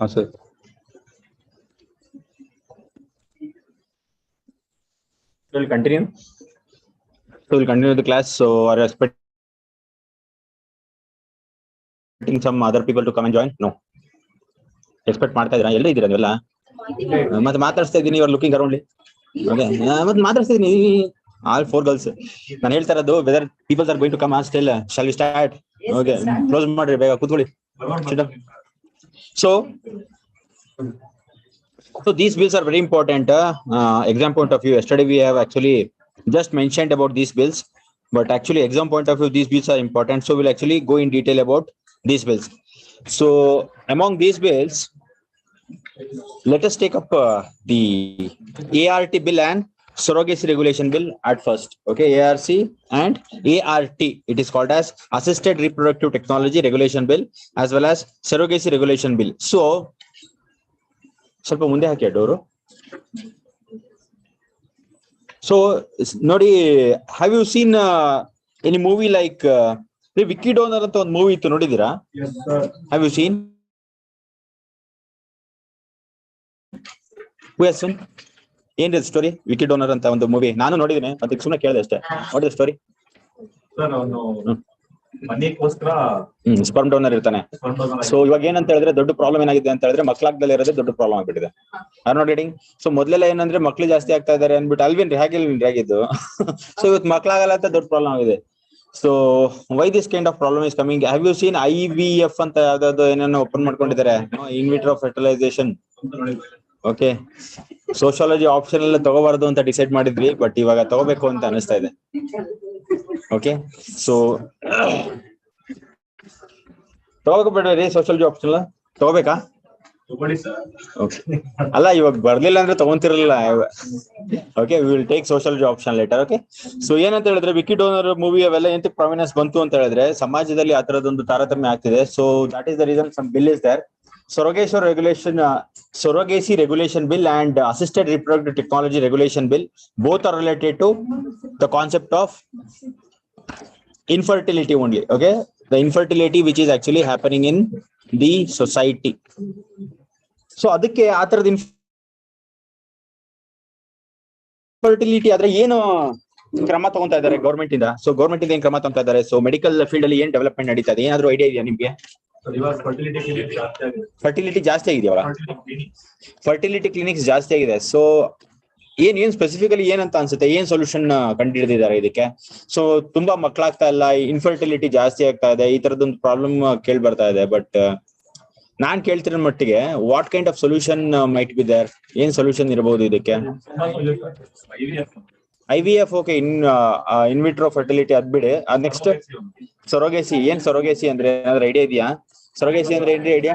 sir. We'll continue. So we'll continue the class. So are you expecting some other people to come and join? No. Expect ಮಾಡ್ತಾ ಇದ್ದೀರಾ? ಎಲ್ಲೇ ಇದ್ದೀರಾ ನೀವೆಲ್ಲ? ಮತ್ತೆ ಮಾತಾಡ್ಸ್ತಾ ಇದ್ದೀನಿ, you are looking around. Okay. ಮತ್ತೆ ಮಾತಾಡ್ಸ್ತಾ ಇದ್ದೀನಿ. All 4 girls. ನಾನು ಹೇಳ್ತಾ ಇರೋದು whether people are going to come and still shall we start? Okay. Close ಮಾಡ್ರಿ ಬೇಗ, ಕೂತ್ಕೊಳ್ಳಿ. So these bills are very important. Exam point of view, yesterday we have actually just mentioned about these bills, but actually exam point of view, these bills are important. So we'll actually go in detail about these bills. So among these bills, let us take up the ART bill and surrogacy regulation bill at first. Okay, ARC and ART. It is called as Assisted Reproductive Technology Regulation Bill as well as Surrogacy Regulation Bill. So ಸ್ವಲ್ಪ ಮುಂದೆ ಹಾಕಿ door. So ನೋಡಿ, have you seen any movie like Vicky Donor ಅಂತ ಒಂದು movie ಇತ್ತು, ನೋಡಿದೀರಾ? Have you seen? ಏನ್ರಿ story? Vicky Donor ಅಂತ ಒಂದು ಮೂವಿ ನಾನು ನೋಡಿದ್ದೀನಿ, ಅದಕ್ಕೆ ಸುಮ್ಮನೆ ಕೇಳಿದೆ ಅಷ್ಟೇ. ನೋಡಿದ ಸ್ಟೋರಿ? ಸ್ಪರ್ಮ್ ಡೋನರ್ ಇರ್ತಾನೆ. ಸೊ ಇವಾಗ ಏನಂತ ಹೇಳಿದ್ರೆ ದೊಡ್ಡ ಪ್ರಾಬ್ಲಮ್ ಏನಾಗಿದೆ ಅಂತ ಹೇಳಿದ್ರೆ ಮಕ್ಳಾಗ್ದಲ್ಲೇ ಇರೋದೇ ದೊಡ್ಡ ಪ್ರಾಬ್ಲಮ್ ಆಗ್ಬಿಟ್ಟಿದೆ. R not getting? ಸೊ ಮೊದಲೆಲ್ಲ ಏನಂದ್ರೆ ಮಕ್ಳು ಜಾಸ್ತಿ ಆಗ್ತಾ ಇದಾರೆ ಅನ್ಬಿಟ್ಟು ಅಲ್ವೇನ್ರಿ, ಹಾಗಿಲ್ವೇನ್ರಿ ಆಗಿದ್ದು. ಸೊ ಇವತ್ತು ಮಕ್ಳಾಗಲ್ಲ ಅಂತ ದೊಡ್ಡ ಪ್ರಾಬ್ಲಮ್ ಆಗಿದೆ. So why this kind of problem is coming? Have you seen IVF ಅಂತ ಯಾವ್ದಾದ್ರು ಏನೇನೋ ಓಪನ್ ಮಾಡ್ಕೊಂಡಿದ್ದಾರೆ, in vitro fertilisation. Okay, sociology option ಎಲ್ಲ ತಗೋಬಾರ್ದು ಅಂತ ಡಿಸೈಡ್ ಮಾಡಿದ್ವಿ, ಬಟ್ ಇವಾಗ ತಗೋಬೇಕು ಅಂತ ಅನಿಸ್ತಾ ಇದೆ. ಓಕೆ, ಸೊ ತಗೋಬೇಡ್ರಿ ಸೋಶಿಯಾಲಜಿ ಆಪ್ಷನ್ ಎಲ್ಲ ತಗೋಬೇಕಾ? ಅಲ್ಲ, ಇವಾಗ ಬರ್ಲಿಲ್ಲ ಅಂದ್ರೆ ತಗೊಂತಿರಲಿಲ್ಲ. Okay, we will take sociology option later. Okay, so ಏನಂತ ಹೇಳಿದ್ರೆ ವಿಕ್ಕಿ ಡೋನರ್ ಮೂವಿ ಅವೆಲ್ಲ ಎಂತಕ್ಕೆ ಪ್ರಾಮಿನೆನ್ಸ್ ಬಂತು ಅಂತ ಹೇಳಿದ್ರೆ ಸಮಾಜದಲ್ಲಿ ಆ ತರದೊಂದು ತಾರತಮ್ಯ ಆಗ್ತಿದೆ. So that is the reason some bill is there. Surrogacy regulation bill and assisted reproductive technology regulation bill, both are related to the concept of infertility only. Okay, the infertility which is actually happening in the society. So ಅದಕ್ಕೆ ಆ ತರದ infertility ಆದ್ರೆ ಏನು ಕ್ರಮ ತಗೊಂತಾ ಇದ್ದಾರೆ government ಇಂದ? So government ಇಂದ ಏನ್ ಕ್ರಮ ತಗೊಂತಾ ಇದ್ದಾರೆ? ಸೊ ಮೆಡಿಕಲ್ ಫೀಲ್ಡ್ ಅಲ್ಲಿ ಏನ್ ಡೆವಲಪ್ಮೆಂಟ್ ನಡೀತಾ ಇದೆ, ಏನಾದ್ರು ಐಡಿಯಾ ಇದೆಯಾ ನಿಮ್ಗೆ? ಫರ್ಟಿಲಿಟಿ ಜಾಸ್ತಿ ಆಗಿದೆಯಲ್ಲ, ಫರ್ಟಿಲಿಟಿ ಕ್ಲಿನಿಕ್ಸ್ ಜಾಸ್ತಿ ಆಗಿದೆ. ಸೊ ಏನ್ ಸ್ಪೆಸಿಫಿಕಲಿ ಏನಂತ ಅನ್ಸುತ್ತೆ, ಏನ್ ಸೊಲ್ಯೂಷನ್ ಕಂಡು ಹಿಡಿದಿದ್ದಾರೆ ಇದಕ್ಕೆ? ಸೊ ತುಂಬಾ ಮಕ್ಕಳಾಗ್ತಾ ಇಲ್ಲ, ಇನ್ಫರ್ಟಿಲಿಟಿ ಜಾಸ್ತಿ ಆಗ್ತಾ ಇದೆ, ಈ ತರದೊಂದು ಪ್ರಾಬ್ಲಮ್ ಕೇಳಿ ಬರ್ತಾ ಇದೆ. ಬಟ್ ನಾನ್ ಕೇಳ್ತಿರೋ ಮಟ್ಟಿಗೆ what kind of solution might be there? ಏನ್ ಸೊಲ್ಯೂಷನ್ ಇರಬಹುದು ಇದಕ್ಕೆ? IVF, okay, in vitro fertility ಅದ್ಬಿಡಿ. Next surrogacy. ಏನ್ ಸೊರೊಗೇಸಿ ಅಂದ್ರೆ ಏನಾದ್ರು ಐಡಿಯಾ ಇದೆಯಾ? ಸೊರೊಗೇಸಿ ಅಂದ್ರೆ ಏನ್ರಿ ಐಡಿಯಾ?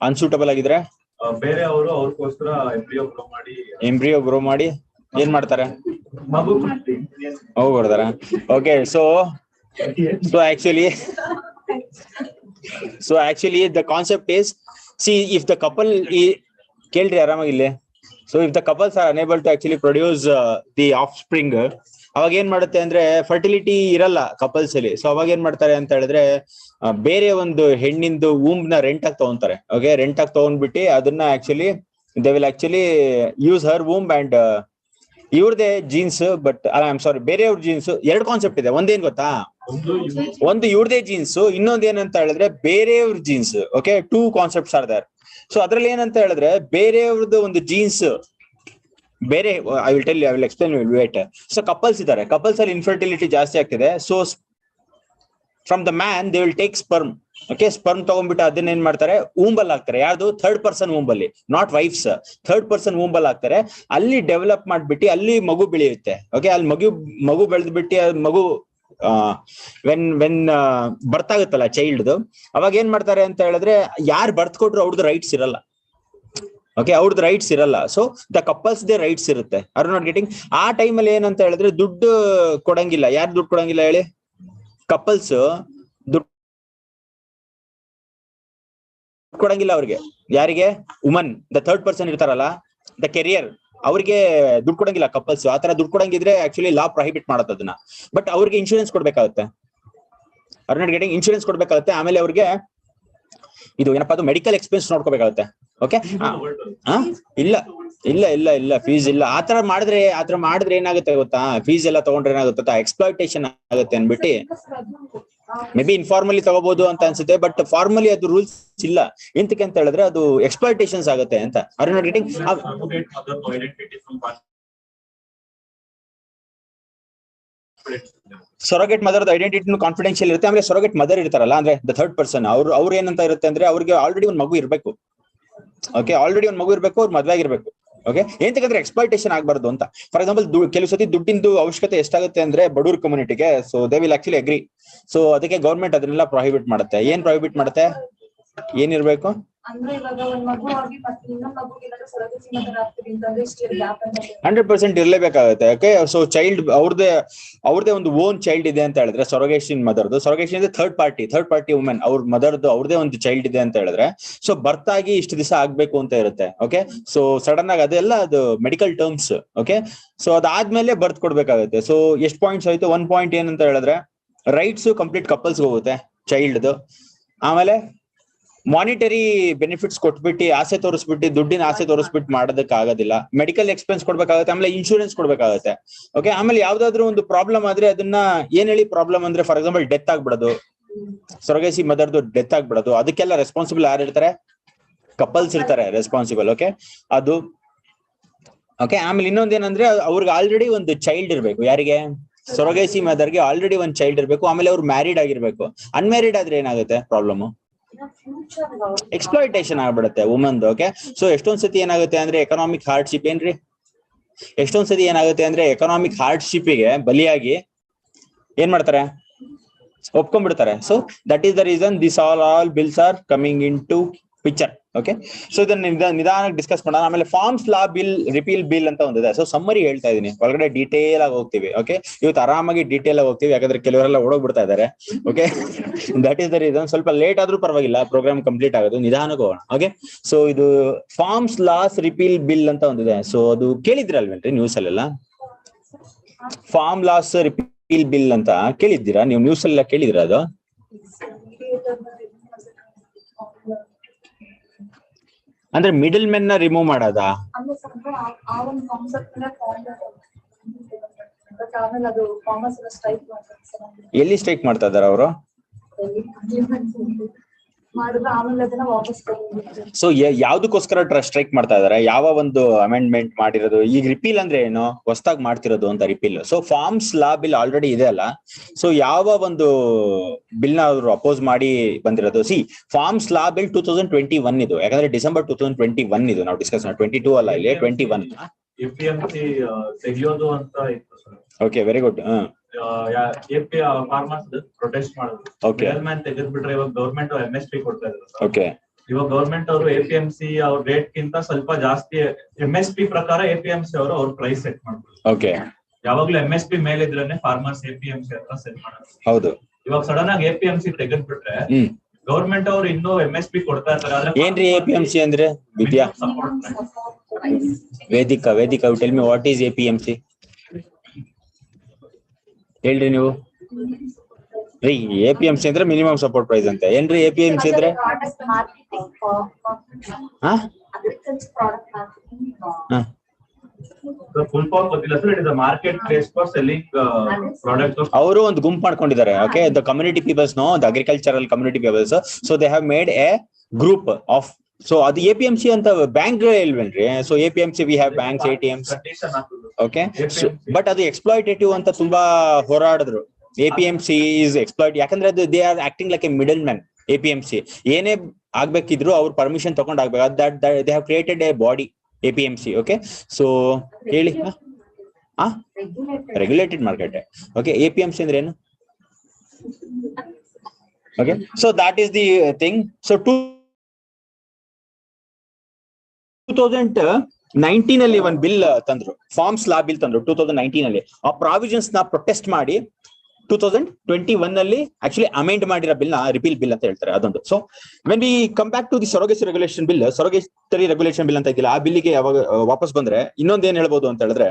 ಅನ್ಸೂಟಬಲ್ ಆಗಿದ್ರೆ ಬೇರೆ ಅವರು ಅವ್ರಿಗೋಸ್ಕರ ಎಂಬ್ರಿಯೋ ಗ್ರೋ ಮಾಡಿ ಏನ್ ಮಾಡ್ತಾರೆ? ಕೊಡ್ತಾರ. Okay, so actually the concept is, see, if the couple ಕೇಳ್ರಿ ಆರಾಮಾಗಿ ಇಲ್ಲಿ. So if the couples are unable to actually produce the offspring, ಅವಾಗ ಏನ್ ಮಾಡುತ್ತೆ ಅಂದ್ರೆ ಫರ್ಟಿಲಿಟಿ ಇರಲ್ಲ ಕಪಲ್ಸ್ ಅಲ್ಲಿ. ಸೊ ಅವಾಗ ಏನ್ ಮಾಡ್ತಾರೆ ಅಂತ ಹೇಳಿದ್ರೆ ಬೇರೆ ಒಂದು ಹೆಣ್ಣಿಂದು ವೂಂಬ್ ನ ರೆಂಟ್ ಆಗಿ ತಗೊಂತಾರೆ. ಓಕೆ, ರೆಂಟ್ ಆಗಿ ತಗೊಂಡ್ಬಿಟ್ಟು ಅದನ್ನ actually they will actually use her womb and ಇವ್ರದೇ genes, but I am sorry, ಬೇರೆಯವ್ರ ಜೀನ್ಸ್. ಎರಡು ಕಾನ್ಸೆಪ್ಟ್ ಇದೆ. ಒಂದೇನ್ ಗೊತ್ತಾ? ಒಂದು ಇವ್ರದೇ ಜೀನ್ಸ್, ಇನ್ನೊಂದ್ ಏನಂತ ಹೇಳಿದ್ರೆ ಬೇರೆಯವ್ರ genes. Okay, 2 concepts are there. So ಅದ್ರಲ್ಲಿ ಏನಂತ ಹೇಳಿದ್ರೆ ಬೇರೆಯವ್ರದ್ದು ಒಂದು ಜೀನ್ಸ್ ಬೇರೆ, I will explain wait. So couples ಇದಾರೆ, ಕಪಲ್ಸ್ ಅಲ್ಲಿ ಇನ್ಫರ್ಟಿಲಿಟಿ ಜಾಸ್ತಿ ಆಗ್ತಿದೆ. So from the man they will take sperm. Okay, sperm ತಗೊಂಡ್ಬಿಟ್ಟು ಅದನ್ನ ಏನ್ ಮಾಡ್ತಾರೆ, ಊಂಬಲ್ ಹಾಕ್ತಾರೆ. ಯಾವ್ದು? ಥರ್ಡ್ ಪರ್ಸನ್ ಊಂಬಲ್ಲಿ, ನಾಟ್ ವೈಫ್ಸ್, ಥರ್ಡ್ ಪರ್ಸನ್ ಊಂಬಲ್ ಹಾಕ್ತಾರೆ. ಅಲ್ಲಿ ಡೆವಲಪ್ ಮಾಡ್ಬಿಟ್ಟು ಅಲ್ಲಿ ಮಗು ಬೆಳೆಯುತ್ತೆ. ಓಕೆ, ಅಲ್ಲಿ ಮಗು ಬೆಳೆದ್ಬಿಟ್ಟು ಮಗು ವೆನ್ ಬರ್ತ್ ಆಗುತ್ತಲ್ಲ ಚೈಲ್ಡ್, ಅವಾಗ ಏನ್ ಮಾಡ್ತಾರೆ ಅಂತ ಹೇಳಿದ್ರೆ ಯಾರು ಬರ್ತ್ ಕೊಟ್ರು ಅವ್ರದ್ದು ರೈಟ್ಸ್ ಇರಲ್ಲ. ಓಕೆ, ಅವ್ರದ್ದು ರೈಟ್ಸ್ ಇರಲ್ಲ. So the couples they rights ಇರುತ್ತೆ. Are not getting? ಆ ಟೈಮಲ್ಲಿ ಏನಂತ ಹೇಳಿದ್ರೆ ದುಡ್ಡು ಕೊಡಂಗಿಲ್ಲ. ಯಾರು ದುಡ್ಡು ಕೊಡಂಗಿಲ್ಲ ಹೇಳಿ? ಕಪಲ್ಸ್ ದುಡ್ಡು ಕೊಡಂಗಿಲ್ಲ ಅವ್ರಿಗೆ. ಯಾರಿಗೆ? ವುಮನ್, ದ ಥರ್ಡ್ ಪರ್ಸನ್ ಇರ್ತಾರಲ್ಲ, ದ ಕೆರಿಯರ್, ಅವ್ರಿಗೆ ದುಡ್ಡು ಕೊಡಂಗಿಲ್ಲ ಕಪಲ್ಸ್. ಆತರ ದುಡ್ಡು ಕೊಡಂಗಿದ್ರೆ ಆಕ್ಚುಲಿ ಲಾ ಪ್ರೊಹಿಬಿಟ್ ಮಾಡತ್ತೆ ಅದನ್ನ. ಬಟ್ ಅವ್ರಿಗೆ ಇನ್ಶೂರೆನ್ಸ್ ಕೊಡ್ಬೇಕಾಗುತ್ತೆ. ಆರ್ ನಾಟ್ ಗೆಟಿಂಗ್ ಇನ್ಶೂರೆನ್ಸ್ ಕೊಡ್ಬೇಕಾಗುತ್ತೆ. ಆಮೇಲೆ ಅವ್ರಿಗೆ ಇದು ಏನಪ್ಪಾ ಅದು ಮೆಡಿಕಲ್ ಎಕ್ಸ್ಪೆನ್ಸ್ ನೋಡ್ಕೋಬೇಕಾಗುತ್ತೆ. ಓಕೆ ಇಲ್ಲ ಇಲ್ಲ ಇಲ್ಲ ಇಲ್ಲ ಫೀಸ್ ಇಲ್ಲ. ಆತರ ಮಾಡಿದ್ರೆ ಏನಾಗುತ್ತೆ ಗೊತ್ತಾ, ಫೀಸ್ ಎಲ್ಲ ತಗೊಂಡ್ರೆ ಏನಾಗುತ್ತೆ ಗೊತ್ತಾ, ಎಕ್ಸ್ಪ್ಲಾಯ್ಟೇಷನ್ ಆಗುತ್ತೆ ಅನ್ಬಿಟ್ಟು ಮೇ ಬಿ ಇನ್ಫಾರ್ಮಲಿ ತಗೋಬಹುದು ಅಂತ ಅನ್ಸುತ್ತೆ, ಬಟ್ ಫಾರ್ಮಲಿ ಅದು ರೂಲ್ಸ್ ಇಲ್ಲ. ಎಂತಕ್ಕೆ ಅಂತ ಹೇಳಿದ್ರೆ ಅದು ಎಕ್ಸ್ಪ್ಲಾಯ್ಟೇಷನ್ಸ್ ಆಗುತ್ತೆ ಅಂತ. Are not getting surrogate mother identity confidential ಇರುತ್ತೆ. ಆಮೇಲೆ ಸೊರಗೇಟ್ ಮದರ್ ಇರ್ತಾರಲ್ಲ, ಅಂದ್ರೆ ದ ಥರ್ಡ್ ಪರ್ಸನ್, ಅವ್ರು ಏನಂತ ಇರುತ್ತೆ ಅಂದ್ರೆ ಅವ್ರಿಗೆ ಆಲ್ರೆಡಿ ಒಂದು ಮಗು ಇರ್ಬೇಕು. ಓಕೆ, ಆಲ್ರೆಡಿ ಒಂದು ಮಗು ಇರ್ಬೇಕು, ಅವ್ರು ಮದ್ವೆ ಆಗಿರ್ಬೇಕು. ಓಕೆ, ಎಂತಕ್ಕಂದ್ರೆ ಎಕ್ಸ್ಪ್ಲಾಯ್ಟೇಷನ್ ಆಗಬಾರ್ದು ಅಂತ. ಫಾರ್ ಎಕ್ಸಾಂಪಲ್ ಕೆಲವು ಸತಿ ದುಡ್ಡಿಂದು ಅವಶ್ಯಕತೆ ಎಷ್ಟಾಗುತ್ತೆ ಅಂದ್ರೆ ಬಡೂರ್ ಕಮ್ಯುನಿಟಿಗೆ, so they will actually agree. So ಅದಕ್ಕೆ ಗೌರ್ಮೆಂಟ್ ಅದನ್ನೆಲ್ಲ ಪ್ರೊಹಿಬಿಟ್ ಮಾಡುತ್ತೆ. ಏನ್ ಪ್ರೊಹಿಬಿಟ್ ಮಾಡುತ್ತೆ, ಏನಿರ್ಬೇಕು ಅಂದ್ರೆ ಇವಾಗ ಒಂದ್ ಮಗು ಆಗಿ ಮತ್ತೆ ಇನ್ನೊಂದು ಮಗುಗೆ ಏನಾದ್ರು ಸೊರಗಸಿ ಮದರ್ ಆಗ್ತೀವಿ ಅಂತಂದ್ರೆ ಇಷ್ಟು ಗ್ಯಾಪ್ ಅಂತ 100% ಇರ್ಲೇಬೇಕಾಗುತ್ತೆ. ಓಕೆ, ಸೊ ಚೈಲ್ಡ್ ಅವ್ರದೇ ಒಂದು ಓನ್ ಚೈಲ್ಡ್ ಇದೆ ಅಂತ ಹೇಳಿದ್ರೆ, ಸೊರಗೇಷನ್ ಮದರ್ದು, ಸೊರಗೇಷನ್ ಇದೆ ಥರ್ಡ್ ಪಾರ್ಟಿ ವುಮೆನ್, ಅವ್ರ ಮದರ್ದು ಅವ್ರದೇ ಒಂದು ಚೈಲ್ಡ್ ಇದೆ ಅಂತ ಹೇಳಿದ್ರೆ, ಸೊ ಬರ್ತ್ ಆಗಿ ಇಷ್ಟು ದಿವಸ ಆಗ್ಬೇಕು ಅಂತ ಇರುತ್ತೆ. ಓಕೆ, ಸೊ ಸಡನ್ ಆಗಿ ಅದೆಲ್ಲ ಅದು ಮೆಡಿಕಲ್ ಟರ್ಮ್ಸ್. ಓಕೆ, ಸೊ ಅದಾದ್ಮೇಲೆ ಬರ್ತ್ ಕೊಡ್ಬೇಕಾಗುತ್ತೆ. ಸೊ ಎಷ್ಟು ಪಾಯಿಂಟ್ಸ್ ಆಯ್ತು? 1 ಪಾಯಿಂಟ್ ಏನಂತ ಹೇಳಿದ್ರೆ ರೈಟ್ಸ್ ಕಂಪ್ಲೀಟ್ ಕಪಲ್ಸ್ ಹೋಗುತ್ತೆ ಚೈಲ್ಡ್ದು. ಆಮೇಲೆ ಮಾನಿಟರಿ ಬೆನಿಫಿಟ್ಸ್ ಕೊಟ್ಬಿಟ್ಟು ಆಸೆ ತೋರಿಸ್ಬಿಟ್ಟು ದುಡ್ಡಿನ ಆಸೆ ತೋರಿಸ್ಬಿಟ್ಟು ಮಾಡೋದಕ್ಕೆ ಆಗೋದಿಲ್ಲ. ಮೆಡಿಕಲ್ ಎಕ್ಸ್ಪೆನ್ಸ್ ಕೊಡ್ಬೇಕಾಗುತ್ತೆ, ಆಮೇಲೆ ಇನ್ಶೂರೆನ್ಸ್ ಕೊಡ್ಬೇಕಾಗುತ್ತೆ. ಓಕೆ, ಆಮೇಲೆ ಯಾವ್ದಾದ್ರು ಒಂದು ಪ್ರಾಬ್ಲಮ್ ಆದ್ರೆ ಅದನ್ನ ಏನ್ ಹೇಳಿ ಪ್ರಾಬ್ಲಮ್ ಅಂದ್ರೆ, ಫಾರ್ ಎಕ್ಸಾಂಪಲ್ ಡೆತ್ ಆಗ್ಬಿಡೋದು, ಸೊರಗೇಸಿ ಮದರ್ದು ಡೆತ್ ಆಗ್ಬಿಡೋದು, ಅದಕ್ಕೆಲ್ಲ ರೆಸ್ಪಾನ್ಸಿಬಲ್ ಯಾರು ಇರ್ತಾರೆ? ಕಪಲ್ಸ್ ಇರ್ತಾರೆ ರೆಸ್ಪಾನ್ಸಿಬಲ್. ಓಕೆ, ಅದು ಓಕೆ. ಆಮೇಲೆ ಇನ್ನೊಂದೇನಂದ್ರೆ ಅವ್ರಿಗೆ ಆಲ್ರೆಡಿ ಒಂದು ಚೈಲ್ಡ್ ಇರ್ಬೇಕು. ಯಾರಿಗೆ? ಸೊರಗೇಸಿ ಮದರ್ಗೆ ಆಲ್ರೆಡಿ ಒಂದು ಚೈಲ್ಡ್ ಇರ್ಬೇಕು. ಆಮೇಲೆ ಅವ್ರು ಮ್ಯಾರಿಡ್ ಆಗಿರ್ಬೇಕು. ಅನ್ಮ್ಯಾರಿಡ್ ಆದ್ರೆ ಏನಾಗುತ್ತೆ ಪ್ರಾಬ್ಲಮ್? ಎಕ್ಸ್ಪ್ಲಾಯ್ಟೇಷನ್ ಆಗ್ಬಿಡುತ್ತೆ ವುಮನ್ದು. ಓಕೆ, ಸೊ ಎಷ್ಟೊಂದ್ ಸತಿ ಏನಾಗುತ್ತೆ ಅಂದ್ರೆ ಎಕನಾಮಿಕ್ ಹಾರ್ಡ್ಶಿಪ್ ಏನ್ರಿ, ಎಷ್ಟೊಂದ್ ಸತಿ ಏನಾಗುತ್ತೆ ಅಂದ್ರೆ ಎಕನಾಮಿಕ್ ಹಾರ್ಡ್ಶಿಪ್ಗೆ ಬಲಿಯಾಗಿ ಏನ್ ಮಾಡ್ತಾರೆ? ಒಪ್ಕೊಂಡ್ಬಿಡ್ತಾರೆ. So that is the reason this all bills are coming into picture. Okay, so ಇದನ್ನ ನಿಧಾನಕ್ಕೆ ಡಿಸ್ಕಸ್ ಮಾಡೋಣ. ಆಮೇಲೆ farms law bill, repeal bill ಅಂತ ಒಂದಿದೆ. ಸೊ ಸಮ್ಮರಿ ಹೇಳ್ತಾ ಇದೀನಿ, ಒಳಗಡೆ ಡೀಟೇಲ್ ಆಗಿ ಹೋಗ್ತೀವಿ. ಓಕೆ, ಇವತ್ತು ಆರಾಮಾಗಿ ಡೀಟೇಲ್ ಆಗಿ ಹೋಗ್ತೀವಿ, ಯಾಕಂದ್ರೆ ಕೆಲವರೆಲ್ಲ ಓಡೋಗ್ಬಿಡ್ತಾ ಇದಾರೆ. Okay, that is the reason. ಸ್ವಲ್ಪ ಲೇಟ್ ಆದ್ರೂ ಪರವಾಗಿಲ್ಲ, ಪ್ರೋಗ್ರಾಮ್ ಕಂಪ್ಲೀಟ್ ಆಗೋದು, ನಿಧಾನಕ್ಕೆ ಹೋಗೋಣ. ಓಕೆ, ಸೊ ಇದು ಫಾರ್ಮ್ಸ್ ಲಾಸ್ ರಿಪೀಲ್ ಬಿಲ್ ಅಂತ ಒಂದಿದೆ. ಸೊ ಅದು ಕೇಳಿದ್ರಲ್ವೇನ್ರಿ ನ್ಯೂಸ್ ಅಲ್ಲೆಲ್ಲ? ಫಾರ್ಮ್ ಲಾಸ್ ರಿಪೀಲ್ ಬಿಲ್ ಅಂತ ಕೇಳಿದ್ದೀರಾ ನೀವು? ನ್ಯೂಸ್ ಎಲ್ಲ ಕೇಳಿದಿರಾ ಅದು? ಅಂದ್ರೆ ಮಿಡಲ್ ಮೆನ್ ನ ರಿಮೂವ್ ಮಾಡೋದ? ಎಲ್ಲಿ ಸ್ಟ್ರೈಕ್ ಮಾಡ್ತಾ ಇದಾರೆ ಅವರು? ಸೊ ಯಾವ್ದಕ್ಕೋಸ್ಕರ ಸ್ಟ್ರೈಕ್ ಮಾಡ್ತಾ ಇದಾರೆ? ಯಾವ ಒಂದು ಅಮೆಂಡ್ಮೆಂಟ್ ಮಾಡಿರೋದು? ಈಗ ರಿಪೀಲ್ ಅಂದ್ರೆ ಏನು? ಹೊಸದಾಗಿ ಮಾಡ್ತಿರೋದು ಅಂತ repeal. So forms law bill already ಇದೆ ಅಲ್ಲ, ಸೊ ಯಾವ ಒಂದು ಬಿಲ್ ನ ಅವರು ಅಪೋಸ್ ಮಾಡಿ ಬಂದಿರೋದು? ಸಿ, ಫಾರ್ಮ್ಸ್ ಲಾ ಬಿಲ್ 2021 ಇದು, ಯಾಕಂದ್ರೆ ಡಿಸೆಂಬರ್ 2021 ಇದು ನಾವು ಡಿಸ್ಕಸ್ 22 ಅಲ್ಲ, ಇಲ್ಲಿ 21. ತೆಗಿಯೋದು ಅಂತ ಇತ್ತು sir. Okay, very good. AP farmers protest ಮಾಡೋದು. ಓಕೆ, ತೆಗೆದ್ಬಿಟ್ರೆ ಇವಾಗ ಗವರ್ಮೆಂಟ್ MSP ಕೊಡ್ತಾ ಇದ್ರು. ಓಕೆ, ಇವಾಗ ಗವರ್ಮೆಂಟ್ ಅವರು APMC ಅವ್ರ ರೇಟ್ ಗಿಂತ ಸ್ವಲ್ಪ ಜಾಸ್ತಿ MSP ಪ್ರಕಾರ APMC ಅವರು ಅವ್ರ ಪ್ರೈಸ್ ಸೆಟ್ ಮಾಡ್ತಾರೆ. ಓಕೆ, ಯಾವಾಗ್ಲೂ MSP ಮೇಲಿದ್ರೇನೆ ಫಾರ್ಮರ್ಸ್ APMC ಹತ್ರ ಸೆಟ್ ಮಾಡೋದು. ಹೌದು. ಇವಾಗ ಸಡನ್ ಆಗಿ APMC ತೆಗೆದ್ಬಿಟ್ರೆ ಗವರ್ಮೆಂಟ್ ಅವರು ಇನ್ನೂ MSP ಕೊಡ್ತಾ ಇರ್ತಾರೆ. ಏನ್ರಿ APMC ಅಂದ್ರೆ? Vidya Vedika tell me what is APMC? ಹೇಳ್ರಿ ನೀವು. ರೀ, APMC ಅಂದ್ರೆ ಮಿನಿಮಮ್ ಸಪೋರ್ಟ್ ಪ್ರೈಸ್ ಅಂತ. ಏನ್ರಿ APMC ಅಂದ್ರೆ? ಅವರು ಒಂದು ಗುಂಪು ಮಾಡ್ಕೊಂಡಿದ್ದಾರೆ. Okay, the community peoples, no, the agricultural community peoples. So they have made a group of. So ಅದು APMC ಅಂತ ಬ್ಯಾಂಕ್ ಇಲ್ವೇನ್ರಿ? So APMC we have banks, ATMs. Okay, but ಅದು ಎಕ್ಸ್ಪ್ಲಾಯ್ಟೇಟಿವ್ ಅಂತ ತುಂಬಾ ಹೋರಾಡಿದ್ರು. APMC ಈಸ್ ಎಕ್ಸ್ಪ್ಲಾಯ್ಟ್, ಯಾಕಂದ್ರೆ ಅದು they are acting like a middle man. APMC ಏನೇ ಆಗ್ಬೇಕಿದ್ರು ಅವ್ರ ಪರ್ಮಿಷನ್ ತಗೊಂಡ್ ಆಗ್ಬೇಕು. That they have created a body APMC. Okay, so ಹೇಳಿ. Regulated market. ಓಕೆ, APMC ಅಂದ್ರೆ ಏನು? Okay, so that is the thing. So 2019 ಅಲ್ಲಿ ಒಂದು ಬಿಲ್ ತಂದ್ರು, ಫಾರ್ಮ್ಸ್ ಲಾ ಬಿಲ್ ತಂದ್ರು 2019 ಅಲ್ಲಿ. ಆ ಪ್ರಾವಿಷನ್ಸ್ ನ ಪ್ರೊಟೆಸ್ಟ್ ಮಾಡಿ 2021 ಅಲ್ಲಿ ಆಕ್ಚುಲಿ ಅಮೆಂಡ್ ಮಾಡಿರೋ ಬಿಲ್ ನ ರಿಪೀಲ್ ಬಿಲ್ ಅಂತ ಹೇಳ್ತಾರೆ, ಅದೊಂದು. So when we come back to the surrogacy regulation bill, surrogatory regulation bill ಅಂತ ಇದ್ದಿಲ್ಲ, ಆ ಬಿಲ್ಗೆ ಯಾವಾಗ ವಾಪಸ್ ಬಂದ್ರೆ ಇನ್ನೊಂದ್ ಏನ್ ಹೇಳ್ಬೋದು ಅಂತ ಹೇಳಿದ್ರೆ,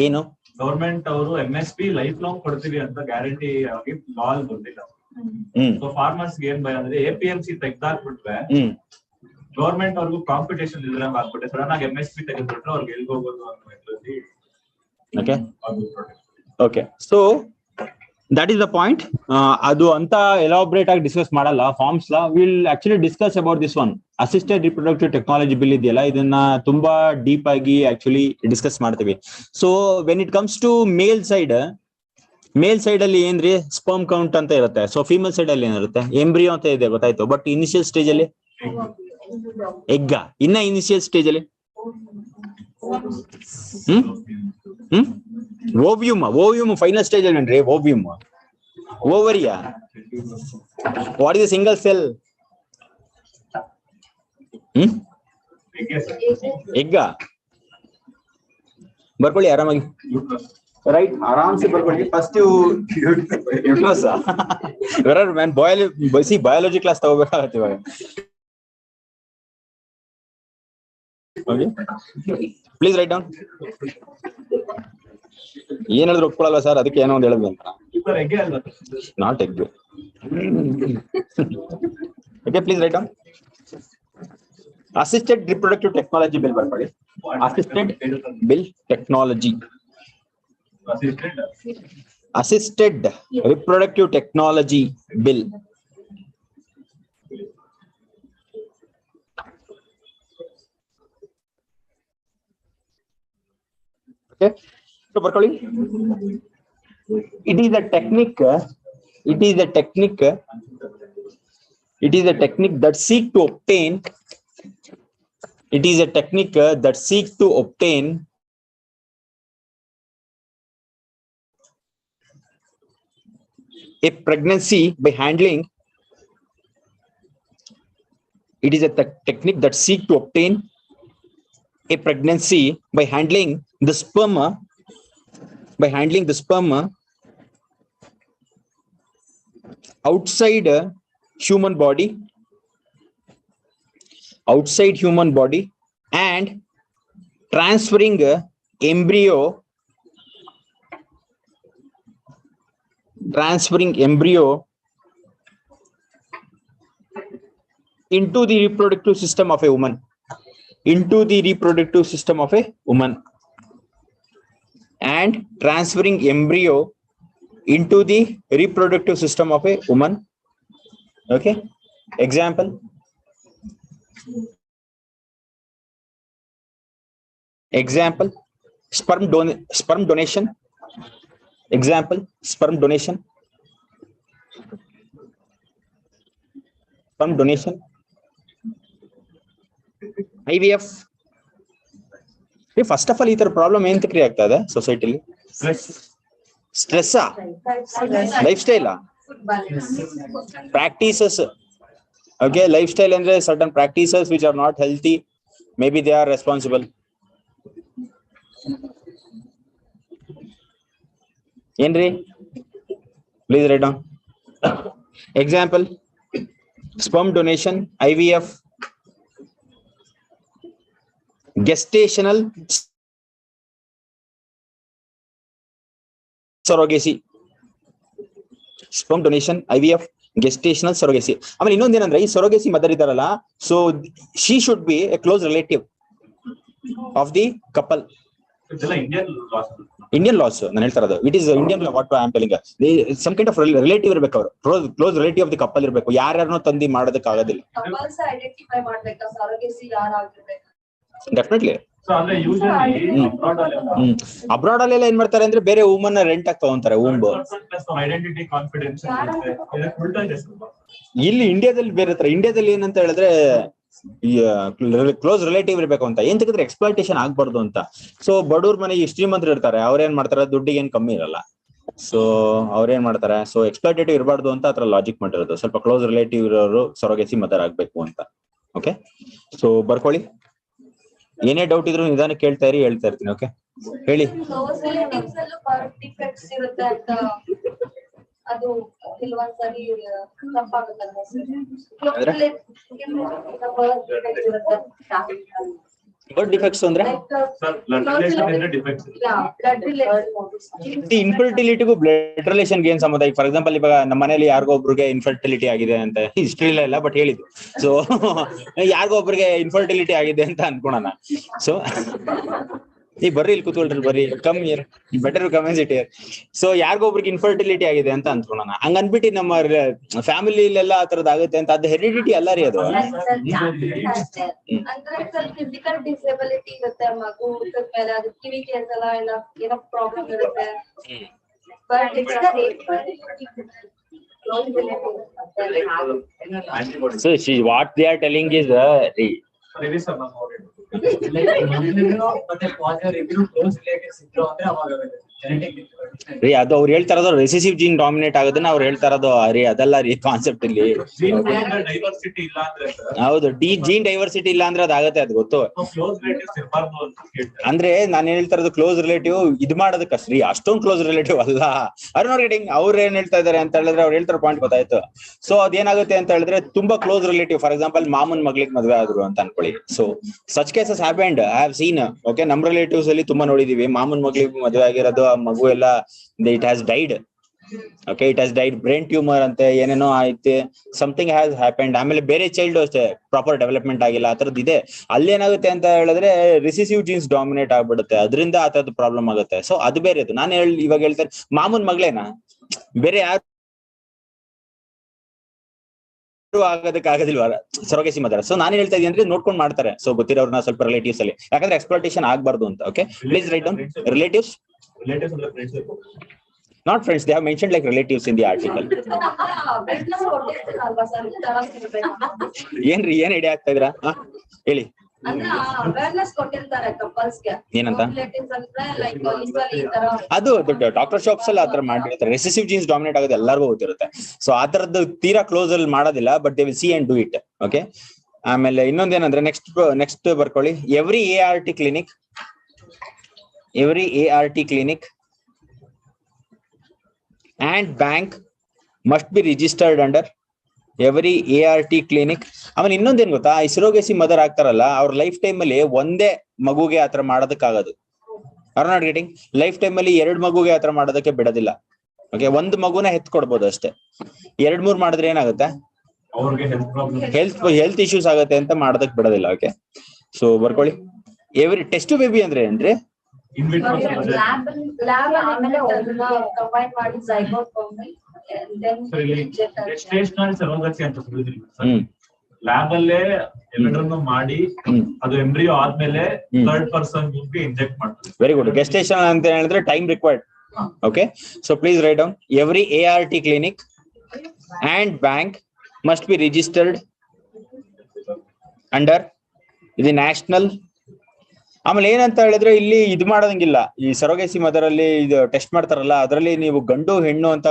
ಏನು ಗವರ್ಮೆಂಟ್ ಅವರು MSP ಲೈಫ್ ಲಾಂಗ್ ಕೊಡ್ತೀವಿ ಅಂತ ಗ್ಯಾರಂಟಿ ಆಗಿ ಲಾ ಬಂದಿಲ್ಲ. ಸೊ ಫಾರ್ಮರ್ಸ್ ಏನ್ ಭಯ ಅಂದ್ರೆ APMC ತೆಗ್ದಾಕ್ಬಿಟ್ರೆ ಗವರ್ಮೆಂಟ್ ಅವ್ರಿಗೂ ಕಾಂಪಿಟೇಷನ್ ಇದ್ರಂಗ್ ಆಗ್ಬಿಟ್ಟೆ. ಸಡನ್ ಆಗಿ MSP ತೆಗೆದ್ಬಿಟ್ರೆ ಅವ್ರಿಗೆ ಎಲ್ಲಿ ಹೋಗೋದು ಅನ್ನೋ ಇದ್ರಲ್ಲಿ. Okay so that is the point. ಅದು ಅಂತ ಎಲಾಬ್ರೇಟ್ ಆಗಿ ಡಿಸ್ಕಸ್ ಮಾಡಲ್ಲ farms law. Will actually discuss about this one assisted reproductive technology bill ಇದೆಯಲ್ಲ, ಇದನ್ನ ತುಂಬಾ ಡೀಪ್ ಆಗಿ ಆಕ್ಚುಲಿ ಡಿಸ್ಕಸ್ ಮಾಡ್ತೀವಿ. So when it comes to male side ಅಲ್ಲಿ ಏನ್ರಿ ಸ್ಪರ್ಮ್ ಕೌಂಟ್ ಅಂತ ಇರುತ್ತೆ. ಸೊ ಫೀಮೇಲ್ ಸೈಡ್ ಅಲ್ಲಿ ಏನಿರುತ್ತೆ ಎಂಬ್ರಿಯೋ ಅಂತ ಇದೆ, ಗೊತ್ತಾಯ್ತು. ಬಟ್ ಇನಿಷಿಯಲ್ ಸ್ಟೇಜ್ ಅಲ್ಲಿ ಎಗ್ಗ, ಇನ್ನ ಇನಿಷಿಯಲ್ ಸ್ಟೇಜ್ ಅಲ್ಲಿ ಓವ್ಯೂಮ್ ಫೈನಲ್ ಸ್ಟೇಜ್ ಅಲ್ಲಿ ಏನ್ರಿ ಓವ್ಯೂಮ್. ಓವರಿಯಾ ವಾಟ್ ಇಸ್ ಸಿಂಗಲ್ ಸೆಲ್ ಎಗ್ಗ. ಬರ್ಕೊಳ್ಳಿ ಆರಾಮಾಗಿ, ರೈಟ್, ಆರಾಮ್ಸೆ ಬರ್ಕೊಳ್ಳಿ. ಫಸ್ಟ್ ಮ್ಯಾನ್ ಬಯಾಲಜಿ ಕ್ಲಾಸ್ ತಗೋಬೇಕಾಗತ್ತೆ ಇವಾಗ. Please write down. ಏನ್ ಹೇಳಿದ್ರು ಒಪ್ಕೊಳ್ಳಲ್ಲ ಸರ್, ಅದಕ್ಕೆ ಏನೋ ಒಂದು ಹೇಳಿದ್ವಿ ಅಂತ. Not egg. Okay, please write down. Assisted reproductive technology bill ಬರ್ಕೊಳ್ಳಿ. Assisted bill technology, assisted reproductive technology bill. Okay, so ಬರ್ಕೊಳ್ಳಿ. It is a technique that seek to obtain a pregnancy by handling. It is a technique that seek to obtain a pregnancy by handling the sperm outside human body and transferring embryo into the reproductive system of a woman. And transferring embryo into the reproductive system of a woman. Okay, example sperm donation. Example, sperm donation. IVF. First of all ಈ ತರ problem ಏನ್ create ಆಗ್ತಾ ಇದೆ ಸೊಸೈಟಿಲಿ? Stress, life style, practices. Okay, life style ಅಂದ್ರೆ certain practices which are not healthy, may be they are responsible. ಏನ್ರಿ? Please write down. Example, sperm donation, IVF, gestational surrogacy. Sperm donation, IVF, gestational surrogacy. ಆಮೇಲೆ ಇನ್ನೊಂದೇನಂದ್ರೆ ಈ surrogacy mother ಇದಾರಲ್ಲ, so she should be a close relative of the couple. Indian laws ನಾನು ಹೇಳ್ತಾ ಇರೋದು. It is Indian law. What I am telling, some kind of relative ಇರಬೇಕು, ಅವರು close relative of the couple ಇರಬೇಕು. ಯಾರ್ಯಾರನೋ ತಂದಿ ಮಾಡೋದಕ್ಕೆ ಆಗೋದಿಲ್ಲ. ಡೆಫಿನೆಟ್ಲಿ. ಅಬ್ರಾಡ್ ಅಲ್ಲೆಲ್ಲ ಏನ್ ಮಾಡ್ತಾರೆ ಅಂದ್ರೆ ಬೇರೆ ವುಮನ್ ರೆಂಟ್ ಆಗಿ ತಗೊಂತಾರೆ. ಇಲ್ಲಿ ಇಂಡಿಯಾದಲ್ಲಿ ಬೇರೆ ತರ. ಇಂಡಿಯಾದಲ್ಲಿ ಏನಂತ ಹೇಳಿದ್ರೆ ಕ್ಲೋಸ್ ರಿಲೇಟಿವ್ ಇರ್ಬೇಕು ಅಂತ. ಏನ್ ತೆಗೆದ್ರೆ ಎಕ್ಸ್ಪ್ಲಾಯ್ಟೇಷನ್ ಆಗ್ಬಾರ್ದು ಅಂತ. ಸೊ ಬಡವ್ರ ಮನೆ ಶ್ರೀಮಂತರು ಇರ್ತಾರೆ, ಅವ್ರೇನ್ ಮಾಡ್ತಾರೆ, ದುಡ್ಡಿಗೆ ಏನ್ ಕಮ್ಮಿ ಇರಲ್ಲ. ಸೊ ಅವ್ರೇನ್ ಮಾಡ್ತಾರೆ, ಸೊ ಎಕ್ಸ್ಪ್ಲಾಯ್ಟೇಟಿವ್ ಇರಬಾರ್ದು ಅಂತ ಅದ್ರ ಲಾಜಿಕ್ ಮಾಡಿರೋದು. ಸ್ವಲ್ಪ ಕ್ಲೋಸ್ ರಿಲೇಟಿವ್ ಇರೋರು ಸೊರೊಗೇಸಿ ಮದರ್ ಆಗ್ಬೇಕು ಅಂತ. ಓಕೆ, ಸೊ ಬರ್ಕೊಳ್ಳಿ. ಏನೇ ಡೌಟ್ ಇದ್ರು ನಿಧಾನ ಕೇಳ್ತಾ ಇರಿ, ಹೇಳ್ತಾ ಇರ್ತೀನಿ. ಓಕೆ, ಹೇಳಿ. ಅದು ಕೆಲವೊಂದ್ಸರಿ ತಪ್ಪಾಗುತ್ತಲ್ಲ. ಬರ್ತ್ ಡಿಫೆಕ್ಟ್ಸ್ ಅಂದ್ರೆ ಬ್ಲಡ್ ರಿಲೇಷನ್ ಇದ್ರೆ ಡಿಫೆಕ್ಟ್ಸ್. ದಿ ಇನ್ಫರ್ಟಿಲಿಟಿಗೂ ಬ್ಲಡ್ ರಿಲೇಷನ್ಗೆ ಏನ್ ಸಂಬಂಧ? ಫಾರ್ ಎಕ್ಸಾಂಪಲ್ ಇವಾಗ ನಮ್ಮ ಮನೇಲಿ ಯಾರಿಗೋ ಒಬ್ರಿಗೆ ಇನ್ಫರ್ಟಿಲಿಟಿ ಆಗಿದೆ ಅಂತ ಹಿಸ್ಟ್ರಿ ಇಲ್ಲ ಬಟ್ ಹೇಳಿದ್ದು. ಸೊ ಯಾರಿಗೋ ಒಬ್ರಿಗೆ ಇನ್ಫರ್ಟಿಲಿಟಿ ಆಗಿದೆ ಅಂತ ಅನ್ಕೊಳೋಣ. ಸೊ ಈ ಬರ್ರಿ ಇಲ್ಲಿ ಕೂತ್ಕೊಳ್ರಿ, ಬರ್ರಿ come here, better commence it here. So ಯಾರಿಗೊಬ್ರಿಗೆ ಇನ್ಫರ್ಟಿಲಿಟಿ ಆಗಿದೆ ಅಂತ ಅನ್ಕೊಳೋಣ. ಹಂಗ ಅನ್ಬಿಟ್ಟು ನಮ್ಮ ಫ್ಯಾಮಿಲಿಲೆಲ್ಲ ಆ ತರದ್ ಆಗುತ್ತೆ ಅಂತ ಅದು ಹೆರಿಡಿಟಿ ಅಲ್ಲ ರೀ ಅದು. ಫಿಸಿಕಲ್ ಡಿಸೇಬಿಲಿಟಿ ಇರುತ್ತೆ ಮಗು ಹುಟ್ಟಿದ ಮೇಲೆ, ಅದು ಕಿವಿ ಕೇಳ್ಸಲ್ಲ, ಏನೋ ಪ್ರಾಬ್ಲಮ್ ಇರುತ್ತೆ. So what they are telling is ರೀ ಅದು ಅವ್ರು ಹೇಳ್ತಾ ಇರೋದು ರೆಸೆಸಿವ್ ಜೀನ್ ಡಾಮಿನೇಟ್ ಆಗೋದನ್ನ ಅವ್ರು ಹೇಳ್ತಾ ಇರೋದು ರೀ, ಅದಲ್ಲ ರೀ ಕಾನ್ಸೆಪ್ಟ್ ಇಲ್ಲಿ. ಹೌದು, ಜೀನ್ ಡೈವರ್ಸಿಟಿ ಇಲ್ಲ ಅಂದ್ರೆ ಅದಾಗತ್ತೆ, ಅದು ಗೊತ್ತು. ಅಂದ್ರೆ ನಾನು ಹೇಳ್ತಾ ಇರೋದು ಕ್ಲೋಸ್ ರಿಲೇಟಿವ್ ಇದು ಮಾಡೋದಕ್ಕಷ್ಟ್ರಿ, ಅಷ್ಟೊಂದು ಕ್ಲೋಸ್ ರಿಲೇಟಿವ್ ಅಲ್ಲ. ಗೆಟಿಂಗ್ ಅವ್ರು ಏನ್ ಹೇಳ್ತಾ ಇದಾರೆ ಅಂತ ಹೇಳಿದ್ರೆ, ಅವ್ರು ಹೇಳ್ತಾರ ಪಾಯಿಂಟ್ ಗೊತ್ತಾಯ್ತು. ಸೊ ಅದೇನಾಗುತ್ತೆ ಅಂತ ಹೇಳಿದ್ರೆ ತುಂಬಾ ಕ್ಲೋಸ್ ರಿಲೇಟಿವ್, ಫಾರ್ ಎಕ್ಸಾಂಪಲ್ ಮಾಮನ್ ಮಗಳಿಗೆ ಮದ್ವೆ ಆದ್ರು ಅಂತ ಅನ್ಕೊಳ್ಳಿ. So such cases happened, I have seen. Okay, ನಮ್ ರಿಲೇಟಿವ್ಸ್ ಅಲ್ಲಿ ತುಂಬಾ ನೋಡಿದೀವಿ, ಮಾಮನ್ ಮಗಳಿಗೆ ಮದ್ವೆ ಆಗಿರೋದು, ಆ ಮಗು ಎಲ್ಲ it has died. Okay, it has died, brain tumour ಅಂತೆ ಏನೇನೋ ಆಯ್ತು, ಸಮಥಿಂಗ್ ಹ್ಯಾಸ್ ಹ್ಯಾಪೆಂಡ್. ಆಮೇಲೆ ಬೇರೆ ಚೈಲ್ಡ್ ಅಷ್ಟೇ ಪ್ರಾಪರ್ ಡೆವಲಪ್ಮೆಂಟ್ ಆಗಿಲ್ಲ, ಆ ತರದ್ ಇದೆ. ಅಲ್ಲೇನಾಗುತ್ತೆ ಅಂತ ಹೇಳಿದ್ರೆ ರಿಸೆಸಿವ್ ಜೀನ್ಸ್ ಡಾಮಿನೇಟ್ ಆಗ್ಬಿಡುತ್ತೆ, ಅದರಿಂದ ಆ ತರದ್ ಪ್ರಾಬ್ಲಮ್ ಆಗುತ್ತೆ. ಸೊ ಅದು ಬೇರೆ. ಅದು ನಾನು ಇವಾಗ ಹೇಳ್ತೇನೆ, ಮಾಮೂನ್ ಮಗಳೇನಾ, ಬೇರೆ ಯಾರು ಆಗೋದಕ್ಕೆ ಆಗೋದಿಲ್ವ ಸರೋಗಸಿ ಮದರ್. ಸೊ ನಾನು ಹೇಳ್ತಾ ಇದೀನಿ ಅಂದ್ರೆ ನೋಡ್ಕೊಂಡು ಮಾಡ್ತಾರೆ. ಸೊ ಗೊತ್ತಿರೋರ್ನ ಸ್ವಲ್ಪ ರಿಲೇಟಿವ್ಸ್ ಅಲ್ಲಿ, ಯಾಕಂದ್ರೆ ಎಕ್ಸ್ಪ್ಲಾಯ್ಟೇಷನ್ ಆಗ್ಬಾರ್ದು ಅಂತ. Okay, please write down relatives, not friends. They have mentioned like relatives in the article. ಏನ್ರಿ, ಏನ್ ಐಡಿಯಾ ಆಗ್ತಾ ಇದ್ರಾ ಹೇಳಿ. ಏನಂತ ಅದು ಡಾಕ್ಟರ್ ಶಾಪ್ಸ್ ಅಲ್ಲಿ ಆತರ ಮಾಡಿರ್ತಾರೆ. ರೆಸೆಸಿವ್ ಜೀನ್ಸ್ ಡಾಮಿನೇಟ್ ಆಗೋದು ಎಲ್ಲರಿಗೂ ಗೊತ್ತಿರುತ್ತೆ. ಸೊ ಆ ತರದ್ದು ತೀರಾ ಕ್ಲೋಸ್ ಅಲ್ಲಿ ಮಾಡೋದಿಲ್ಲ, but they will C and do it. Okay, ಆಮೇಲೆ ಇನ್ನೊಂದೇನಂದ್ರೆ ನೆಕ್ಸ್ಟ್ ಬರ್ಕೊಳ್ಳಿ. Every ART clinic and bank must be registered under every ART clinic. ಆಮೇಲೆ ಇನ್ನೊಂದೇನ್ ಗೊತ್ತಾ, ಈ ಸರೋಗಸಿ ಮದರ್ ಆಗ್ತಾರಲ್ಲ, ಅವ್ರ ಲೈಫ್ ಟೈಮ್ ಅಲ್ಲಿ ಒಂದೇ ಮಗುಗೆ ಆತರ ಮಾಡೋದಕ್ಕಾಗದು. Are not getting, life time ಅಲ್ಲಿ 2 ಮಗುಗೆ ಆತರ ಮಾಡೋದಕ್ಕೆ ಬಿಡೋದಿಲ್ಲ. ಓಕೆ, 1 ಮಗುನ ಕೊಡ್ಬೋದು ಅಷ್ಟೇ. 2-3 ಮಾಡಿದ್ರೆ ಏನಾಗುತ್ತೆ, ಹೆಲ್ತ್ ಇಶ್ಯೂಸ್ ಆಗುತ್ತೆ ಅಂತ ಮಾಡೋದಕ್ ಬಿಡೋದಿಲ್ಲ. ಓಕೆ, ಸೊ ಬರ್ಕೊಳ್ಳಿ. ಎವ್ರಿ ಟೆಸ್ಟ್ ಬೇಬಿ ಅಂದ್ರೆ ಏನ್ರಿ, ಲ್ಯಾಬ್ ಅಲ್ಲೇ ಎಲ್ಲರನ್ನು ಮಾಡಿ ಅದು ಎಂಬ್ರಿಯೋ ಆದ್ಮೇಲೆ ಥರ್ಡ್ ಪರ್ಸನ್ ಇಂಜೆಕ್ಟ್ ಮಾಡ್ತಾರೆ. Very good. ಗೆಸ್ಟೇಷನ್ ಅಂತ ಹೇಳಿದ್ರೆ time required. Okay, so please write down. Every ART clinic and bank must be registered under the national. ಆಮೇಲೆ ಏನಂತ ಹೇಳಿದ್ರೆ ಇಲ್ಲಿ ಇದು ಮಾಡೋದಂಗಿಲ್ಲ, ಈ ಸರೋಗಸಿ ಮದರ್ ಅಲ್ಲಿ ಇದು ಟೆಸ್ಟ್ ಮಾಡ್ತಾರಲ್ಲ, ಅದರಲ್ಲಿ ನೀವು ಗಂಡು ಹೆಣ್ಣು ಅಂತ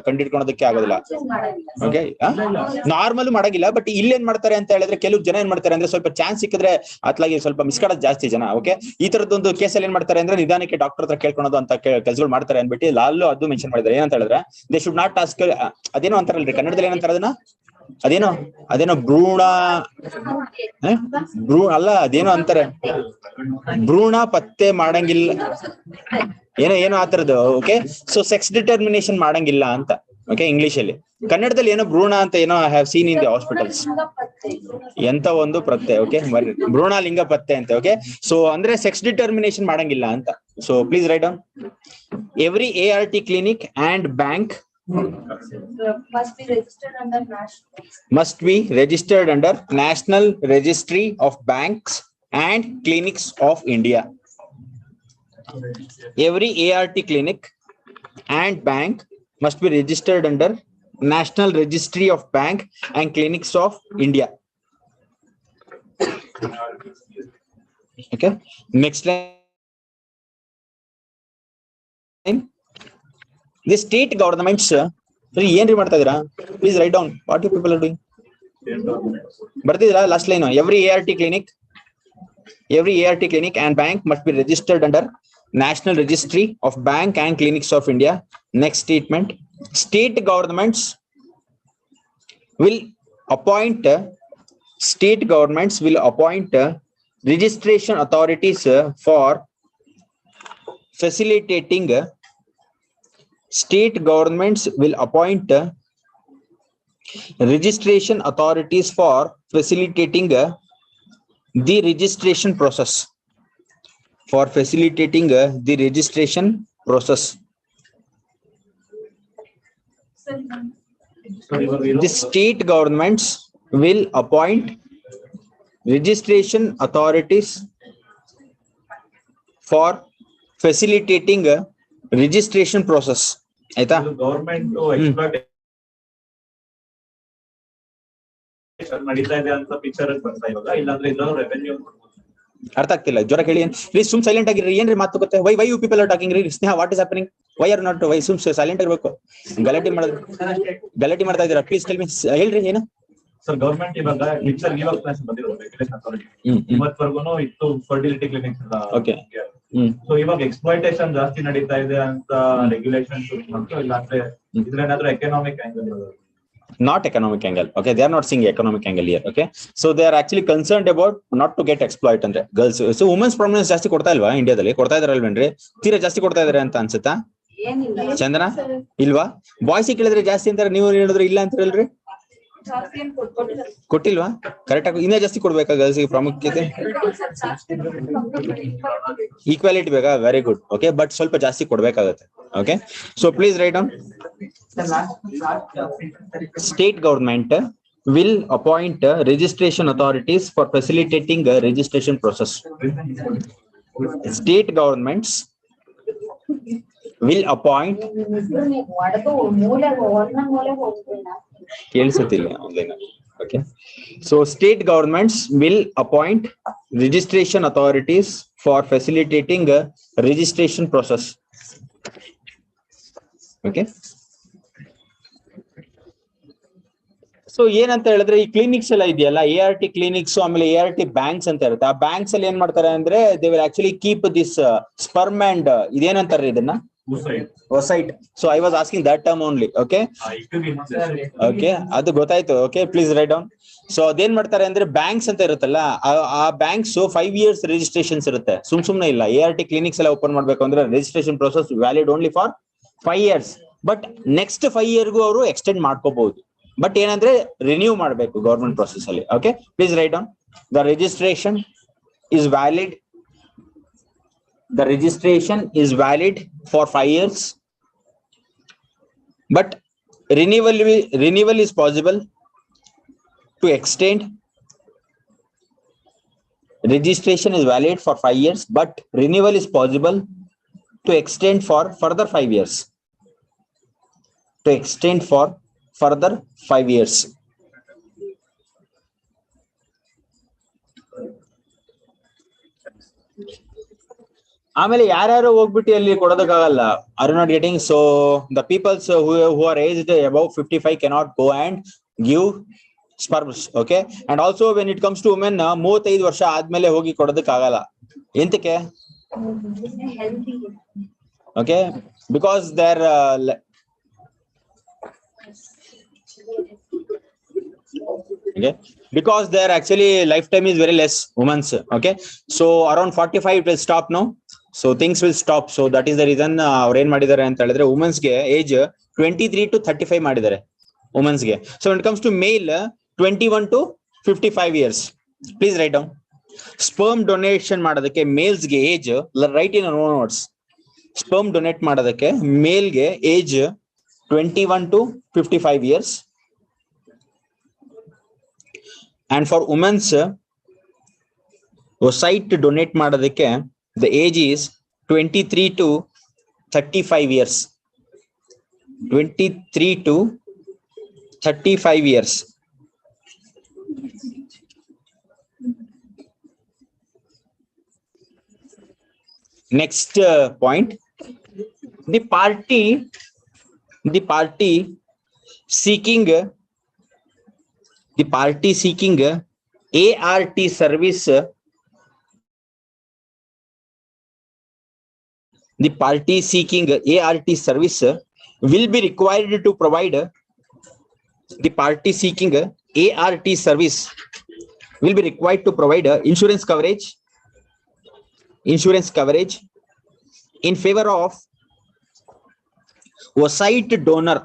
ಕಂಡಿಡ್ಕೊಳೋದಕ್ಕೆ ಆಗೋದಿಲ್ಲ. ಓಕೆ, ನಾರ್ಮಲ್ ಮಾಡಂಗಿಲ್ಲ. ಬಟ್ ಇಲ್ಲೇನ್ ಮಾಡ್ತಾರೆ ಅಂತ ಹೇಳಿದ್ರೆ, ಕೆಲವು ಜನ ಏನ್ ಮಾಡ್ತಾರೆ ಅಂದ್ರೆ, ಸ್ವಲ್ಪ ಚಾನ್ಸ್ ಸಿಕ್ಕಿದ್ರೆ ಅತ್ಲಾಗಿ ಸ್ವಲ್ಪ ಮಿಸ್ಕಾಡೋದು ಜಾಸ್ತಿ ಜನ. ಓಕೆ, ಈ ತರದೊಂದು ಕೇಸಲ್ಲಿ ಏನ್ ಮಾಡ್ತಾರೆ ಅಂದ್ರೆ, ನಿಧಾನಕ್ಕೆ ಡಾಕ್ಟರ್ ಹತ್ರ ಕೇಳ್ಕೊಳೋದು ಅಂತ ಕೆಲಸಗಳು ಮಾಡ್ತಾರೆ ಅನ್ಬಿಟ್ಟು ಲಾಲು ಅದು ಮೆನ್ಷನ್ ಮಾಡಿದ್ದಾರೆ. ಏನಂತ ಹೇಳಿದ್ರೆ, ದೇ ಶುಡ್ ನಾಟ್ ಟಾಸ್ಕ್, ಅದೇನೋ ಅಂತಾರಲ್ರಿ ಕನ್ನಡದಲ್ಲಿ, ಏನಂತಾರೆ ಅದನ್ನ, ಅದೇನೋ ಭ್ರೂಣ ಅಲ್ಲ, ಅದೇನೋ ಅಂತಾರೆ, ಭ್ರೂಣ ಪತ್ತೆ ಮಾಡಂಗಿಲ್ಲ, ಏನೋ ಆತರದ್ದು. ಓಕೆ, ಸೊ ಸೆಕ್ಸ್ ಡಿಟರ್ಮಿನೇಷನ್ ಮಾಡಂಗಿಲ್ಲ ಅಂತ. ಓಕೆ, ಇಂಗ್ಲಿಷ್ ಅಲ್ಲಿ. ಕನ್ನಡದಲ್ಲಿ ಏನೋ ಭ್ರೂಣ ಅಂತ ಏನೋ I have seen in the hospitals, ಎಂತ ಒಂದು ಪ್ರತ್ಯೆ. ಓಕೆ, ಭ್ರೂಣ ಲಿಂಗ ಪತ್ತೆ ಅಂತ. ಓಕೆ, ಸೊ ಅಂದ್ರೆ ಸೆಕ್ಸ್ ಡಿಟರ್ಮಿನೇಷನ್ ಮಾಡಂಗಿಲ್ಲ ಅಂತ. So please write down. Every ART clinic and bank must be registered under National Registry of Banks and Clinics of India. Every ART clinic and bank must be registered under National Registry of Bank and Clinics of India. Okay, next line. The state governments ಏನ್ರಿ ಮಾಡ್ತಾ ಇದೀರಾ, please write down what you people are doing. ಬರ್ತಿದ್ರಾ last line. Every ART clinic and bank must be registered under National Registry of Bank and Clinics of India. Next statement. State governments will appoint state governments will appoint registration authorities for facilitating state governments will appoint registration authorities for facilitating the registration process. For facilitating the registration process. The state governments will appoint registration authorities for facilitating registration process. Aita? Government to exploit ನಡೀತಾ ಇದೆ ಅಂತ picture ಬರ್ತಾ ಇವಾಗ ಇಲ್ಲಾಂದ್ರೆ ಇದ್ರಲ್ಲಿ revenue ಅರ್ಥ ಆಗ್ತಿಲ್ಲ ಜ್ವರ ಕೇಳಿ ಪ್ಲೀಸ್ ಸುಮ್ ಸೈಲೆಂಟ್ ಆಗಿರಿ ಏನ್ರಿ ಮಾತು ಗೊತ್ತೆ why you people are talking ರೀ Sneha what is happening why are not why ಸುಮ್ ಸೈಲೆಂಟ್ ಇರಬೇಕು ಗಲಾಟೆ ಮಾಡ್ತಾ ಇದೀರಾ ಪ್ಲೀಸ್ ಟೆಲ್ ಮಿ ಹೇಳ್ರಿ ಏನು ಸರ್ ಗವರ್ಮೆಂಟ್ ಇವಾಗ ಪಿಕ್ಚರ್ ಇವಾಗ ಕ್ಲಾಸ್ ಬಂದಿರೋದು ರೆಗ್ಯುಲೇಷನ್ ಅಥಾರಿಟಿ ಇವತ್ತವರೆಗೂ ಇತ್ತು ಫರ್ಟಿಲಿಟಿ ಕ್ಲಿನಿಕ್ಸ್ ಎಲ್ಲ ಓಕೆ ಸೊ ಇವಾಗ ಎಕ್ಸ್ಪ್ಲಾಯ್ಟೇಷನ್ ಜಾಸ್ತಿ ನಡೀತಾ ಇದೆ ಅಂತ ರೆಗ್ಯುಲೇಷನ್ ಇಲ್ಲ ಅಂದ್ರೆ ಇದ್ರೇನಾದ್ರೂ economic angle not economic angle. Okay, they are not seeing economic angle here. Okay, so they are actually concerned about not to get exploit andre girls. So women's prominence ಜಾಸ್ತಿ ಕೊಡ್ತಾ ಇಲ್ವಾ ಇಂಡಿಯಾದಲ್ಲಿ ಕೊಡ್ತಾ ಇದಾರಲ್ವೇನ್ರಿ ತೀರಾ ಜಾಸ್ತಿ ಕೊಡ್ತಾ ಇದಾರೆ ಅಂತ ಅನ್ಸುತ್ತಾ ಚಂದನ ಇಲ್ವಾ ಬಾಯ್ಸ್ ಕೇಳಿದ್ರೆ ಜಾಸ್ತಿ ಅಂತಾರೆ ನೀವು ಹೇಳಿದ್ರೆ ಇಲ್ಲ ಅಂತ ಹೇಳ್ರಿ ಕೊಟ್ಟಿಲ್ವಾ ಕರೆಕ್ಟ್ ಆಗಿ ಇನ್ನೇ ಜಾಸ್ತಿ ಕೊಡ್ಬೇಕಾ ಗರ್ಲ್ಸ್ ಪ್ರಾಮುಖ್ಯತೆ ಈಕ್ವಾಲಿಟಿ ಬೇಕಾ ವೆರಿ ಗುಡ್ ಓಕೆ ಬಟ್ ಸ್ವಲ್ಪ ಜಾಸ್ತಿ ಕೊಡ್ಬೇಕಾಗತ್ತೆ okay so please write down state government will appoint registration authorities for facilitating a registration process. State governments will appoint okay so state governments will appoint registration authorities for facilitating a registration process. Okay so ಏನಂತ ಹೇಳಿದ್ರೆ ಈ clinics ಎಲ್ಲ ಇದೆಯಲ್ಲ ART clinics ಆಮೇಲೆ ART banks ಅಂತ ಇರುತ್ತೆ ಆ banks ಅಲ್ಲಿ ಏನ್ ಮಾಡ್ತಾರೆ ಅಂದ್ರೆ they will actually keep this sperm and ಇದೇನಂತಾರೆ ಇದನ್ನ oocyte so I was asking that term only okay okay ಅದು ಗೊತ್ತಾಯ್ತು okay please write down so ಅದೇನ್ ಮಾಡ್ತಾರೆ ಅಂದ್ರೆ ಬ್ಯಾಂಕ್ಸ್ ಅಂತ ಇರುತ್ತಲ್ಲ ಆ ಬ್ಯಾಂಕ್ಸ್ 5 years ರಿಜಿಸ್ಟ್ರೇಷನ್ಸ್ ಇರುತ್ತೆ ಸುಮ್ನೆ ಇಲ್ಲ ART ಕ್ಲಿನಿಕ್ಸ್ ಎಲ್ಲ ಓಪನ್ ಮಾಡ್ಬೇಕು ಅಂದ್ರೆ registration process valid only for 5 years but next 5 yearಗೂ ಅವರು ಎಕ್ಸ್ಟೆಂಡ್ ಮಾಡ್ಕೋಬಹುದು ಬಟ್ ಏನಂದ್ರೆ ರಿನ್ಯೂ ಮಾಡಬೇಕು ಗವರ್ಮೆಂಟ್ ಪ್ರೊಸೆಸ್ ಅಲ್ಲಿ okay please write down the registration is valid for 5 years but renewal is possible to extend. Registration is valid for 5 years but renewal is possible to extend for further 5 years. Further 5 years. ಆಮೇಲೆ ಯಾರ್ಯಾರು ಹೋಗ್ಬಿಟ್ಟು ಅಲ್ಲಿ ಕೊಡೋದಕ್ಕಾಗಲ್ಲ are not getting so the peoples who are aged above 55 cannot go and give sperms okay and also when it comes to women 35 ವರ್ಷ ಆದ್ಮೇಲೆ ಹೋಗಿ ಕೊಡೋದಕ್ಕಾಗಲ್ಲ ಎಂತಕ್ಕೆ okay because their okay because their actually lifetime is very less women's okay so around 45 it will stop now so things will stop so that is the reason ಅವರು ಏನ್ ಮಾಡಿದ್ದಾರೆ ಅಂತ ಹೇಳಿದ್ರೆ women's ಗೆ ಏಜ್ 23 to 35 ಮಾಡಿದ್ದಾರೆ women's ಗೆ so when it comes to male 21 to 55 years please write down sperm donation ಮಾಡೋದಕ್ಕೆ mails ಗೆ ಏಜ್ ರೈಟ್ ಇನ್ ನೋಟ್ಸ್ sperm donate ಮಾಡೋದಕ್ಕೆ ಮೇಲ್ ಗೆ age 21 to 55 years and for women's oocyte donate ಮಾಡೋದಕ್ಕೆ the age is 23 to 35 years 23 to 35 years next point the party seeking ART service the party seeking ART service will be required to provide the party seeking ART service will be required to provide insurance coverage in favor of oocyte donor.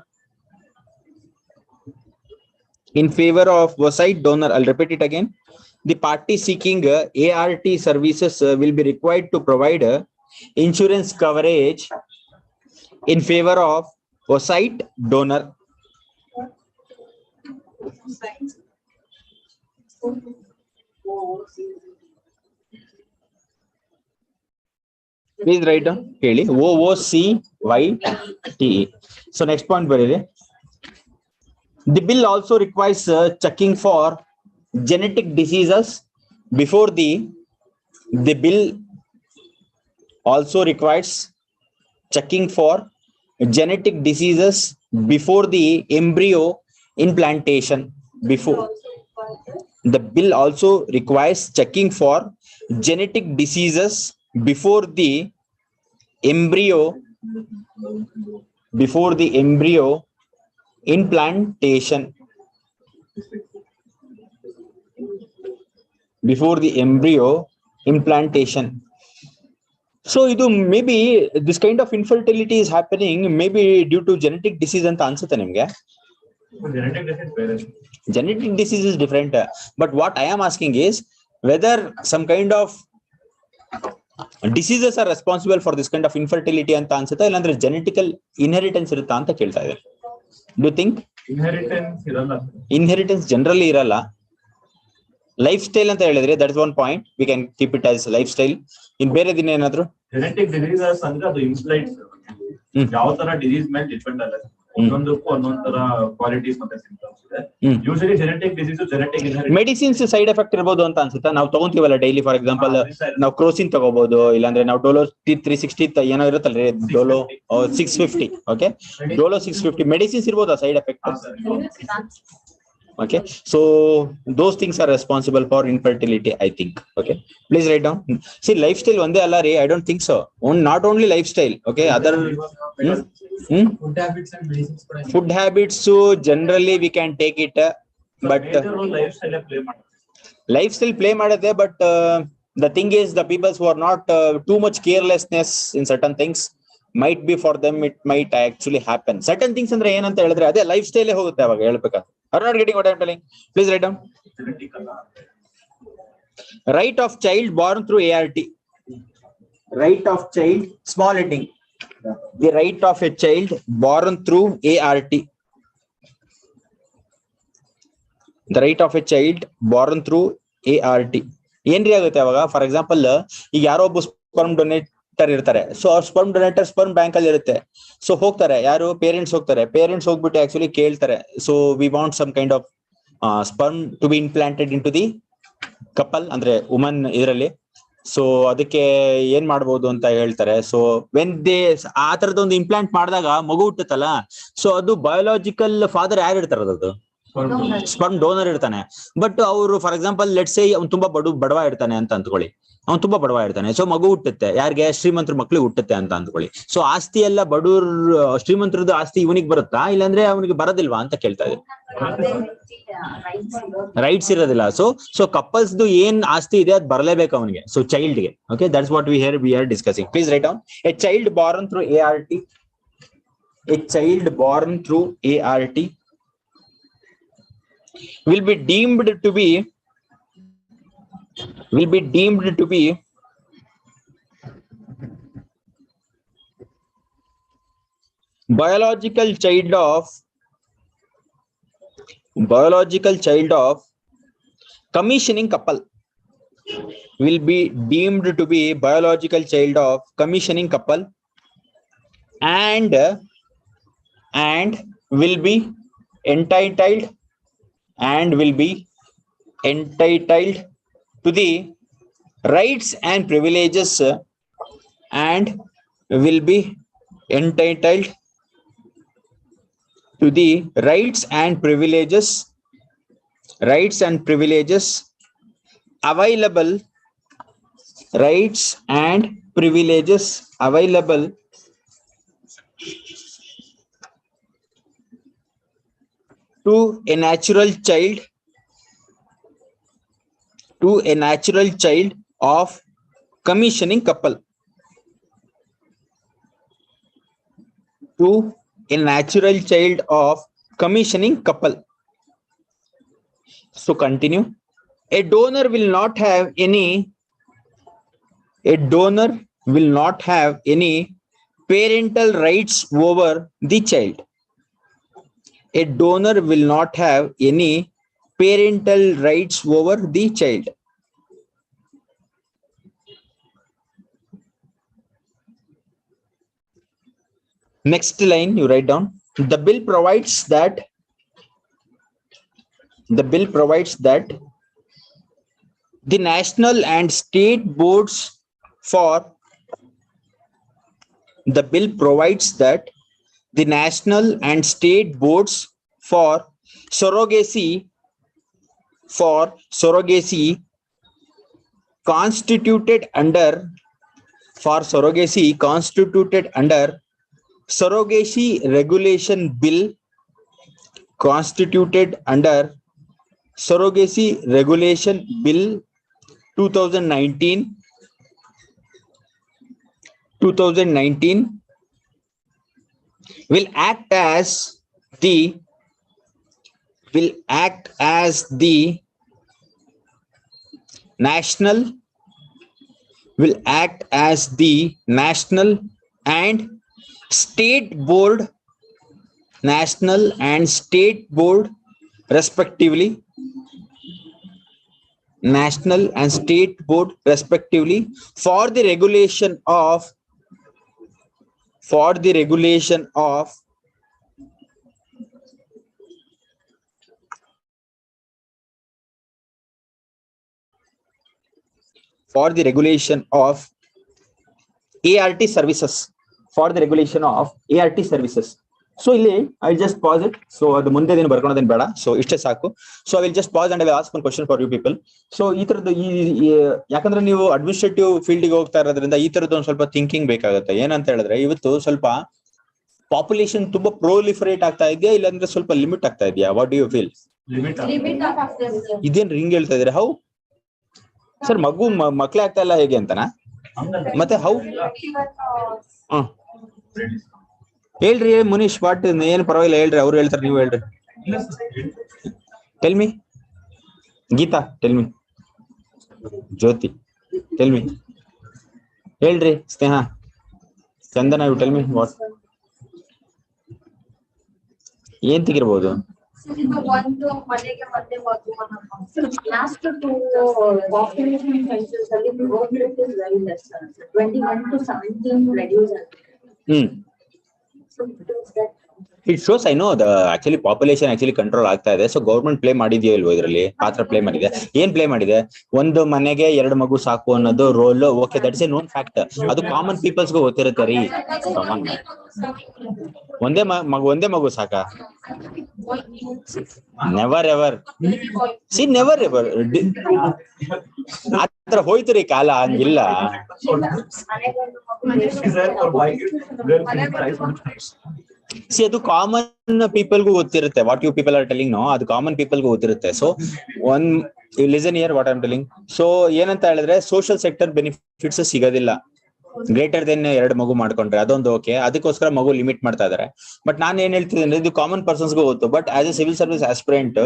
In favor of oocyte donor, I'll repeat it again. The party seeking ART services will be required to provide insurance coverage in favor of oocyte donor. Please write down. OOCYTE. So next point, the bill also requires checking for genetic diseases before the bill also requires checking for genetic diseases before the embryo implantation. The bill also requires checking for genetic diseases before the embryo implantation. So maybe this kind of infertility is happening maybe due to genetic disease anta ansutta nimge. Genetic disease is different, but what I am asking is whether some kind of diseases are responsible for this kind of infertility anta ansutta illandre genetical inheritance irutta anta kelta idare. Do you think inheritance generally iralla? Lifestyle anta ಹೇಳಿದ್ರೆ that is one point, we can keep it as lifestyle. In ಬೇರೆ ದಿನ ಏನಾದ್ರು genetic diseases ಅಂದ್ರೆ ಅದು implies ಯಾವ ತರ disease ಮೇಲೆ depend ಆಗುತ್ತೆ. ಒಂದೊಂದಕ್ಕೂ ಒಂದೊಂದ್ ತರ ಕ್ವಾಲಿಟೀಸ್ ಮತ್ತೆ ಸಿಂಪ್ಟಮ್ಸ್ ಇದೆ. Usually genetic disease genetic medicines side effect ಇರಬಹುದು ಅಂತ ಅನ್ಸುತ್ತಾ? ನಾವು ತಗೊಂತೀವಲ್ಲ ಡೈಲಿ, ಫಾರ್ ಎಕ್ಸಾಂಪಲ್ ನಾವು ಕ್ರೋಸಿನ್ ತಗೋಬಹುದು, ಇಲ್ಲಾಂದ್ರೆ ನಾವು ಡೋಲೋ 360 ಏನೋ ಇರುತ್ತಲ್ರಿ, ಡೋಲೋ 650. ಓಕೆ, ಡೋಲೋ 650 ಮೆಡಿಸಿನ್ಸ್ ಇರ್ಬೋದಾ side effect? Okay, so those things are responsible for infertility, I think. Okay, please write down. See, lifestyle onde alla re, I don't think so. Not only lifestyle, okay, other food habits and medicines. Food habits, so generally we can take it, but lifestyle play ಮಾಡುತ್ತೆ. But the thing is, the people who are not too much carelessness in certain things, might be for them, it might actually happen. Certain things ಅಂದ್ರೆ ಏನಂತ ಹೇಳಿದ್ರೆ ಅದೇ life style ಹೋಗುತ್ತೆ ಅವಾಗ ಹೇಳ್ಬೇಕಾದ್ರೆ. Are not getting what I am telling? Please write down. Right of child born through ART. Right of child, small heading. The right of a child born through ART. The right of a child born through ART. ಏನ್ರಿ ಆಗುತ್ತೆ ಅವಾಗ? For example, ಈಗ ಯಾರೋ ಒಬ್ಬ sperm ಡೊನೇಟರ್ ಇರ್ತಾರೆ. So ಅವ್ರ sperm ಡೊನೇಟರ್ sperm bank ಅಲ್ಲಿ ಇರುತ್ತೆ. ಸೊ ಹೋಗ್ತಾರೆ, ಯಾರು? ಪೇರೆಂಟ್ಸ್ ಹೋಗ್ತಾರೆ. ಪೇರೆಂಟ್ಸ್ ಹೋಗ್ಬಿಟ್ಟು ಆಕ್ಚುಲಿ ಕೇಳ್ತಾರೆ, so we want some kind of sperm to be implanted in to the couple, ಅಂದ್ರೆ ವುಮನ್ ಇದರಲ್ಲಿ. ಸೊ ಅದಕ್ಕೆ ಏನ್ ಮಾಡ್ಬೋದು ಅಂತ ಹೇಳ್ತಾರೆ. ಸೊ ವೆನ್ ದೇ ಆ ತರದೊಂದು ಇಂಪ್ಲಾಂಟ್ ಮಾಡಿದಾಗ ಮಗು ಹುಟ್ಟುತ್ತಲ್ಲ, ಸೊ ಅದು ಬಯೋಲಾಜಿಕಲ್ ಫಾದರ್ ಯಾರು ಇರ್ತಾರ? ಅದು ಸ್ಪರ್ಮ್ ಡೋನರ್ ಇರ್ತಾನೆ. ಬಟ್ ಅವರು ಫಾರ್ ಎಕ್ಸಾಂಪಲ್ ಲೆಟ್ಸ್ ಸೇ ಅವ್ನು ತುಂಬಾ ಬಡವ ಇರ್ತಾನೆ ಅಂತ ಅಂದ್ಕೊಳ್ಳಿ. ಅವ್ನು ತುಂಬಾ ಬಡವ ಇರ್ತಾನೆ. ಸೊ ಮಗು ಹುಟ್ಟುತ್ತೆ, ಯಾರಿಗೆ? ಶ್ರೀಮಂತರ ಮಕ್ಳಿಗೆ ಹುಟ್ಟುತ್ತೆ ಅಂತ ಅಂದ್ಕೊಳ್ಳಿ. ಸೊ ಆಸ್ತಿ ಎಲ್ಲ ಶ್ರೀಮಂತರದ್ದು ಆಸ್ತಿ ಇವನಿಗೆ ಬರುತ್ತಾ, ಇಲ್ಲಾಂದ್ರೆ ಅವನಿಗೆ ಬರೋದಿಲ್ವಾ ಅಂತ ಕೇಳ್ತಾ ಇದ್ರು. ರೈಟ್ಸ್ ಇರೋದಿಲ್ಲ. ಸೊ ಕಪಲ್ಸ್ ಏನ್ ಆಸ್ತಿ ಇದೆ ಅದು ಬರಲೇಬೇಕು ಅವನಿಗೆ. ಸೊ ಚೈಲ್ಡ್ ಗೆ. Okay, that's what we are discussing. Please write down. A child Born through ART. A child born through ART will be deemed to be biological child of commissioning couple. Will be deemed to be biological child of commissioning couple and will be entitled to the rights and privileges and will be entitled to the rights and privileges available to a natural child to a natural child of commissioning couple. To a natural child of commissioning couple. So continue. A donor will not have any parental rights over the child. A donor will not have any parental rights over the child. Next line you write down. The bill provides that the national and state boards for surrogacy constituted under Surrogacy Regulation Bill 2019 will act as the national and state board respectively for the regulation of ART services. So ಇಲ್ಲಿ I just pause it. So ಅದು ಮುಂದೆ ಏನು ಬರ್ಕೊಳ್ಳೋದೇನು ಬೇಡ. So ಇಷ್ಟೇ ಸಾಕು. So I will just pause and I will ask one question for you people. So ಈ ತರದ್ದು ಯಾಕಂದ್ರೆ ನೀವು ಅಡ್ಮಿನಿಸ್ಟ್ರೇಟಿವ್ ಫೀಲ್ಡ್ ಗೆ ಹೋಗ್ತಾ ಇರೋದ್ರಿಂದ ಈ ತರದ್ದು ಒಂದು ಸ್ವಲ್ಪ ಥಿಂಕಿಂಗ್ ಬೇಕಾಗುತ್ತೆ. ಏನಂತ ಹೇಳಿದ್ರೆ ಇವತ್ತು ಸ್ವಲ್ಪ ಪಾಪ್ಯುಲೇಷನ್ ತುಂಬಾ ಪ್ರೊಲಿಫರೇಟ್ ಆಗ್ತಾ ಇದೆಯಾ ಇಲ್ಲಾಂದ್ರೆ ಸ್ವಲ್ಪ ಲಿಮಿಟ್ ಆಗ್ತಾ ಇದೆಯಾ? What do you feel? ಇದೇನ್ ರಿಂಗ್ ಹೇಳ್ತಾ ಇದ್ರೆ ಹೌ ಸರ್ ಮಕ್ಳೇ ಆಗ್ತಾ ಇಲ್ಲ ಹೇಗೆ ಅಂತನಾ? ಮತ್ತೆ ಹೌ ಹೇಳ್ರಿ ಮುನೀಶ್ ವಾಟ್ ಏನ್ ಪರವಾಗಿಲ್ಲ ಹೇಳ್ರಿ, ಅವ್ರು ಹೇಳ್ತಾರೆ ನೀವು ಹೇಳ್ರಿ. Tell me. Geeta tell me. Jyoti tell me. ಹೇಳ್ರಿ Sneha Chandana you tell me what ಏನ್ ತೆಗಿರ್ಬೋದು? ಒಂದು ಮನೆಗೆ ಮತ್ತೆ ಲಾಸ್ಟ್ ಟು ಪಾಪ್ಯುಲೇಷನ್ ಸೆನ್ಸಸ್ ಅಲ್ಲಿ growth rate is very less 21 to 17 reduce ಆಗಿದೆ. It shows I know the actually population actually control ಆಗ್ತಾ ಇದೆ. ಸೊ ಗೌರ್ಮೆಂಟ್ ಪ್ಲೇ ಮಾಡಿದೆಯೋ ಇಲ್ವೋ ಇದರಲ್ಲಿ? ಪಾತ್ರ ಪ್ಲೇ ಮಾಡಿದೆ. ಏನ್ ಪ್ಲೇ ಮಾಡಿದೆ? ಒಂದು ಮನೆಗೆ 2 ಮಗು ಸಾಕು ಅನ್ನೋದು role. Okay, that is a known fact. ಅದು ಕಾಮನ್ ಪೀಪಲ್ಸ್ ಗೂ ಗೊತ್ತಿರುತ್ತೆ ರೀ. ಒಂದೇ ಮಗು ಸಾಕಾ? Never ever see never ever ಆತರ ಹೋಯ್ತು ರೀ ಕಾಲ. ಹಂಗಿಲ್ಲ. ಸಿ ಅದು ಕಾಮನ್ ಪೀಪಲ್ ಗೂ ಗೊತ್ತಿರುತ್ತೆ. What you people are telling no, ಅದು ಕಾಮನ್ ಪೀಪಲ್ ಗೂ ಗೊತ್ತಿರುತ್ತೆ. So listen here what I am telling. So ಏನಂತ ಹೇಳಿದ್ರೆ ಸೋಷಿಯಲ್ ಸೆಕ್ಟರ್ ಬೆನಿಫಿಟ್ಸ್ ಸಿಗೋದಿಲ್ಲ ಗ್ರೇಟರ್ ದೆನ್ 2 ಮಗು ಮಾಡ್ಕೊಂಡ್ರೆ. ಅದೊಂದು ಓಕೆ, ಅದಕ್ಕೋಸ್ಕರ ಮಗು ಲಿಮಿಟ್ ಮಾಡ್ತಾ ಇದಾರೆ. ಬಟ್ ನಾನು ಏನ್ ಹೇಳ್ತಿದ್ದೀನಿ ಇದು ಕಾಮನ್ ಪರ್ಸನ್ಸ್ಗೂ ಗೊತ್ತು. But as A civil service aspirant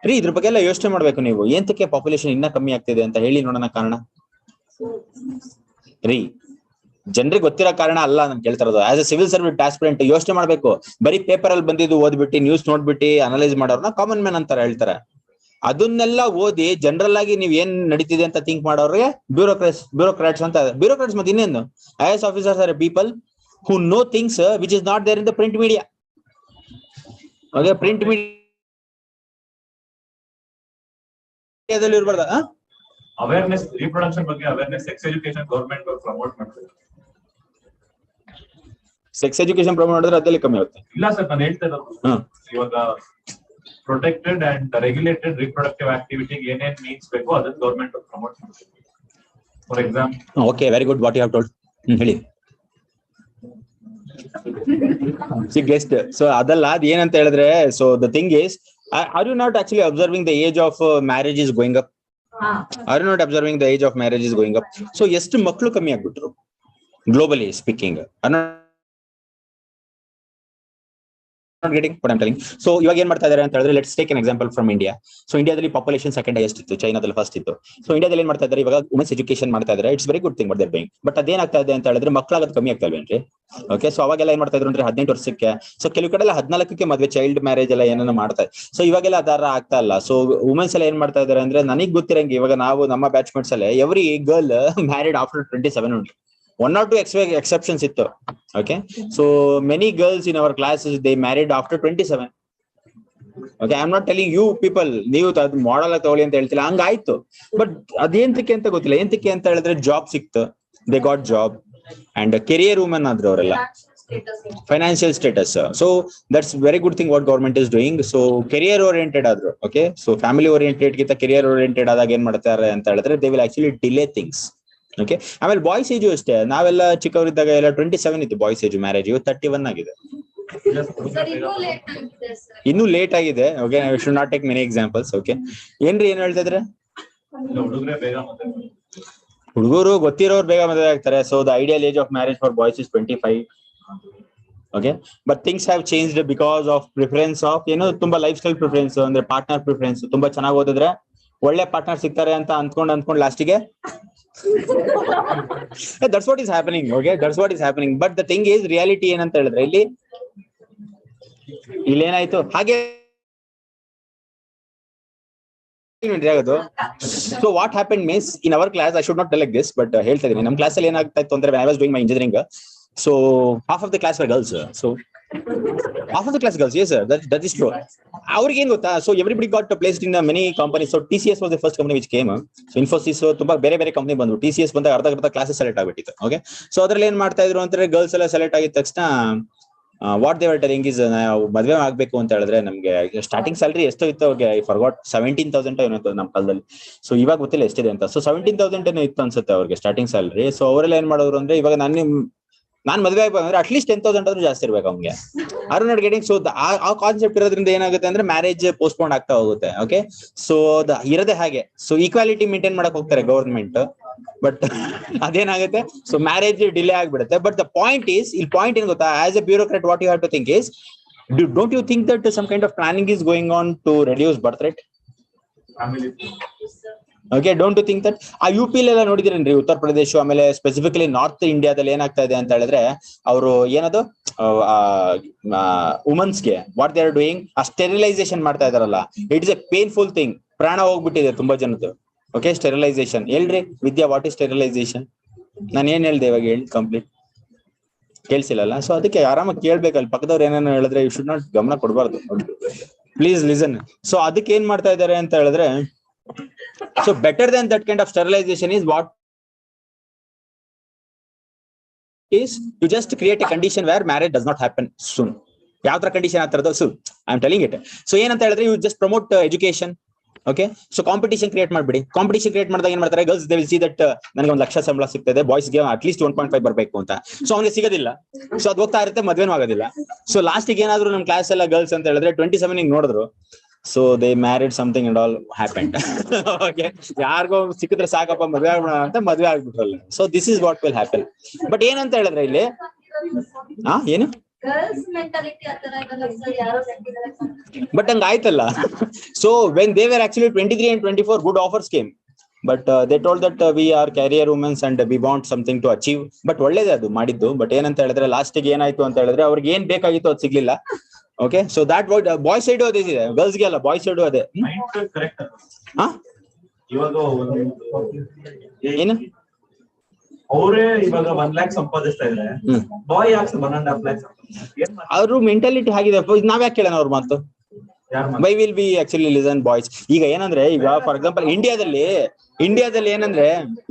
ರೀ ಇದ್ರ ಬಗ್ಗೆ ಎಲ್ಲ ಯೋಚನೆ ಮಾಡ್ಬೇಕು ನೀವು. ಎಂತಕ್ಕೆ ಪಾಪ್ಯುಲೇಷನ್ ಇನ್ನ ಕಮ್ಮಿ ಆಗ್ತಿದೆ ಅಂತ ಹೇಳಿ ನೋಡೋಣ ಕಾರಣ ರೀ. ಜನರಿಗೆ ಗೊತ್ತಿರೋ ಕಾರಣ ಅಲ್ಲ ನಾನು ಕೇಳ್ತಾ ಇರೋದು. As A civil service aspirant ಯೋಚನೆ ಮಾಡ್ಬೇಕು. ಬರೀ ಪೇಪರ್ ಅಲ್ಲಿ ಬಂದಿದ್ದು ಓದ್ಬಿಟ್ಟು ನ್ಯೂಸ್ ನೋಡ್ಬಿಟ್ಟು ಅನಲೈಸ್ ಮಾಡೋರ್ನ ಕಾಮನ್ ಮ್ಯಾನ್ ಅಂತಾರೆ ಹೇಳ್ತಾರೆ. ಅದನ್ನೆಲ್ಲ ಓದಿ ಜನರಲ್ ಆಗಿ ನೀವ್ ಏನ್ ನಡೀತಿದೆ ಅಂತ ಥಿಂಕ್ ಮಾಡೋರಿಗೆ ಬ್ಯೂರೋಕ್ರಾಟ್ಸ್ ಅಂತ. ಬ್ಯೂರೋಕ್ರಾಟ್ಸ್ ಮತ್ತೆ ಇನ್ನೇನು? IAS officers are people who know things which is not there in the print media. Okay, print ಮೀಡಿಯಾದಲ್ಲಿ ಇರಬಾರ್ದ ಅವೇರ್ನೆಸ್ ರಿಪ್ರೊಡಕ್ಷನ್ ಬಗ್ಗೆ awareness sex education government promote ಮಾಡ್ತಾರೆ. ಸೆಕ್ಸ್ ಎಜುಕೇಶನ್ ಪ್ರಮೋಟ್ ಮಾಡಿದ್ರೆ ಅದಲ್ಲಿ ಕಮ್ಮಿ ಆಗುತ್ತೆ. ಇಲ್ಲ ಸರ್, ನಾನು ಹೇಳ್ತಾ ಇರೋದು ಇವಾಗ protected and regulated reproductive activity ಏನೇನ್ ಮೀನ್ಸ್ ಬೇಕು ಅದನ್ನ ಗವರ್ನಮೆಂಟ್ ಪ್ರಮೋಟ್ ಮಾಡ್ತಾರೆ. For example okay, very good what you have told. ಹೇಳಿ ಗೆಸ್ಟ್. ಸೊ ಅದಲ್ಲ, ಅದ್ ಏನಂತ ಹೇಳಿದ್ರೆ, so the thing is are you not actually observing the age of marriage is going up? Are not observing the age of marriage is going up. So ಎಷ್ಟು ಮಕ್ಕಳು ಕಮ್ಮಿ ಆಗ್ಬಿಟ್ರು globally speaking. Not getting what I'm telling. So ಇವಾಗ ಏನ್ ಮಾಡ್ತಾ ಇದಾರೆ ಅಂತ ಹೇಳಿದ್ರೆ, let's take an example from India. So ಇಂಡಿಯಾದಲ್ಲಿ ಪಾಪ್ಯುಲೇಷನ್ ಸೆಕೆಂಡ್ ಹೈಯೆಸ್ಟ್ ಇತ್ತು, ಚೈನಾದಲ್ಲಿ ಫಸ್ಟ್ ಇತ್ತು. ಸೊ ಇಂಡಿಯಾದಲ್ಲಿ ಏನ್ ಮಾಡ್ತಾ ಇದಾರೆ ಇವಾಗ ವುಮೆನ್ಸ್ ಎಜುಕೇಶನ್ ಮಾಡ್ತಾ ಇದಾರೆ. It's very good thing but they're doing. But ಅದೇನಾಗ್ತಾ ಇದೆ ಅಂತ ಹೇಳಿದ್ರೆ ಮಕ್ಕಳಾಗೋದು ಕಮ್ಮಿ ಆಗ್ತಾ ಇಲ್ವೇನ್ರಿ? ಓಕೆ, ಸೊ ಅವಾಗೆಲ್ಲ ಏನ್ ಮಾಡ್ತಾ ಇದ್ರು ಅಂದ್ರೆ 18 ವರ್ಷಕ್ಕೆ, ಸೊ ಕೆಲವು ಕಡೆ ಎಲ್ಲ 14ಕ್ಕೆ ಮದುವೆ, ಚೈಲ್ಡ್ ಮ್ಯಾರೇಜ್ ಎಲ್ಲ ಏನೇನೋ ಮಾಡ್ತಾರೆ. ಸೊ ಇವಾಗೆಲ್ಲ ಅದರ ಆಗ್ತಾ ಇಲ್ಲ. ಸೊ ವುಮೆನ್ಸ್ ಎಲ್ಲ ಏನ್ ಮಾಡ್ತಾ ಇದಾರೆ ಅಂದ್ರೆ, ನನಗ್ ಗೊತ್ತಿರಂಗೆ ಇವಾಗ ನಾವು ನಮ್ಮ ಬ್ಯಾಚ್ಮೆಂಟ್ಸ್ ಅಲ್ಲೇ every girl married after 27 only. 1 or 2 exceptions ಇತ್ತು. Okay, so many girls in our classes they married after 27. Okay, I'm not telling you people ನೀವು ಮಾಡಲ್ ತಗೊಳ್ಳಿ ಅಂತ ಹೇಳ್ತಿಲ್ಲ, ಹಂಗಾಯ್ತು. ಬಟ್ ಅದೇಂತಕ್ಕೆ ಅಂತ ಗೊತ್ತಿಲ್ಲ. ಎಂತಕ್ಕೆ ಅಂತ ಹೇಳಿದ್ರೆ ಜಾಬ್ ಸಿಕ್ತು, they got job and career women ಆದ್ರು ಅವರೆಲ್ಲ, financial status. So that's very good thing what government is doing. So career oriented ಆದ್ರು. ಓಕೆ, ಸೊ ಫ್ಯಾಮಿಲಿ ಓರಿಯೆಂಟೆಡ್ ಗಿಂತ ಕೆರಿಯರ್ ಓರಿಯೆಂಟೆಡ್ ಆದಾಗ ಏನ್ ಮಾಡ್ತಾರೆ ಅಂತ ಹೇಳಿದ್ರೆ they will actually delay things. Okay, ಆಮೇಲೆ ಬಾಯ್ಸ್ ಏಜು ಅಷ್ಟೇ. ನಾವೆಲ್ಲ ಚಿಕ್ಕವರಿದ್ದಾಗ ಎಲ್ಲ 27 ಇತ್ತು ಬಾಯ್ಸ್ ಏಜು ಮ್ಯಾರೇಜ್, 31 ಆಗಿದೆ. ಇನ್ನೂ ಲೇಟ್ ಆಗಿದೆ. Okay, I should not take many examples. Okay, ಏನ್ರಿ ಏನ್ ಹೇಳ್ತಾ ಇದ್ರೆ? ಹುಡುಗರು ಗೊತ್ತಿರೋರು ಬೇಗ ಮದುವೆ ಆಗ್ತಾರೆ. So the ideal age of marriage for boys is 25. Okay, but things have changed because of preference of ಏನೋ ತುಂಬಾ ಲೈಫ್ ಸ್ಟೈಲ್ ಪ್ರಿಫರೆನ್ಸ್, ಅಂದ್ರೆ ಪಾರ್ಟ್ನರ್ ಪ್ರಿಫರೆನ್ಸ್. ತುಂಬಾ ಚೆನ್ನಾಗಿ ಓದಿದ್ರೆ ಒಳ್ಳೆ ಪಾರ್ಟ್ನರ್ ಸಿಗ್ತಾರೆ ಅಂತ ಅಂದ್ಕೊಂಡು ಲಾಸ್ಟಿಗೆ that's what is happening. Okay, that's what is happening. But the thing is reality ಏನಂತ ಹೇಳಿದ್ರೆ ಇಲ್ಲಿ ಏನಾಯ್ತು ಹಾಗೆ ಆಗೋದು. So what happened means in our class, I should not tell like this, but ಹೇಳ್ತಾ ಇದೀನಿ, ನಮ್ಮ ಕ್ಲಾಸ್ ಅಲ್ಲಿ ಏನಾಗ್ತಾ ಇತ್ತು ಅಂದ್ರೆ when I was doing my engineering, so half of the class were girls. So half of the class girls, yes sir, that is true. ಅವ್ರಿಗೆ ಏನ್ ಗೊತ್ತಾ, so everybody got placed in many companies. So TCS was the first company which came. So Infosys ತುಂಬಾ ಬೇರೆ ಬೇರೆ company ಬಂದ್ರು. TCS ಬಂದಾಗ ಅರ್ಧ classes select ಆಗ್ಬಿಟ್ಟಿತ್ತು. ಓಕೆ, ಸೊ ಅದ್ರಲ್ಲಿ ಏನ್ ಮಾಡ್ತಾ ಇದ್ರು ಅಂದ್ರೆ ಗರ್ಲ್ಸ್ ಎಲ್ಲ ಸೆಲೆಕ್ಟ್ ಆಗಿದ ತಕ್ಷಣ what they were telling is, ನಾವು ಮದುವೆ ಆಗ್ಬೇಕು ಅಂತ ಹೇಳಿದ್ರೆ ನಮ್ಗೆ ಸ್ಟಾರ್ಟಿಂಗ್ ಸ್ಯಾಲರಿ ಎಷ್ಟು ಇತ್ತು, ಅವ್ರಿಗೆ ಐ ಫರ್ಗಾಟ್ 17,000 ಏನೋ ನಮ್ಮ ಕಾಲದಲ್ಲಿ. ಸೊ ಇವಾಗ ಗೊತ್ತಿಲ್ಲ ಎಷ್ಟಿದೆ ಅಂತ. ಸೊ 17,000 ಏನೋ ಇತ್ತು ಅನ್ಸುತ್ತೆ ಅವ್ರಿಗೆ ಸ್ಟಾರ್ಟಿಂಗ್ ಸ್ಯಾಲರಿ. ಸೊ ಅವರೆಲ್ಲ ಏನ್ ಮಾಡೋರು ಅಂದ್ರೆ, ಇವಾಗ ನಾನ್ ಮದುವೆ ಆಗ್ಬೇಕಂದ್ರೆ ಅಟ್ಲೀಸ್ಟ್ 10,000 ಆದ್ರೂ ಜಾಸ್ತಿ ಇರ್ಬೇಕು ಅವ್ನಿಗೆ. Are not getting. ಸೊ ಆ ಕಾನ್ಸೆಪ್ಟ್ ಇರೋದ್ರಿಂದ ಏನಾಗುತ್ತೆ ಅಂದ್ರೆ ಮ್ಯಾರೇಜ್ ಪೋಸ್ಟ್ಪೋನ್ ಆಗ್ತಾ ಹೋಗುತ್ತೆ. ಓಕೆ, ಸೊ ಇರೋದೇ ಹಾಗೆ. ಸೊ ಈಕ್ವಾಲಿಟಿ ಮೇಂಟೈನ್ ಮಾಡಕ್ ಹೋಗ್ತಾರೆ ಗವರ್ಮೆಂಟ್, ಬಟ್ ಅದೇನಾಗುತ್ತೆ, ಸೊ ಮ್ಯಾರೇಜ್ ಡಿಲೇ ಆಗ್ಬಿಡುತ್ತೆ. ಬಟ್ ದ ಪಾಯಿಂಟ್ ಏನ್ ಗೊತ್ತಾ, as a bureaucrat what you have to think is, don't you think that some kind of planning is going on to reduce birth rate? Okay, don't you think that? ಆ UP ಎಲ್ಲ ನೋಡಿದಿರೇನ್ರಿ, ಉತ್ತರ ಪ್ರದೇಶ ಆಮೇಲೆ specifically north ಇಂಡಿಯಾದಲ್ಲಿ ಏನಾಗ್ತಾ ಇದೆ ಅಂತ ಹೇಳಿದ್ರೆ, ಅವರು ಏನದು ವುಮೆನ್ಸ್ಗೆ ವಾಟ್ ದೇ ಆರ್ ಡೂಯಿಂಗ್, ಆ ಸ್ಟೆರಿಲೈಸೇಷನ್ ಮಾಡ್ತಾ ಇದಾರಲ್ಲ, it is A painful thing. ಪ್ರಾಣ ಹೋಗ್ಬಿಟ್ಟಿದೆ ತುಂಬಾ ಜನದ್ದು. ಓಕೆ, ಸ್ಟೆರಿಲೈಸೇಷನ್ ಹೇಳ್ರಿ ವಿದ್ಯಾ, ವಾಟ್ ಇಸ್ ಸ್ಟೆರಿಲೈಸೇಷನ್? ನಾನು ಏನ್ ಹೇಳ್ದೆ ಇವಾಗ ಹೇಳಿ ಕಂಪ್ಲೀಟ್ ಕೇಳಿಸಿಲ್ಲ. ಸೊ ಅದಕ್ಕೆ ಆರಾಮಾಗಿ ಕೇಳ್ಬೇಕಲ್ಲಿ, ಪಕ್ಕದವ್ರು ಏನೇನೋ ಹೇಳಿದ್ರೆ ಯು ಶುಡ್ ನಾಟ್ ಗಮನ ಕೊಡಬಾರ್ದು. Please listen. ಸೊ ಅದಕ್ಕೆ ಏನ್ ಮಾಡ್ತಾ ಇದಾರೆ ಅಂತ ಹೇಳಿದ್ರೆ, so better than that kind of sterilization is what is you just create a condition where marriage does not happen soon. ಯಾವ ತರ ಕಂಡೀಷನ್ ಆಗ್ತಾರದು? So I am telling it. So ಏನಂತ ಹೇಳಿದ್ರೆ, you just promote education. Okay, so competition create ಮಾಡ್ಬಿಡಿ. Competition create ಮಾಡಿದಾಗ ಏನ್ ಮಾಡ್ತಾರೆ, girls they will see that ನನಗೆ 1 ಲಕ್ಷ ಸಂಬಳ ಸಿಗ್ತದೆ, ಬಾಯ್ಸ್ಗೆ ಅಟ್ಲೀಸ್ಟ್ 1.5 ಬರ್ಬೇಕು ಅಂತ. ಸೊ ಅವ್ನಿಗೆ ಸಿಗೋದಿಲ್ಲ. ಸೊ ಅದು ಹೋಗ್ತಾ ಇರುತ್ತೆ, ಮದ್ವೆನೂ ಆಗೋದಿಲ್ಲ. ಸೊ ಲಾಸ್ಟಿಗೆ ಏನಾದ್ರು ನಮ್ಮ ಕ್ಲಾಸ್ ಎಲ್ಲ ಗರ್ಲ್ಸ್ ಅಂತ ಹೇಳಿದ್ರೆ 27 ನೋಡಿದ್ರು, so they married something and all happened. Okay, ಯಾರಿಗೋ ಸಿಕ್ಕಿದ್ರೆ ಸಾಕಪ್ಪ ಮದ್ವೆ ಆಗ್ಬಿಡೋಣ ಅಂತ ಮದ್ವೆ ಆಗ್ಬಿಟ್ರಲ್ಲ. So this is what will happen. But ಏನಂತ ಹೇಳಿದ್ರೆ ಇಲ್ಲಿ ಏನು ಬಟ್ ಹಂಗ ಆಯ್ತಲ್ಲ. So when they were actually 23 and 24 good offers came, but they told that we are career women and we want something to achieve. But ಒಳ್ಳೇದೇ ಅದು ಮಾಡಿದ್ದು. But ಏನಂತ ಹೇಳಿದ್ರೆ ಲಾಸ್ಟಿಗೆ ಏನಾಯ್ತು ಅಂತ ಹೇಳಿದ್ರೆ, ಅವ್ರಿಗೆ ಏನ್ ಬೇಕಾಗಿತ್ತು ಅದು ಸಿಗ್ಲಿಲ್ಲ. Okay, so that what boys side ಅದೇ ಇದೆ, ಗರ್ಲ್ಸ್ಗೆ ಅಲ್ಲ, ಬಾಯ್ಸ್ ಸೈಡ್ ಅದೇ. ಏನು ಅವರೇ ಇವಾಗ 1 lakh ಸಂಪಾದಿಸ್ತಾ ಇದ್ದಾರೆ, ಬಾಯ್ ಯಾಕೆ 1.5 lakh? ಅವ್ರ ಮೆಂಟಾಲಿಟಿ ಆಗಿದೆ. ನಾವ್ ಯಾಕೆ ಕೇಳೋಣ ಅವ್ರ ಮಾತು? Why will be actually listen boys? ಈಗ ಏನಂದ್ರೆ, ಈಗ ಫಾರ್ ಎಕ್ಸಾಂಪಲ್ ಇಂಡಿಯಾದಲ್ಲಿ ಏನಂದ್ರೆ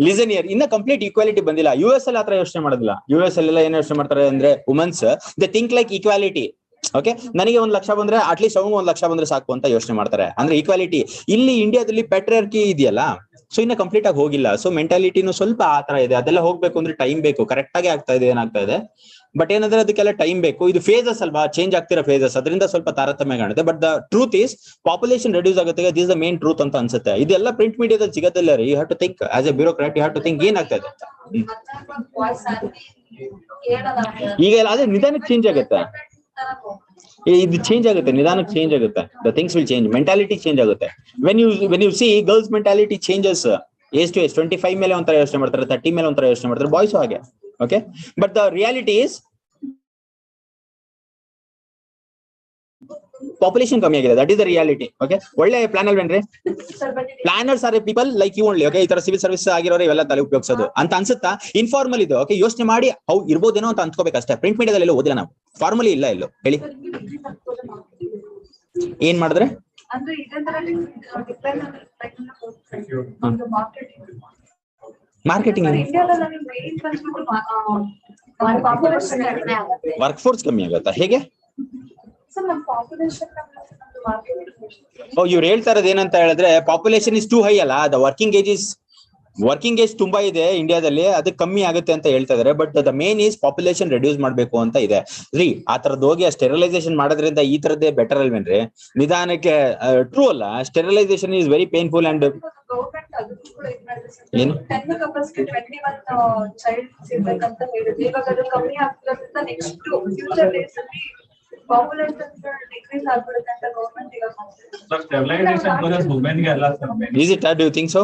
ಲಿಸನ್ ಇಯರ್ ಇನ್ನ ಕಂಪ್ಲೀಟ್ ಈಕ್ವಾಲಿಟಿ ಬಂದಿಲ್ಲ. US ಅಲ್ಲಿ ಆತರ ಯೋಚನೆ ಮಾಡೋದಿಲ್ಲ. US ಅಲ್ಲೆಲ್ಲ ಏನ್ ಯೋಚನೆ ಮಾಡ್ತಾರೆ ಅಂದ್ರೆ, womens they think like equality. Okay, ನನಗೆ 1 ಲಕ್ಷ ಬಂದ್ರೆ ಅಟ್ಲೀಸ್ಟ್ ಅವ್ನು 1 ಲಕ್ಷ ಬಂದ್ರೆ ಸಾಕು ಅಂತ ಯೋಚನೆ ಮಾಡ್ತಾರೆ. ಅಂದ್ರೆ ಈಕ್ವಾಲಿಟಿ ಇಲ್ಲಿ ಇಂಡಿಯಾದಲ್ಲಿ ಪ್ಯಾಟ್ರಿಯಾರ್ಕಿ ಇದೆಯಲ್ಲ, ಸೊ ಇನ್ನ ಕಂಪ್ಲೀಟ್ ಆಗಿ ಹೋಗಿಲ್ಲ. ಸೊ ಮೆಂಟಾಲಿಟಿನೂ ಸ್ವಲ್ಪ ಆ ತರ ಇದೆ. ಅದೆಲ್ಲ ಹೋಗ್ಬೇಕು ಅಂದ್ರೆ ಟೈಮ್ ಬೇಕು. ಕರೆಕ್ಟ್ ಆಗಿ ಆಗ್ತಾ ಇದೆ, ಏನಾಗ್ತಾ ಇದೆ, ಬಟ್ ಏನಂದ್ರೆ ಅದಕ್ಕೆಲ್ಲ ಟೈಮ್ ಬೇಕು. ಇದು ಫೇಸಸ್ ಅಲ್ವಾ, ಚೇಂಜ್ ಆಗ್ತಿರೋ ಫೇಸಸ್, ಅದರಿಂದ ಸ್ವಲ್ಪ ತಾರತಮ್ಯ ಕಾಣುತ್ತೆ. But the truth is population reduce ಆಗುತ್ತೆ. ದಿಸ್ ದ ಮೇನ್ ಟ್ರೂತ್ ಅಂತ ಅನ್ಸುತ್ತೆ. ಇದೆಲ್ಲ ಪ್ರಿಂಟ್ ಮೀಡಿಯಾದಲ್ಲಿ ಸಿಗೋದಿಲ್ಲ ರೀ. You have to think as a bureaucrat, you have to think ಏನಾಗ್ತಾ ಇದೆ. ಈಗ ಅದೇ ನಿಧಾನಕ್ಕೆ ಚೇಂಜ್ ಆಗುತ್ತೆ, ಇದು ಚೇಂಜ್ ಆಗುತ್ತೆ, ನಿಧಾನಕ್ಕೆ ಚೇಂಜ್ ಆಗುತ್ತೆ. The things will change, mentality change ಆಗುತ್ತೆ. When you see girls mentality changes. Age to age 25 ಮೇಲೆ ಒಂಥರ ಯೋಚನೆ ಮಾಡ್ತಾರೆ, 30 ಮೇಲೆ ಒಂಥರ ಯೋಚನೆ ಮಾಡ್ತಾರೆ, ಬಾಯ್ಸ್ ಹಾಗೆ. Okay, but the reality is population ಕಮ್ಮಿ ಆಗಿದೆ. That is the reality. Okay, ಒಳ್ಳೆ ಪ್ಲಾನ್ ಅಲ್ವೇನ್ರಿ? Planners are people like you only. Okay, ಈ ತರ ಸಿವಿಲ್ ಸರ್ವಿಸ್ ಆಗಿರೋರು ಇವೆಲ್ಲ ತಲೆ ಉಪಯೋಗಿಸೋದು ಅಂತ ಅನ್ಸುತ್ತಾ? ಇನ್ಫಾರ್ಮಲ್ ಇದು. ಓಕೆ, ಯೋಚನೆ ಮಾಡಿ ಅವು ಇರ್ಬೋದೇನೋ ಅಂತ ಅನ್ಕೋಬೇಕಷ್ಟೇ. ಪ್ರಿಂಟ್ ಮೀಡಿಯಾದಲ್ಲಿ ಓದಿಲ್ಲ ನಾವು, ಫಾರ್ಮಲಿ ಇಲ್ಲ. ಎಲ್ಲೋ ಹೇಳಿ, ಏನ್ ಮಾಡಿದ್ರೆ ಮಾರ್ಕೆಟಿಂಗ್ ವರ್ಕ್ ಫೋರ್ಸ್ ಕಮ್ಮಿ ಆಗುತ್ತಾ? ಹೇಗೆ? ಇವ್ರು ಹೇಳ್ತಾ ಇರೋದು ಏನಂತ ಹೇಳಿದ್ರೆ ಪಾಪ್ಯುಲೇಷನ್ ಇಸ್ ಟೂ ಹೈ ಅಲ್ಲ, ದ ವರ್ಕಿಂಗ್ ಏಜ್ ತುಂಬಾ ಇದೆ ಇಂಡಿಯಾದಲ್ಲಿ, ಅದಕ್ಕೆ ಕಮ್ಮಿ ಆಗುತ್ತೆ ಅಂತ ಹೇಳ್ತಾ ಇದಾರೆ. But the main is population reduce ಮಾಡ್ಬೇಕು ಅಂತ ಇದೆ ರೀ. ಆ ತರದ್ ಹೋಗಿ ಸ್ಟೆರಿಲೈಸೇಷನ್ ಮಾಡೋದ್ರಿಂದ ಈ ತರದ್ದೇ ಬೆಟರ್ ಅಲ್ವೇನ್ರಿ? ನಿಧಾನಕ್ಕೆ ಟ್ರೂ ಅಲ್ಲ, sterilization is very painful. And ಏನು is it? Do you think so?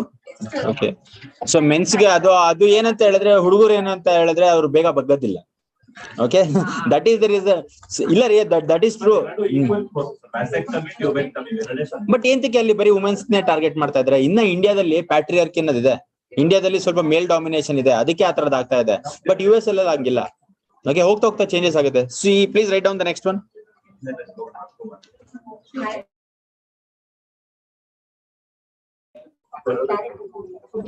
Okay, so ಮೆನ್ಸ್ಗೆ ಅದು ಏನಂತ ಹೇಳಿದ್ರೆ, ಹುಡುಗರು ಏನಂತ ಹೇಳಿದ್ರೆ ಅವ್ರು ಬೇಗ ಬಗ್ಗದಿಲ್ಲ. Okay, that is the reason. ಇಲ್ಲ ರೀ, ದಟ್ ಈಸ್ ಟ್ರೂ. ಬಟ್ ಎಂತಕ್ಕೆ ಅಲ್ಲಿ ಬರೀ ವುಮೆನ್ಸ್ ನೇ ಟಾರ್ಗೆಟ್ ಮಾಡ್ತಾ ಇದ್ರೆ? ಇನ್ನ ಇಂಡಿಯಾದಲ್ಲಿ ಪ್ಯಾಟ್ರಿಯಾರ್ಕಿ ಅನ್ನೋದಿದೆ. ಇಂಡಿಯಾದಲ್ಲಿ ಸ್ವಲ್ಪ ಮೇಲ್ ಡಾಮಿನೇಷನ್ ಇದೆ, ಅದಕ್ಕೆ ಆ ತರದ್ ಆಗ್ತಾ ಇದೆ. ಬಟ್ US ಅಲ್ಲಿ ಆಗಿಲ್ಲ. ಓಕೆ, ಹೋಗ್ತಾ ಹೋಗ್ತಾ ಚೇಂಜಸ್ ಆಗುತ್ತೆ. See please write down the next one.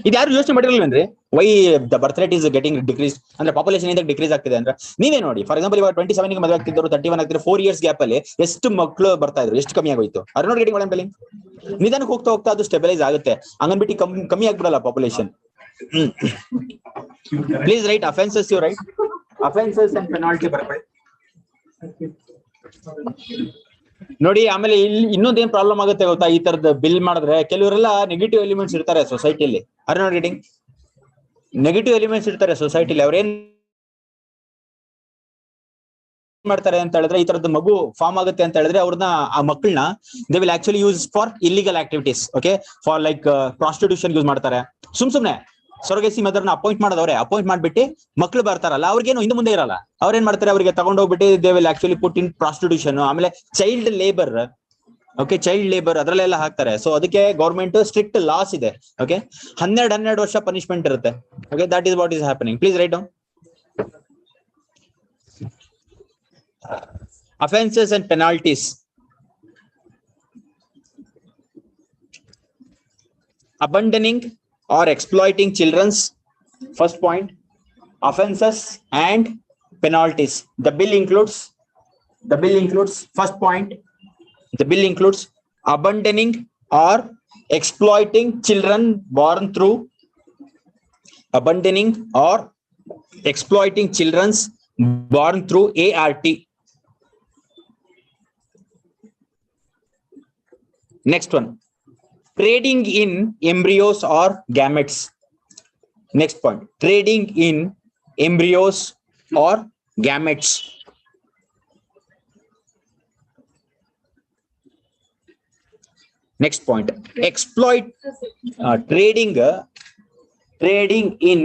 ಇದ್ಯಾರು ಯೋಚನೆ ಮಾಡಿರಲ್ವೇನ್ರಿ? Why the birth rate is getting decrease, ಅಂದ್ರೆ ಪಾಪ್ಯುಲೇಷನ್ ಇಂದ ಡಿಕ್ರೀಸ್ ಆಗ್ತಿದೆ ಅಂದ್ರೆ ನೀವೇ ನೋಡಿ. ಫಾರ್ ಎಕ್ಸಾಂಪಲ್, ಇವಾಗ 27 ಮದುವೆ ಆಗ್ತಿದ್ರು, 31 ಆಗ್ತಿದ್ರು, 4 years ಗ್ಯಾಪ್ ಅಲ್ಲಿ ಎಷ್ಟು ಮಕ್ಕಳು ಬರ್ತಾ ಇದ್ರು, ಎಷ್ಟು ಕಮ್ಮಿ ಆಗೋಯ್ತು. Are not getting what I am telling. ನಿಧಾನಕ್ಕೆ ಹೋಗ್ತಾ ಹೋಗ್ತಾ ಅದು ಸ್ಟೆಬಿಲೈಸ್ ಆಗುತ್ತೆ. ಹಂಗನ್ಬಿಟ್ಟು ಕಮ್ಮಿ ಆಗ್ಬಿಡಲ್ಲ population. Please write offences. You write offences and penalty ಬರ್ಕೊಳ್ಳಿ ನೋಡಿ. ಆಮೇಲೆ ಇಲ್ಲಿ ಇನ್ನೊಂದೇನ್ ಪ್ರಾಬ್ಲಮ್ ಆಗುತ್ತೆ ಗೊತ್ತಾ? ಈ ತರದ ಬಿಲ್ ಮಾಡಿದ್ರೆ ಕೆಲವರೆಲ್ಲ ನೆಗೆಟಿವ್ ಎಲಿಮೆಂಟ್ಸ್ ಇರ್ತಾರೆ ಸೊಸೈಟಿಲಿ. Are not getting negative elements ಇರ್ತಾರೆ ಸೊಸೈಟಿಲಿ. ಅವ್ರೇನ್ ಮಾಡ್ತಾರೆ ಅಂತ ಹೇಳಿದ್ರೆ, ಈ ತರದ ಮಗು ಫಾರ್ಮ್ ಆಗುತ್ತೆ ಅಂತ ಹೇಳಿದ್ರೆ ಅವ್ರನ್ನ, ಆ ಮಕ್ಕಳನ್ನ they will actually use for illegal activities. Okay, for like prostitution use ಮಾಡ್ತಾರೆ. ಸುಮ್ನೆ ಸೊರಗಸಿ ಮದರ್ನ ಅಪಾಯಿಂಟ್ ಮಾಡ್ಬಿಟ್ಟು ಮಕ್ಳು ಬರ್ತಾರಲ್ಲ, ಅವ್ರಿಗೇನು ಹಿಂದೆ ಮುಂದೆ ಇರಲ್ಲ. ಅವ್ರೇನ್ ಮಾಡ್ತಾರೆ, ಅವ್ರಿಗೆ ತಗೊಂಡೋಗ್ಬಿಟ್ಟು they will actually put in prostitution. ಆಮೇಲೆ child labour. Okay, child labour ಅದರಲ್ಲೆಲ್ಲ ಹಾಕ್ತಾರೆ. ಸೊ ಅದಕ್ಕೆ ಗೌರ್ಮೆಂಟ್ ಸ್ಟ್ರಿಕ್ಟ್ ಲಾಸ್ ಇದೆ. ಓಕೆ, 12 ವರ್ಷ ಪನಿಷ್ಮೆಂಟ್ ಇರುತ್ತೆ. Okay, that is what is happening. Please write down offenses and penalties. Abandoning or exploiting children's, first point. Offenses and penalties. The bill includes first point, the bill includes abandoning or exploiting children born through ART. Next one, trading in embryos or gametes. Next point, trading in embryos or gametes. Next point, trading in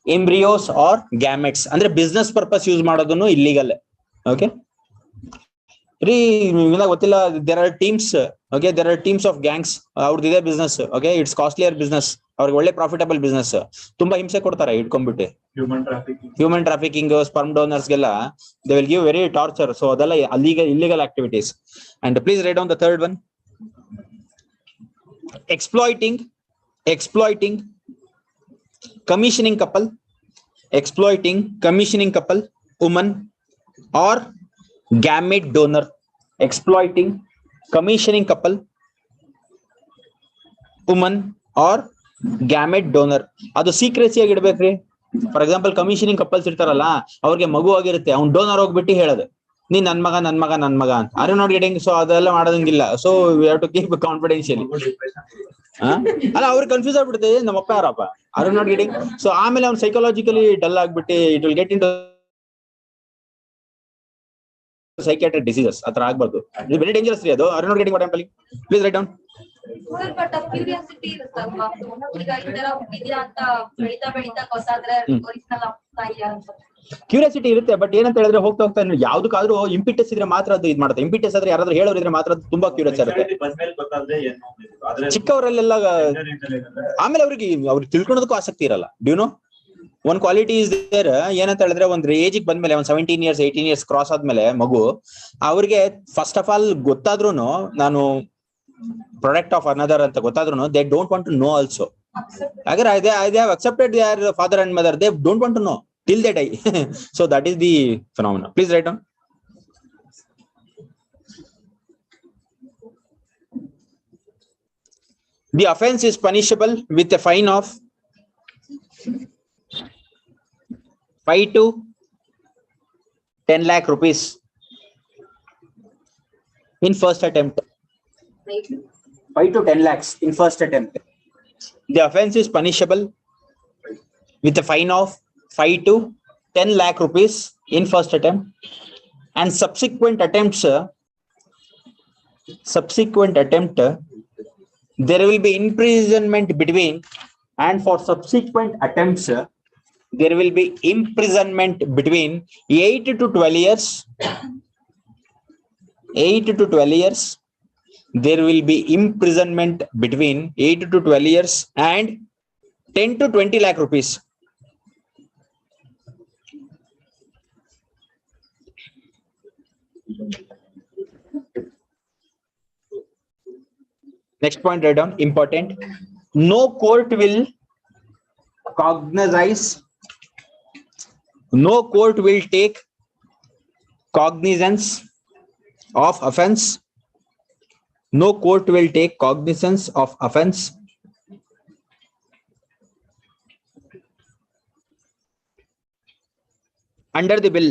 embryos or gametes ಅಂದ್ರೆ business purpose use ಮಾಡೋದನ್ನು illegal. Okay ರೀ, ಗೊತ್ತಿಲ್ಲ. There are teams. Okay, there are teams of gangs. ಅವ್ರದ್ದು ಇದೆ business. Okay, it's costlier business. ಅವ್ರಿಗೆ ಒಳ್ಳೆ profitable business. ತುಂಬಾ ಹಿಂಸೆ ಕೊಡ್ತಾರೆ ಇಟ್ಕೊಂಡ್ಬಿಟ್ಟು. ಹ್ಯೂಮನ್ ಟ್ರಾಫಿಕಿಂಗ್, ಸ್ಪರ್ಮ್ ಡೋನರ್ಸ್ಗೆಲ್ಲ they will give very torture. So ಅದೆಲ್ಲ illegal activities. And please write down the third one. exploiting commissioning couple, woman or gamete donor, exploiting, commissioning couple, woman or gamete donor. ಅದು secrecy ಆಗಿ ಇಡ್ಬೇಕ್ರಿ. For example commissioning couples ಇರ್ತಾರಲ್ಲ, ಅವ್ರಿಗೆ ಮಗು ಆಗಿರುತ್ತೆ, ಅವ್ನ್ donor ಹೋಗ್ಬಿಟ್ಟು ಹೇಳೋದು ನೀ ನನ್ ಮಗ ಅಂತ. Are you not getting? So ಅದೆಲ್ಲ ಮಾಡೋದಂಗಿಲ್ಲ. So we have to keep confidentially. ಅಲ್ಲ, ಅವ್ರಿಗೆ ಕನ್ಫ್ಯೂಸ್ ಆಗ್ಬಿಡುತ್ತೆ, ನಮ್ಮಪ್ಪ ಯಾರಪ್ಪ, are you not getting? So ಆಮೇಲೆ ಅವ್ನು ಸೈಕಾಲಜಿಕಲಿ ಡಲ್ ಆಗ್ಬಿಟ್ಟು it will get in to psychiatric diseases. ಆತರ ಆಗ್ಬಾರ್ದು. ಇದು ವೆರಿ ಡೇಂಜರಸ್ ರೀ ಅದು. Are you not getting what I am telling? Please write down. Curiosity ಇರುತ್ತಲ್ವಾ, ಈಗ ಈ ತರ ಇದೆಯಾ ಅಂತ ಬೆಳಿತಾ ಗೊತ್ತಾದ್ರೆ ಒರಿಜಿನಲ್ ತಾಯಿ ಅಂತ ಕ್ಯೂರಿಯಾಸಿಟಿ ಇರುತ್ತೆ. ಬಟ್ ಏನಂತ ಹೇಳಿದ್ರೆ ಹೋಗ್ತಾ ಯಾವ್ದಕ್ಕಾದ್ರೂ ಇಂಪಿಟಸ್ ಇದ್ರೆ ಮಾತ್ರ ಅದು ಇದ್ ಮಾಡುತ್ತೆ. ಇಂಪಿಟಸ್ ಆದ್ರೆ ಯಾರಾದ್ರೂ ಹೇಳೋರು ಇದ್ರೆ ಮಾತ್ರ ತುಂಬಾ ಕ್ಯೂರಿಯಸ್ ಇರುತ್ತೆ. ಚಿಕ್ಕವರಲ್ಲೆಲ್ಲ ಆಮೇಲೆ ಅವ್ರಿಗೆ ತಿಳ್ಕೊಳೋದಕ್ಕೂ ಆಸಕ್ತಿ ಇರಲ್ಲ. Due no one quality is there. ಏನಂತ ಹೇಳಿದ್ರೆ ಒಂದ್ ಏಜಿಗೆ ಬಂದ್ಮೇಲೆ, ಒಂದ್ 17 years 18 years ಕ್ರಾಸ್ ಆದ್ಮೇಲೆ ಮಗು, ಅವ್ರಿಗೆ ಫಸ್ಟ್ ಆಫ್ ಆಲ್ ಗೊತ್ತಾದ್ರೂ, ನಾನು ಪ್ರಾಡಕ್ಟ್ ಆಫ್ ಅನದರ್ ಅಂತ ಗೊತ್ತಾದ್ರೂ, they don't want to know also. ಹಾಗಾದ್ರೆ they have accepted their father and mother, they don't want to know till they die. So that is the phenomenon. Please write down. The offense is punishable with a fine of 5 to 10 lakh rupees in first attempt. 5 to 10 lakhs in first attempt. The offense is punishable with a fine of 5 to 10 lakh rupees in first attempt, and subsequent attempts there will be imprisonment between, and for subsequent attempts there will be imprisonment between 8 to 12 years. 8 to 12 years. There will be imprisonment between 8 to 12 years and 10 to 20 lakh rupees. Next point, write down, important. No court will take cognizance of offense. No court will take cognizance of offense under the bill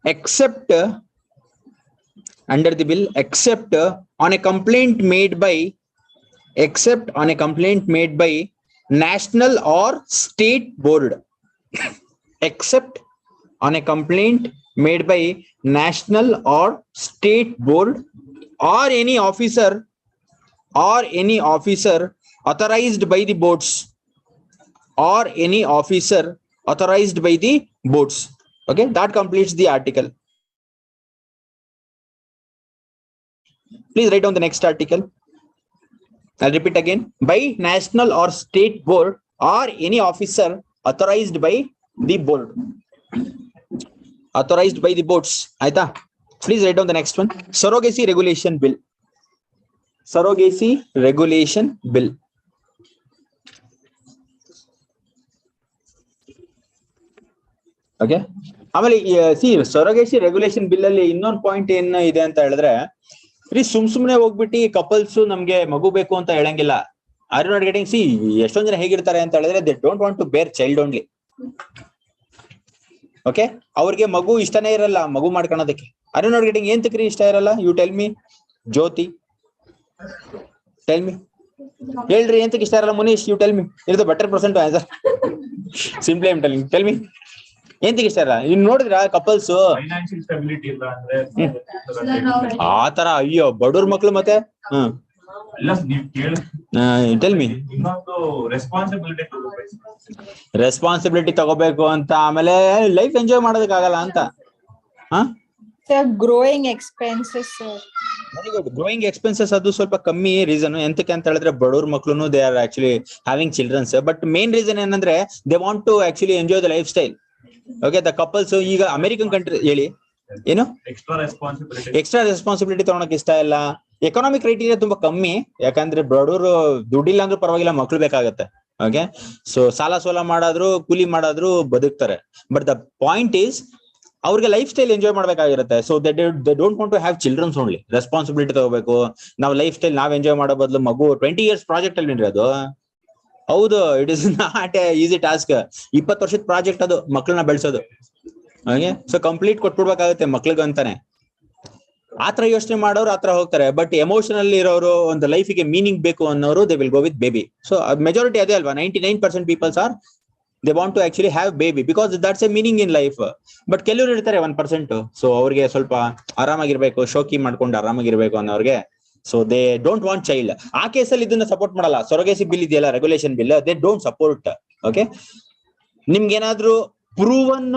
except on a complaint made by national or state board. Except on a complaint made by national or state board, or any officer authorized by the boards, Okay, that completes the article. Please write down the next article. I'll repeat again. By national or state board, or any officer authorized by the board. Authorized by the boards. Aita. Please write down the next one. Surrogacy regulation bill. Surrogacy regulation bill. Okay. ಆಮೇಲೆ ಸೊರಗೇಸಿ regulation bill ಅಲ್ಲಿ ಇನ್ನೊಂದು point ಏನ್ ಇದೆ ಅಂತ ಹೇಳಿದ್ರೆ, ಸುಮ್ನೆ ಹೋಗ್ಬಿಟ್ಟು couples ನಮ್ಗೆ ಮಗು ಬೇಕು ಅಂತ ಹೇಳಂಗಿಲ್ಲ. Are you not getting? ಎಷ್ಟೊಂದ್ ಜನ ಹೇಗಿರ್ತಾರೆ ಅಂತ ಹೇಳಿದ್ರೆ, they don't want to bear child only. Okay, ಅವ್ರಿಗೆ ಮಗು ಇಷ್ಟನೇ ಇರಲ್ಲ, ಮಗು ಮಾಡ್ಕೊಳೋದಕ್ಕೆ. Are you not getting? ಏನ್ ತಕ್ರಿ ಇಷ್ಟ ಇರಲ್ಲ? You tell me. Jyoti, tell me. ಹೇಳ್ರಿ, ಏಂತಕ್ಕೆ ಇಷ್ಟ ಇರಲ್ಲ? Munish, you tell me. ಇರ್ದು better percent answer. Simply I am telling. Tell me, ಏಂತಕ್ಕೆ ಇಷ್ಟ ಇರಲ್ಲ? ಇನ್ ನೋಡಿದ್ರ ಕಪಲ್ಸ್ ಆತರ, ಅಯ್ಯೋ ಬಡವ್ರ ಮಕ್ಳು ಮತ್ತೆ ಟೆಲ್ ಮಿ. ರೆಸ್ಪಾನ್ಸಿಬಿಲಿಟಿ ತಗೋಬೇಕು ಅಂತ, ಆಮೇಲೆ ಲೈಫ್ ಎಂಜಾಯ್ ಮಾಡೋದಕ್ಕಾಗಲ್ಲ ಅಂತ. Growing expenses. Very good. Growing expenses ಅದು ಸ್ವಲ್ಪ ಕಮ್ಮಿ ರೀಸನ್. ಎಂತಕ್ಕೆ ಅಂತ ಹೇಳಿದ್ರೆ, ಬಡವ್ರ ಮಕ್ಳು they are actually having childrens. But main reason ಏನಂದ್ರೆ, they want to actually enjoy the life style. Okay, the couples ಈಗ ಅಮೆರಿಕನ್ ಕಂಟ್ರಿ ಹೇಳಿ ಏನು ಎಕ್ಸ್ಟ್ರಾ ರೆಸ್ಪಾನ್ಸಿಬಿಲಿಟಿ ತಗೊಳಕ್ ಇಷ್ಟ ಇಲ್ಲ. ಎಕನಾಮಿಕ್ ಕ್ರೈಟೀರಿಯಾ ತುಂಬಾ ಕಮ್ಮಿ. ಯಾಕಂದ್ರೆ ಬಡವರು ದುಡ್ಡಿಲ್ಲ ಅಂದ್ರೂ ಪರವಾಗಿಲ್ಲ, ಮಕ್ಳು ಬೇಕಾಗತ್ತೆ. ಓಕೆ, ಸೊ ಸಾಲ ಸೋಲ ಮಾಡಾದ್ರು ಕೂಲಿ ಮಾಡಾದ್ರು ಬದುಕ್ತಾರೆ. ಬಟ್ ದ ಪಾಯಿಂಟ್ ಈಸ್, ಅವ್ರಿಗೆ ಲೈಫ್ ಸ್ಟೈಲ್ ಎಂಜಾಯ್ ಮಾಡ್ಬೇಕಾಗಿರುತ್ತೆ. So they don't want to have childrens only. Responsibility ತಗೋಬೇಕು. ನಾವು ಲೈಫ್ ಸ್ಟೈಲ್ ನಾವ್ ಎಂಜಾಯ್ ಮಾಡೋ ಬದಲು ಮಗು 20 years ಪ್ರಾಜೆಕ್ಟ್ ಅಲ್ಲಿ ಅದು. ಹೌದು, it is not A easy task. 20 ವರ್ಷದ ಪ್ರಾಜೆಕ್ಟ್ ಅದು, ಮಕ್ಕಳನ್ನ ಬೆಳೆಸೋದು. ಹಾಗೆ ಸೊ ಕಂಪ್ಲೀಟ್ ಕೊಟ್ಬಿಡ್ಬೇಕಾಗುತ್ತೆ ಮಕ್ಳಿಗೆ ಅಂತಾನೆ. ಆತರ ಯೋಚನೆ ಮಾಡೋರು ಆತರ ಹೋಗ್ತಾರೆ. ಬಟ್ ಎಮೋಷನಲ್ ಇರೋರು, ಒಂದು ಲೈಫಿಗೆ ಮೀನಿಂಗ್ ಬೇಕು ಅನ್ನೋರು, they will go with baby. So majority ಅದೇ ಅಲ್ವಾ, 99% peoples are they want to actually have baby because that's a meaning in life. But ಕೆಲವರು ಇರ್ತಾರೆ 1%. ಸೊ ಅವ್ರಿಗೆ ಸ್ವಲ್ಪ ಆರಾಮಾಗಿರ್ಬೇಕು, ಶೋಕಿ ಮಾಡ್ಕೊಂಡು ಆರಾಮಾಗಿರ್ಬೇಕು ಅನ್ನೋರಿಗೆ, so they don't want child. ಆ ಕೇಸಲ್ಲಿ ಇದನ್ನ ಸಪೋರ್ಟ್ ಮಾಡಲ್ಲ. ಸೊರಗೇಸಿ ಬಿಲ್ ಇದೆಯಲ್ಲ, regulation bill, they don't support. Okay, ನಿಮ್ಗೇನಾದ್ರೂ ಪ್ರೂವನ್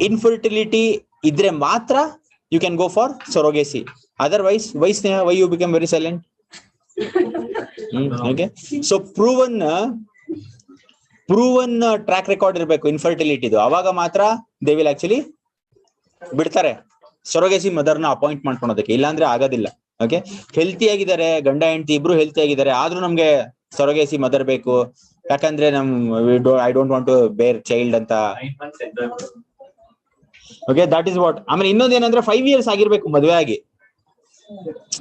ಇನ್ಫರ್ಟಿಲಿಟಿ ಇದ್ರೆ ಮಾತ್ರ you can go for surrogacy. Otherwise, why you become very silent? Okay, so proven track record ಇರಬೇಕು infertility ಇದು. ಅವಾಗ ಮಾತ್ರ they will actually ಬಿಡ್ತಾರೆ ಸೊರಗೇಸಿ ಮದರ್ನ ಅಪಾಯಿಂಟ್ ಮಾಡ್ಕೊಳೋದಕ್ಕೆ. ಇಲ್ಲಾಂದ್ರೆ ಆಗೋದಿಲ್ಲ. ಓಕೆ, ಹೆಲ್ತಿ ಆಗಿದ್ದಾರೆ, ಗಂಡ ಹೆಂಡತಿ ಇಬ್ರು ಹೆಲ್ತಿ ಆಗಿದ್ದಾರೆ, ಆದ್ರೂ ನಮ್ಗೆ ಸೊರಗೇಸಿ ಮದರ್ ಬೇಕು ಯಾಕಂದ್ರೆ I don't want to bear child ಅಂತ. Okay, that is what. ಆಮೇಲೆ ಇನ್ನೊಂದು ಏನಂದ್ರೆ 5 years ಆಗಿರ್ಬೇಕು ಮದುವೆ ಆಗಿ.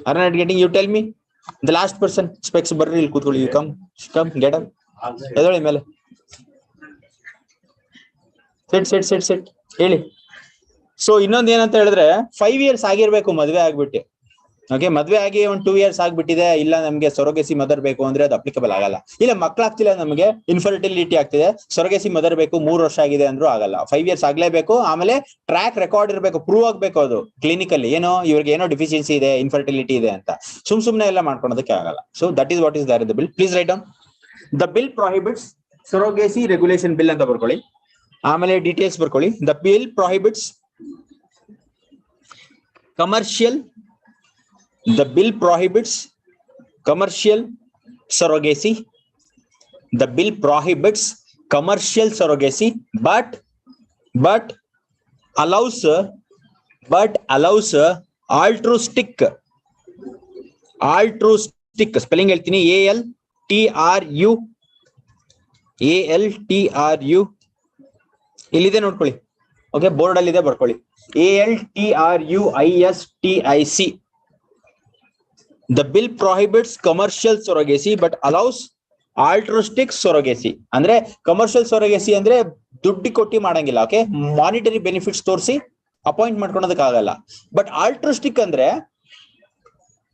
Are not getting? You tell me the last person. Specs ಬರ್ರಿ, ಇಲ್ಲಿ ಕೂತ್ಕೊಳ್ಳಿ. ಯು ಕಮ್ ಗೆಟ್ ಅಪ್, ಎದೊಳಿ ಮೇಲೆ. ಸೆಟ್ ಹೇಳಿ. ಸೊ ಇನ್ನೊಂದು ಏನಂತ ಹೇಳಿದ್ರೆ 5 years ಆಗಿರ್ಬೇಕು ಮದುವೆ ಆಗ್ಬಿಟ್ಟು. ಓಕೆ, ಮದ್ವೆ ಆಗಿ ಒಂದು 2 years ಆಗ್ಬಿಟ್ಟಿದೆ, ಇಲ್ಲ ನಮ್ಗೆ ಸೊರಗೇಸಿ ಮದರ್ ಬೇಕು ಅಂದ್ರೆ ಅದು ಅಪ್ಲಿಕಬಲ್ ಆಗಲ್ಲ. ಇಲ್ಲ ಮಕ್ಳಾಗ್ತಿಲ್ಲ, ನಮಗೆ ಇನ್ಫರ್ಟಿಲಿಟಿ ಆಗ್ತಿದೆ, ಸೊರಗೇಸಿ ಮದರ್ ಬೇಕು, 3 ವರ್ಷ ಆಗಿದೆ ಅಂದ್ರೂ ಆಗಲ್ಲ. 5 years ಆಗ್ಲೇಬೇಕು. ಆಮೇಲೆ ಟ್ರ್ಯಾಕ್ ರೆಕಾರ್ಡ್ ಇರಬೇಕು, ಪ್ರೂವ್ ಆಗ್ಬೇಕು ಅದು ಕ್ಲಿನಿಕಲ್ಲಿ, ಏನೋ ಇವ್ರಿಗೆ ಏನೋ ಡಿಫಿಷಿಯನ್ಸಿ ಇದೆ, ಇನ್ಫರ್ಟಿಲಿಟಿ ಇದೆ ಅಂತ. ಸುಮ್ನೆ ಎಲ್ಲ ಮಾಡ್ಕೊಳೋದಕ್ಕೆ ಆಗಲ್ಲ. So that is what is there in the bill. Please write down. The bill prohibits surrogacy regulation bill ಅಂತ ಬರ್ಕೊಳ್ಳಿ. ಆಮೇಲೆ ಡೀಟೇಲ್ಸ್ ಬರ್ಕೊಳ್ಳಿ. The bill prohibits commercial. The bill prohibits commercial surrogacy. The bill prohibits commercial surrogacy, but allows altruistic spelling ಹೇಳ್ತೀನಿ, ALTRU ಇಲ್ಲಿದೆ ನೋಡ್ಕೊಳ್ಳಿ. Okay, board ಅಲ್ಲಿ ಇದೆ, ಬರ್ಕೊಳ್ಳಿ. ALTRUISTIC. The bill prohibits commercial surrogacy but allows altruistic surrogacy. ಅಂದ್ರೆ commercial ಸೊರಗೇಸಿ ಅಂದ್ರೆ ದುಡ್ಡು ಕೊಟ್ಟಿ ಮಾಡಂಗಿಲ್ಲ. ಓಕೆ, ಮಾನಿಟರಿ ಬೆನಿಫಿಟ್ಸ್ ತೋರಿಸಿ ಅಪಾಯಿಂಟ್ ಮಾಡ್ಕೊಳೋದಕ್ಕೆ ಆಗಲ್ಲ. ಬಟ್ ಆಲ್ಟ್ರುಸ್ಟಿಕ್ ಅಂದ್ರೆ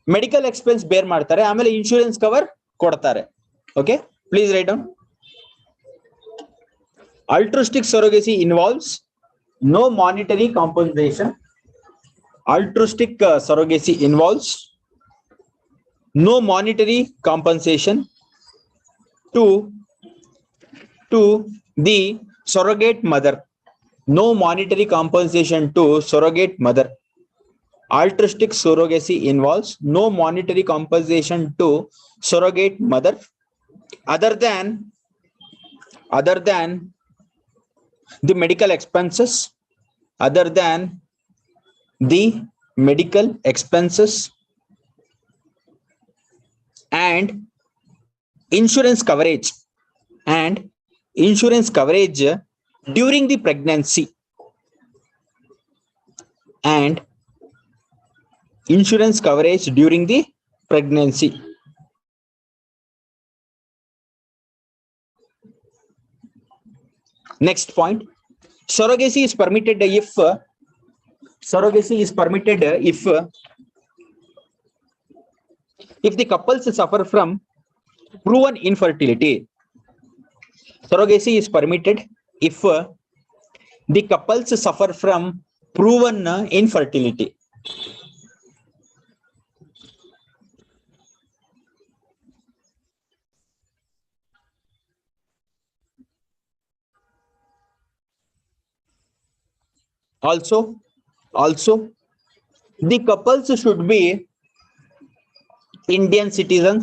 ಮೆಡಿಕಲ್ ಎಕ್ಸ್ಪೆನ್ಸ್ ಬೇರ್ ಮಾಡ್ತಾರೆ, ಆಮೇಲೆ ಇನ್ಶೂರೆನ್ಸ್ ಕವರ್ ಕೊಡ್ತಾರೆ. Okay, please write down. Altruistic surrogacy involves no monetary compensation. Altruistic surrogacy involves no monetary compensation to the surrogate mother. No monetary compensation to surrogate mother. Altruistic surrogacy involves no monetary compensation to surrogate mother other than the medical expenses, and insurance coverage during the pregnancy, Next point, surrogacy is permitted if the couples suffer from proven infertility. Surrogacy is permitted if the couples suffer from proven infertility. Also, the couples should be Indian citizens.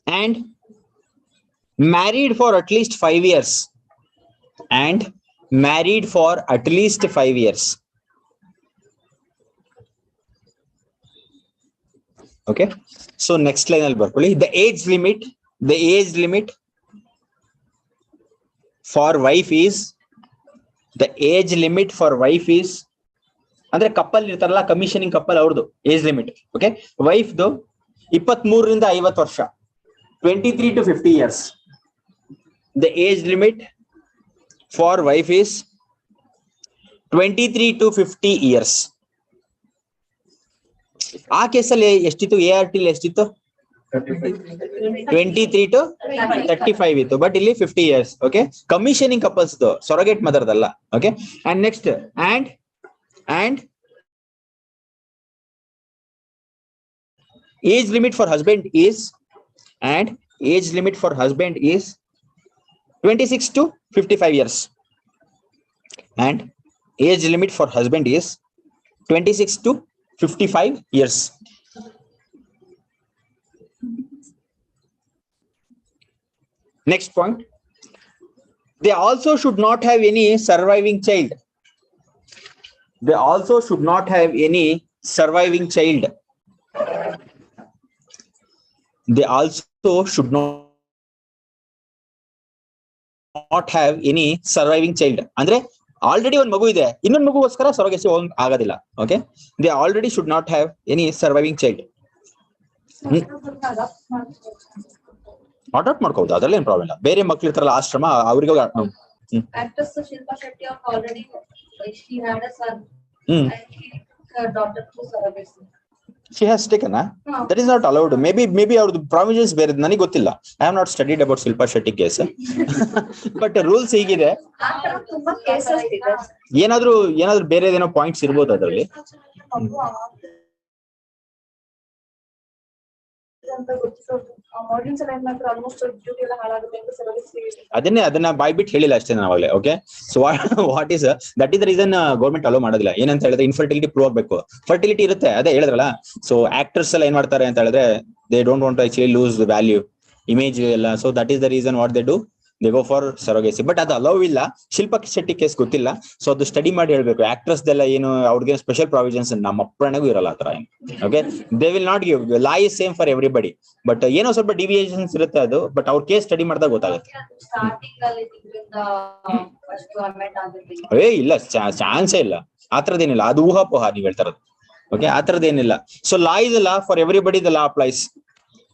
And married for at least 5 years. Okay. So next line I'll barkoli. The age limit for wife is ಅಂದ್ರೆ ಕಪ್ಪಲ್ ಇರ್ತಾರಲ್ಲ, commissioning ಕಪ್ಪಲ್ ಅವ್ರದ್ದು age limit. Okay, wife ದು 23 ರಿಂದ 50 ವರ್ಷ, 23 to 50 years. The age limit for wife is 23 to 50 years. ಆ ಕೇಸಲ್ಲಿ ಎಷ್ಟಿತ್ತು? ART ಎಷ್ಟಿತ್ತು? 23 to 35 ಇತ್ತು, ಬಟ್ ಇಲ್ಲಿ 50 years. Okay, commissioning couples, surrogate ಮದರ್ದಲ್ಲ. Okay, and next and age limit for husband is 26 to 55 years, and age limit for husband is 26 to 55 years. Next point, they also should not have any surviving child. They also should not have any surviving child. They also should not have any surviving child. Andre already one magu ide, innond magugoskara surrogacy agadilla. Okay, they already should not have any surviving child. Adopt ಮಾಡ್ಕೋಬಹುದು, ಅದರಲ್ಲಿ ಏನು problem ಇಲ್ಲ. ಬೇರೆ ಮಕ್ಕಳು ಇರ್ತಾರಲ್ಲ ಆಶ್ರಮ, ಅವರಿಗೆ Actress Shilpa Shetty already she had a son and she took her daughter to surrogacy. She has taken, that is not allowed. Maybe our provisions ಬೇರೆ, ನನಗೆ ಗೊತ್ತಿಲ್ಲ. I have not studied about Shilpa Shetty case. But rules ಹೀಗಿದೆ. ತುಂಬಾ cases ಇದೆ. ಏನಾದ್ರೂ ಬೇರೆದೇನೋ points ಇರಬಹುದು ಅದರಲ್ಲಿ. ಅದನ್ನ ಬಾಯ್ಬಿಟ್ಟು ಹೇಳಿಲ್ಲ ಅಷ್ಟೇ ನಾವಾಗಲೇ. Okay, so what is that is the reason government allow ಮಾಡೋದಿಲ್ಲ. ಏನಂತ ಹೇಳಿದ್ರೆ ಇನ್ಫರ್ಟಿಲಿಟಿ ಪ್ರೂವ್ ಆಗ್ಬೇಕು. ಫರ್ಟಿಲಿಟಿ ಇರುತ್ತೆ, ಅದೇ ಹೇಳಿದ್ರಲ್ಲ. ಸೊ ಆಕ್ಟರ್ಸ್ ಎಲ್ಲ ಏನ್ ಮಾಡ್ತಾರೆ ಅಂತ ಹೇಳಿದ್ರೆ, they don't want to actually lose value, image ಎಲ್ಲ. So that is the reason what they do, they go for surrogacy. But ಅದು ಅಲೋ ಇಲ್ಲ. ಶಿಲ್ಪಾ ಶೆಟ್ಟಿ ಕೇಸ್ ಗೊತ್ತಿಲ್ಲ, ಸೊ ಅದು ಸ್ಟಡಿ ಮಾಡಿ ಹೇಳ್ಬೇಕು. ಆಕ್ಟ್ರೆಸ್ ದೆಲ್ಲ ಏನು ಅವ್ರಿಗೆ ಸ್ಪೆಷಲ್ ಪ್ರಾವಿಷನ್ಸ್ ನಮ್ಮ ಅಪ್ಪಣೆಗೂ ಇರಲ್ಲ ಆತರ. Okay, they will not give. Law is same for everybody, but ಏನೋ ಸ್ವಲ್ಪ ಡಿವಿಯೇಷನ್ಸ್ ಇರುತ್ತೆ ಅದು. ಬಟ್ ಅವ್ರ ಕೇಸ್ ಸ್ಟಡಿ ಮಾಡಿದಾಗ ಗೊತ್ತಾಗುತ್ತೆ. ಇಲ್ಲ, ಚಾನ್ಸೇ ಇಲ್ಲ, ಆತರದೇನಿಲ್ಲ. ಅದು ಊಹಾಪೋಹ ನೀವ್ ಹೇಳ್ತಾರದು. ಓಕೆ, ಆತರದೇನಿಲ್ಲ. So law is law for everybody, the law applies.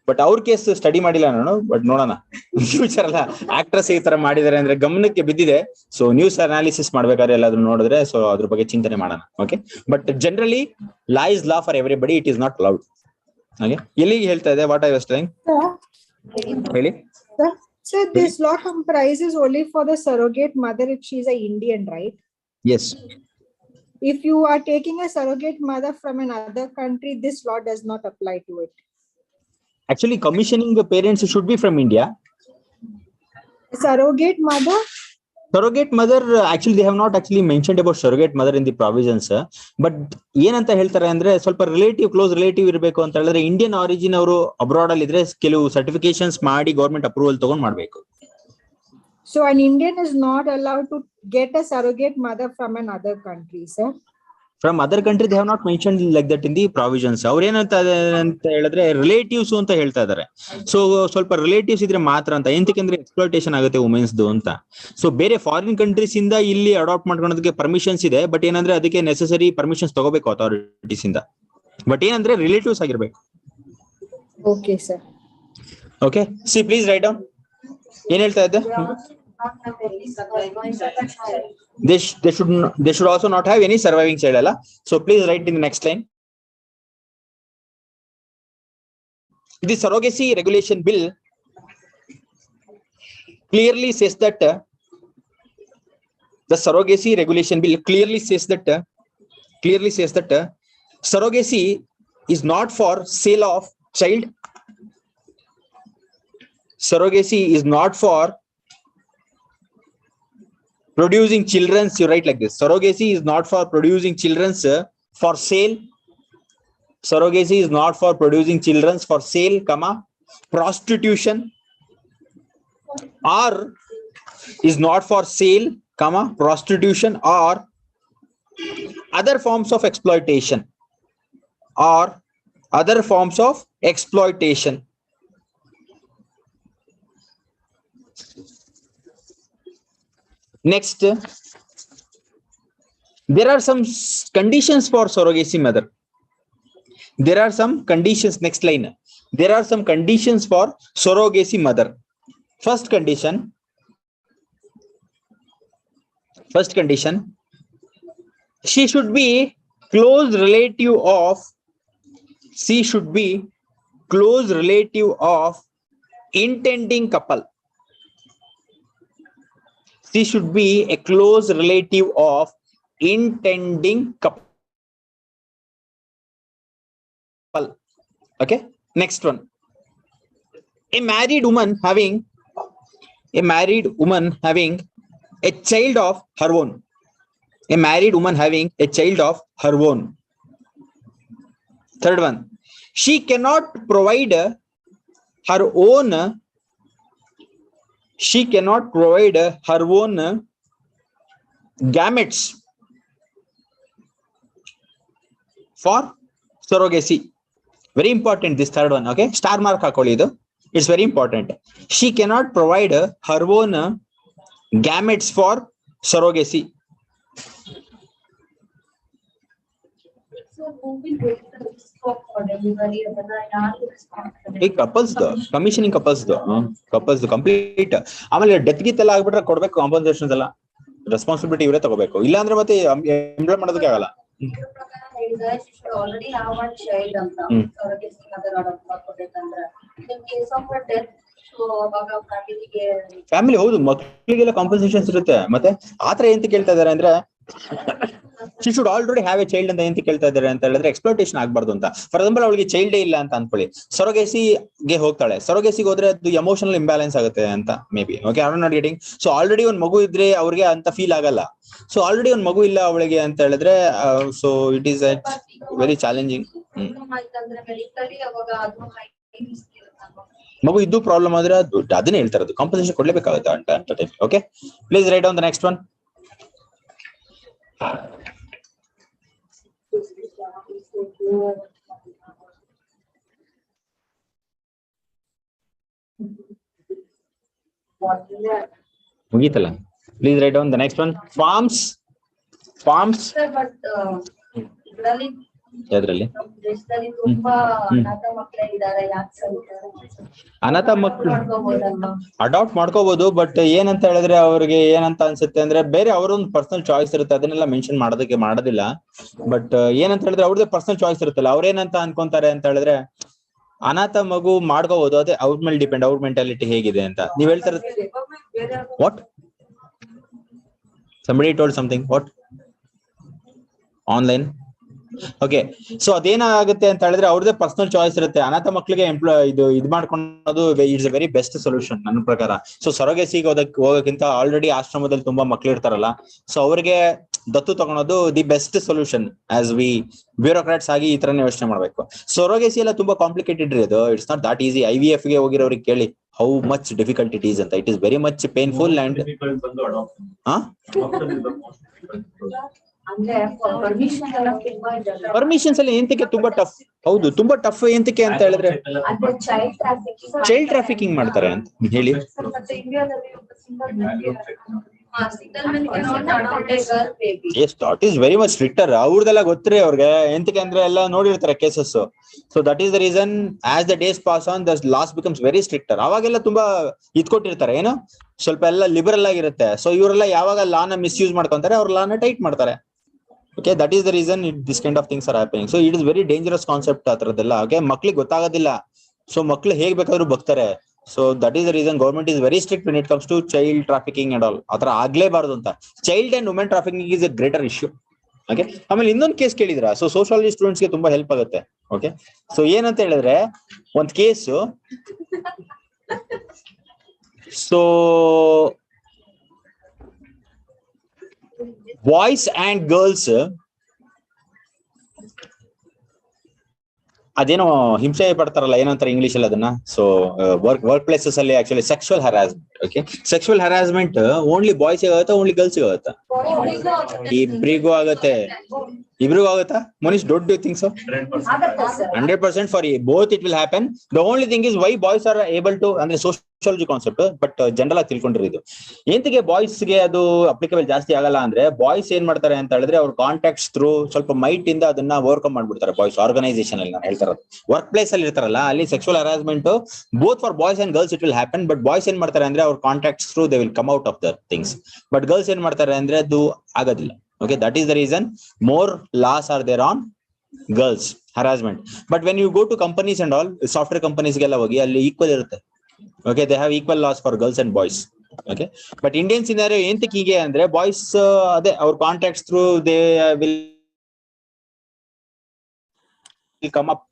But ಅವ್ರ ಕೇಸ್ ಸ್ಟಡಿ ಮಾಡಿಲ್ಲ ನಾನು. ಬಟ್ ನೋಡೋಣ ಫ್ಯೂಚರ್ ಅಲ್ಲ, ಆಕ್ಟ್ರೆಸ್ ಈ ತರ ಮಾಡಿದಾರೆ ಅಂದ್ರೆ ಗಮನಕ್ಕೆ ಬಿದ್ದಿದೆ. ಸೊ ನ್ಯೂಸ್ ಅನಾಲಿಸಿಸ್ ಮಾಡ್ಬೇಕಾದ್ರೆ ಎಲ್ಲಾದ್ರೂ ನೋಡಿದ್ರೆ, ಸೊ ಅದ್ರ ಬಗ್ಗೆ ಚಿಂತನೆ ಮಾಡೋಣ. Okay, but generally law is law for everybody, it is not allowed. ಹಾಗೆ ಎಲ್ಲಿಗೆ ಹೇಳ್ತಾ ಇದೆ, ವಾಟ್ ಐ ವಾಸ್ ಟೆಲಿಂಗ್ ಹೇಳಿ. So this law comprises only for the surrogate mother if she is a Indian, right? Yes. If you are taking a surrogate mother from another country, this law does not apply to it. Actually, commissioning the parents should be from India. Surrogate mother, actually they have not actually mentioned about surrogate mother in the provisions. But ಏನಂತ ಹೇಳ್ತಾರೆ ಅಂದ್ರೆ, ಸ್ವಲ್ಪ close relative ಇರಬೇಕು ಅಂತ ಹೇಳಿದ್ರೆ, Indian origin ಅವರು abroad ಅಲ್ಲಿ ಇದ್ರೆ ಕೆಲವು ಸರ್ಟಿಫಿಕೇಶನ್ಸ್ ಮಾಡಿ ಗೌರ್ಮೆಂಟ್ ಅಪ್ರೂವಲ್ ತಗೊಂಡ್ ಮಾಡ್ಬೇಕು. So an Indian is not allowed to get a surrogate mother from another country, sir. From other country they have not mentioned like that in the provisions. ಅವ್ರು ಏನಂತ ಹೇಳಿದ್ರೆ relatives ಅಂತ ಹೇಳ್ತಾ ಇದಾರೆ. So ಸ್ವಲ್ಪ relatives ಇದ್ರೆ ಮಾತ್ರ ಅಂತ. ಎಂತಕ್ಕಂದ್ರೆ ಎಕ್ಸ್ಪ್ಲಾಯ್ಟೇಷನ್ ಆಗುತ್ತೆ ವುಮೆನ್ಸ್ ಅಂತ. ಸೊ ಬೇರೆ ಫಾರಿನ್ ಕಂಟ್ರೀಸ್ ಇಂದ ಇಲ್ಲಿ ಅಡಾಪ್ಟ್ ಮಾಡ್ಕೊಳ್ಳೋದಕ್ಕೆ ಪರ್ಮಿಷನ್ಸ್ ಇದೆ. ಬಟ್ ಏನಂದ್ರೆ ಅದಕ್ಕೆ ನೆಸೆಸರಿ ಪರ್ಮಿಷನ್ಸ್ ತಗೋಬೇಕು ಅಥಾರಿಟೀಸ್ ಇಂದ. ಬಟ್ ಏನಂದ್ರೆ ರಿಲೇಟಿವ್ಸ್ ಆಗಿರ್ಬೇಕು. Okay, sir. Okay, see please write down. ಏನ್ ಹೇಳ್ತಾ ಇದ್ದೆ? They should also not have any surviving child. Alla. So please write in the next line. The surrogacy regulation bill clearly says that surrogacy is not for sale of child. Surrogacy is not for producing children. You write like this: surrogacy is not for producing children for sale. Surrogacy is not for producing children for sale, prostitution, or is not for sale, prostitution, or other forms of exploitation, or other forms of exploitation. Next, there are some conditions for surrogacy mother. There are some conditions. Next line. There are some conditions for surrogacy mother. First condition. She should be close relative of. She should be close relative of intending couple. She should be a close relative of intending couple. Okay. Next one. A married woman having a child of her own. A married woman having a child of her own. Third one. She cannot provide her own. She cannot provide her own gametes for surrogacy. Very important, this third one. Okay, star mark hakoli idu. It's very important. She cannot provide her own gametes for surrogacy. So who will take the risk for delivery? Couples commissioning couples complete. ಆಮೇಲೆ death ಗಿತ್ ಎಲ್ಲ ಆಗ್ಬಿಟ್ರೆ ಕೊಡ್ಬೇಕು ಕಾಂಪನ್ಸೇಷನ್ಸ್ ಎಲ್ಲ. Responsibility ಇವರೇ ತಗೋಬೇಕು. ಇಲ್ಲ ಅಂದ್ರೆ ಮತ್ತೆ ಎಂಪ್ಲಾಯ್ ಮಾಡೋದಕ್ಕೆ ಆಗಲ್ಲ. She should already have one child ಅಂತ surrogacy mother adopt ಮಾಡ್ಕೊಬೇಕಂದ್ರೆ in case of a death, so ಅವಾಗ ಫ್ಯಾಮಿಲಿ ಹೌದು ಮಕ್ಕಳಿಗೆಲ್ಲ ಕಾಂಪನ್ಸೇಷನ್ಸ್ ಇರುತ್ತೆ. ಮತ್ತೆ ಆತರ ಎಂತ ಕೇಳ್ತಾ ಇದಾರೆ ಅಂದ್ರೆ she should already have a child ಅಂತ ಎಂತ ಕೇಳ್ತಾ ಇದಾರೆ ಅಂತ ಹೇಳಿದ್ರೆ ಎಕ್ಸ್ಪ್ಲೋಟೇಷನ್ ಆಗ್ಬಾರ್ದು ಅಂತ. ಫಾರ್ ಎಕ್ಸಾಂಪಲ್ ಅವಳಿಗೆ ಚೈಲ್ಡೇ ಇಲ್ಲ ಅಂತ ಅನ್ಕೊಳ್ಳಿ, ಸೊರೊಗೇಸಿಗೆ ಹೋಗ್ತಾಳೆ. ಸೊರೊಗೇಸಿಗೆ ಹೋದ್ರೆ ಅದು ಎಮೋಷನಲ್ ಇಂಬ್ಯಾಲೆನ್ಸ್ ಆಗುತ್ತೆ ಅಂತ maybe. Okay, are not getting. So already ಒಂದ್ ಮಗು ಇದ್ರೆ ಅವ್ರಿಗೆ ಅಂತ ಫೀಲ್ ಆಗಲ್ಲ. ಸೊ ಆಲ್ರೆಡಿ ಒಂದ್ ಮಗು ಇಲ್ಲ ಅವಳಿಗೆ ಅಂತ ಹೇಳಿದ್ರೆ so it is very challenging. ಮಗು ಇದ್ದು ಪ್ರಾಬ್ಲಮ್ ಆದ್ರೆ ಅದನ್ನೇ ಹೇಳ್ತಾ ಇರೋದು, ಕಾಂಪನ್ಸೇಷನ್ ಕೊಡ್ಲೇಬೇಕಾಗುತ್ತೆ ಅಂತ time. Okay, please write on the next one. ಮುಗೀತಲ್ಲ, please write on the next one. Forms ಯಾವ್ದ್ರಲ್ಲಿ ಅನಾಥ ಮಕ್ಕಳು ಅಡಾಪ್ಟ್ ಮಾಡ್ಕೋಬಹುದು. ಬಟ್ ಏನಂತ ಹೇಳಿದ್ರೆ ಅವ್ರಿಗೆ ಏನಂತ ಅನ್ಸುತ್ತೆ ಅಂದ್ರೆ ಬೇರೆ ಅವರೊಂದು ಪರ್ಸನಲ್ ಚಾಯ್ಸ್ ಇರುತ್ತೆ, ಅದನ್ನೆಲ್ಲ ಮೆನ್ಷನ್ ಮಾಡೋದಿಲ್ಲ. ಬಟ್ ಏನಂತ ಹೇಳಿದ್ರೆ ಅವ್ರದೇ ಪರ್ಸನಲ್ ಚಾಯ್ಸ್ ಇರುತ್ತಲ್ಲ, ಅವ್ರೇನಂತ ಅನ್ಕೊಂತಾರೆ ಅಂತ ಹೇಳಿದ್ರೆ ಅನಾಥ ಮಗು ಮಾಡ್ಕೋಬಹುದು. ಅದೇ ಅವ್ರ ಮೇಲೆ ಡಿಪೆಂಡ್, ಅವ್ರ ಮೆಂಟಾಲಿಟಿ ಹೇಗಿದೆ ಅಂತ. ನೀವ್ ಹೇಳ್ತಾರೆ what somebody told something, what online. Okay, so ಅದೇನಾಗುತ್ತೆ ಅಂತ ಹೇಳಿದ್ರೆ ಅವ್ರದೇ ಪರ್ಸನಲ್ ಚಾಯ್ಸ್ ಇರುತ್ತೆ. ಅನಾಥ ಮಕ್ಕಳಿಗೆ ಇದು ಮಾಡ್ಕೊಳ್ಳೋದು it's A very best solution ನನ್ನ ಪ್ರಕಾರ. ಸೊ ಸೊರೊಗೇಸಿಗೆ ಹೋಗೋಕ್ಕಿಂತ ಆಲ್ರೆಡಿ ಆಶ್ರಮದಲ್ಲಿ ತುಂಬಾ ಮಕ್ಳು ಇರ್ತಾರಲ್ಲ, ಸೊ ಅವ್ರಿಗೆ ದತ್ತು ತಗೊಳೋದು the best solution. As we bureaucrats ಆಗಿ ಈ ತರನೇ ಯೋಚನೆ ಮಾಡ್ಬೇಕು. ಸೊರೊಗೇಸಿ ಎಲ್ಲ ತುಂಬಾ ಕಾಂಪ್ಲಿಕೇಟೆಡ್ ರೀ ಅದು. It's not that easy. IVF ಗೆ ಹೋಗಿರೋರಿಗೆ ಕೇಳಿ how much difficult it is ಅಂತ. It is very much painful and permissions ಎಲ್ಲ ಎಂತಕ್ಕೆ ತುಂಬಾ ಟಫ್. ಹೌದು, ತುಂಬಾ ಟಫ್ ಎಂತಕ್ಕೆ ಅಂತ ಹೇಳಿದ್ರೆ ಚೈಲ್ಡ್ ಟ್ರಾಫಿಕಿಂಗ್ ಮಾಡ್ತಾರೆ ಅಂತ ಹೇಳಿ. Yes, that is very much stricter. ಅವ್ರದೆಲ್ಲ ಗೊತ್ತರಿ ಅವ್ರಿಗೆ, ಎಂತಕ್ಕೆ ಅಂದ್ರೆ ಎಲ್ಲ ನೋಡಿರ್ತಾರೆ cases. So that is the reason as the days pass on the laws becomes very stricter. ಅವಾಗೆಲ್ಲ ತುಂಬಾ ಇದ್ಕೊಟ್ಟಿರ್ತಾರೆ, ಏನು ಸ್ವಲ್ಪ ಎಲ್ಲ ಲಿಬರಲ್ ಆಗಿರುತ್ತೆ. ಸೊ ಇವರೆಲ್ಲ ಯಾವಾಗ ಲಾನ ಮಿಸ್ಯೂಸ್ ಮಾಡ್ಕೊಂತಾರೆ, ಅವ್ರ ಲಾನ ಟೈಟ್ ಮಾಡ್ತಾರೆ. Okay, that is the reason this kind of things are happening. So it is very dangerous concept ಆ ತರದೆಲ್ಲ. ಓಕೆ, ಮಕ್ಳಿಗೆ ಗೊತ್ತಾಗೋದಿಲ್ಲ. ಸೊ ಮಕ್ಳು ಹೇಗ್ ಬೇಕಾದ್ರೂ ಬಗ್ತಾರೆ. So that is the reason government is very strict when it comes to child trafficking and all. ಆತರ ಆಗ್ಲೇಬಾರ್ದು ಅಂತ. Child and women trafficking is A greater issue. Okay, ಆಮೇಲೆ ಇನ್ನೊಂದು ಕೇಸ್ ಕೇಳಿದ್ರ, ಸೊ ಸೋಶಿಯಾಲಜಿ ಸ್ಟೂಡೆಂಟ್ಸ್ಗೆ ತುಂಬಾ ಹೆಲ್ಪ್ ಆಗುತ್ತೆ. ಓಕೆ, ಸೊ ಏನಂತ ಹೇಳಿದ್ರೆ ಒಂದ್ case, so boys and girls ಅದೇನೋ ಹಿಂಸೆ ಪಡ್ತಾರಲ್ಲ, ಏನಂತಾರೆ ಇಂಗ್ಲಿಷ್ ಅಲ್ಲಿ ಅದನ್ನ. ಸೊ ವರ್ಕ್ ಪ್ಲೇಸಸ್ ಅಲ್ಲಿ actually sexual harassment. Okay, sexual harassment only boys ಆಗುತ್ತೆ, ಓನ್ಲಿ ಗರ್ಲ್ಸ್ ಆಗುತ್ತೆ? ಇಬ್ರಿಗೂ ಆಗುತ್ತೆ. ಇಬ್ರಿಗೂ ಆಗುತ್ತಾ Manish? Don't you think so? 100% for both it will happen. The only thing is why boys are able to, ಅಂದ್ರೆ sociology concept, but general ಆಗಿ ತಿಳ್ಕೊಂಡಿರಿ ಇದು. ಎಂತಿಗೆ boys ಗೆ ಅದು ಅಪ್ಲಿಕಬಲ್ ಜಾಸ್ತಿ ಆಗಲ್ಲ ಅಂದ್ರೆ, ಬಾಯ್ಸ್ ಏನ್ ಮಾಡ್ತಾರೆ ಅಂತ ಹೇಳಿದ್ರೆ ಅವ್ರ ಕಾಂಟ್ಯಾಕ್ಟ್ಸ್ ಥ್ರೂ ಸ್ವಲ್ಪ ಮೈಟ್ ಇಂದ ಅದನ್ನ ಓವರ್ಕಮ್ ಮಾಡ್ಬಿಡ್ತಾರೆ. ಬಾಯ್ಸ್ ಆರ್ಗನೈಸೇಷನ್ ಅಲ್ಲಿ ನಾನು ಹೇಳ್ತಾರೆ, ವರ್ಕ್ ಪ್ಲೇಸ್ ಅಲ್ಲಿ ಇರ್ತಾರಲ್ಲ, ಅಲ್ಲಿ sexual harassment both for boys and girls it will happen. But boys ಏನ್ ಮಾಡ್ತಾರೆ ಅಂದ್ರೆ ಅವ್ರ contacts through they will come out of the things. But girls ಏನ್ ಮಾಡ್ತಾರೆ ಅಂದ್ರೆ ಅದು ಆಗೋದಿಲ್ಲ. Okay, that is the reason more laws are there on girls harassment. But when you go to companies and all, software companies ಗೆಲ್ಲ ಹೋಗಿ ಅಲ್ಲಿ equal ಇರುತ್ತೆ. Okay, they have equal laws for girls and boys. Okay, but Indian scenario ಎಂತಕ್ಕೆ ಹೀಗೆ ಅಂದ್ರೆ, boys ಅದೇ ಅವ್ರ contacts through they will come up,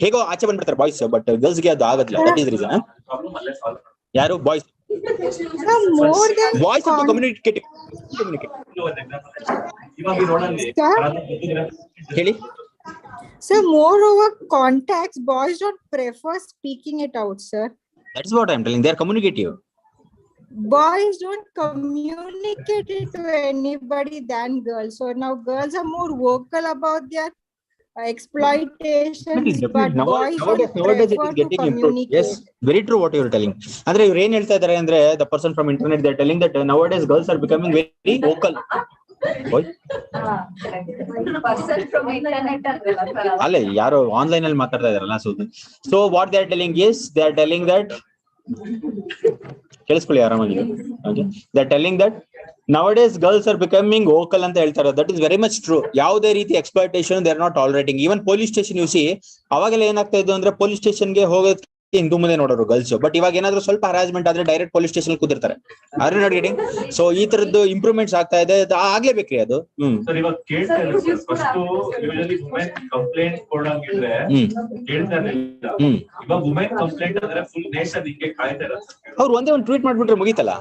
ಹೇಗೋ ಆಚೆ ಬಂದ್ಬಿಡ್ತಾರೆ ಬಾಯ್ಸ್, ಬಟ್ ಗರ್ಲ್ಸ್ ಗೆ ಅದು ಆಗೋದಿಲ್ಲ. That is the reason. ಯಾರು ಬಾಯ್ಸ್ ಬಾಯ್ಸ್ ಟು ಕಮ್ಯುನಿಕೇಟ್ ಹೇಳಿ. Sir, moreover, contacts, boys don't prefer speaking it out, sir. That's what I'm telling. They are communicative. Boys don't communicate it to anybody than girls. So now girls are more vocal about their exploitation, but boys don't prefer to communicate. Yes, very true what you are telling. Andre iವರು ಏನ್ ಹೇಳ್ತಾ ಇದ್ದಾರೆ ಅಂದ್ರೆ, the person from internet they are telling that nowadays girls are becoming very vocal. ಅಲ್ಲೇ ಯಾರೋ online ಅಲ್ಲಿ ಮಾತಾಡ್ತಾ ಇದಾರಲ್ಲ, so what they are telling is, they are telling that, ಕೇಳಿಸ್ಕೊಳ್ಳಿ ಆರಾಮಾಗಿ. Okay, they are telling that nowadays girls are becoming vocal ಅಂತ ಹೇಳ್ತಾರೆ. That is very much true. ಯಾವುದೇ ರೀತಿ exploitation they are not tolerating. Even police station you see, ಅವಾಗೆಲ್ಲ ಏನಾಗ್ತಾ ಇದ್ದು ಅಂದ್ರೆ, ಪೊಲೀಸ್ ಸ್ಟೇಷನ್ ಗೆ ಹೋಗೋದಕ್ಕೆ ಹಿಂದೂ ಮುಂದೆ ನೋಡೋರು ಗರ್ಲ್ಸ್. ಬಟ್ ಇವಾಗ ಏನಾದ್ರು ಸ್ವಲ್ಪ ಹರಾಸ್ಮೆಂಟ್ ಆದ್ರೆ ಡೈರೆಕ್ಟ್ ಪೊಲೀಸ್ ಸ್ಟೇಷನ್ ಕೂತಿರ್ತಾರೆ. Are not getting? ಸೊ ಈ ತರದ್ದು ಇಂಪ್ರೂವ್ಮೆಂಟ್ಸ್ ಆಗ್ತಾ ಇದೆ, ಆಗ್ಲೇಬೇಕ್ರಿ ಅದು. ಸರ್ ಇವಾಗ ಕೇಳ್ತಾ ಇಲ್ಲ sir. First usually women complaint ಕೊಡಂಗಿದ್ರೆ ಕೇಳ್ತಾ ಇರಲಿಲ್ಲ. ಇವಾಗ ವುಮೆನ್ ಕಂಪ್ಲೇಂಟ್ ಅಂದ್ರೆ ಫುಲ್ ನೇಷನ್ ಹಿಂಗೆ ಕಾಯ್ತಾ ಇರುತ್ತೆ. ಅವ್ರು ಒಂದೇ ಒಂದು ಟ್ವೀಟ್ ಮಾಡ್ಬಿಟ್ರೆ ಮುಗೀತಲ್ಲ.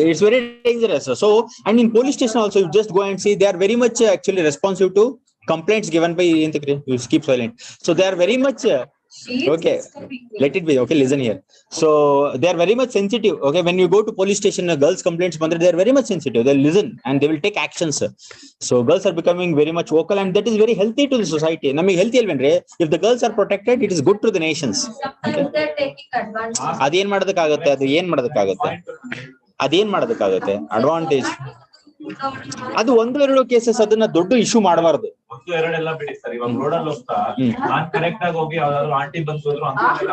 It's very dangerous. So and in police station also you just go and see, they are very much actually responsive to complaints given by you keep silent. So they are very much okay, let it be. Okay, listen here. So they are very much sensitive. Okay, when you go to police station, girls complaints bandre, they are very much sensitive. They listen and they will take actions. So girls are becoming very much vocal, and that is very healthy to the society. Namige healthy alvenre, if the girls are protected, it is good to the nations. Okay, they're taking advantage. ಅದೇನ್ ಮಾಡೋದಕ್ಕಾಗತ್ತೆ? ಅದು ಏನ್ ಮಾಡೋದಕ್ಕಾಗತ್ತೆ? ಅದೇನ್ ಮಾಡೋದಕ್ಕಾಗತ್ತೆ? Advantage ಅದು ಒಂದು ಎರಡು cases, ಅದನ್ನ ದೊಡ್ಡ issue ಮಾಡಬಾರ್ದು. ಒಂದು ಎರಡೆಲ್ಲ ಬಿಡಿ ಸರ್. ಇವಾಗ ರೋಡಲ್ಲಿ ಹೋಗ್ತಾ ನಾನ್ ಕರೆಕ್ಟ್ ಆಗಿ ಹೋಗಿ ಯಾವ್ದಾದ್ರು ಆಂಟಿ ಬಂದ್ರು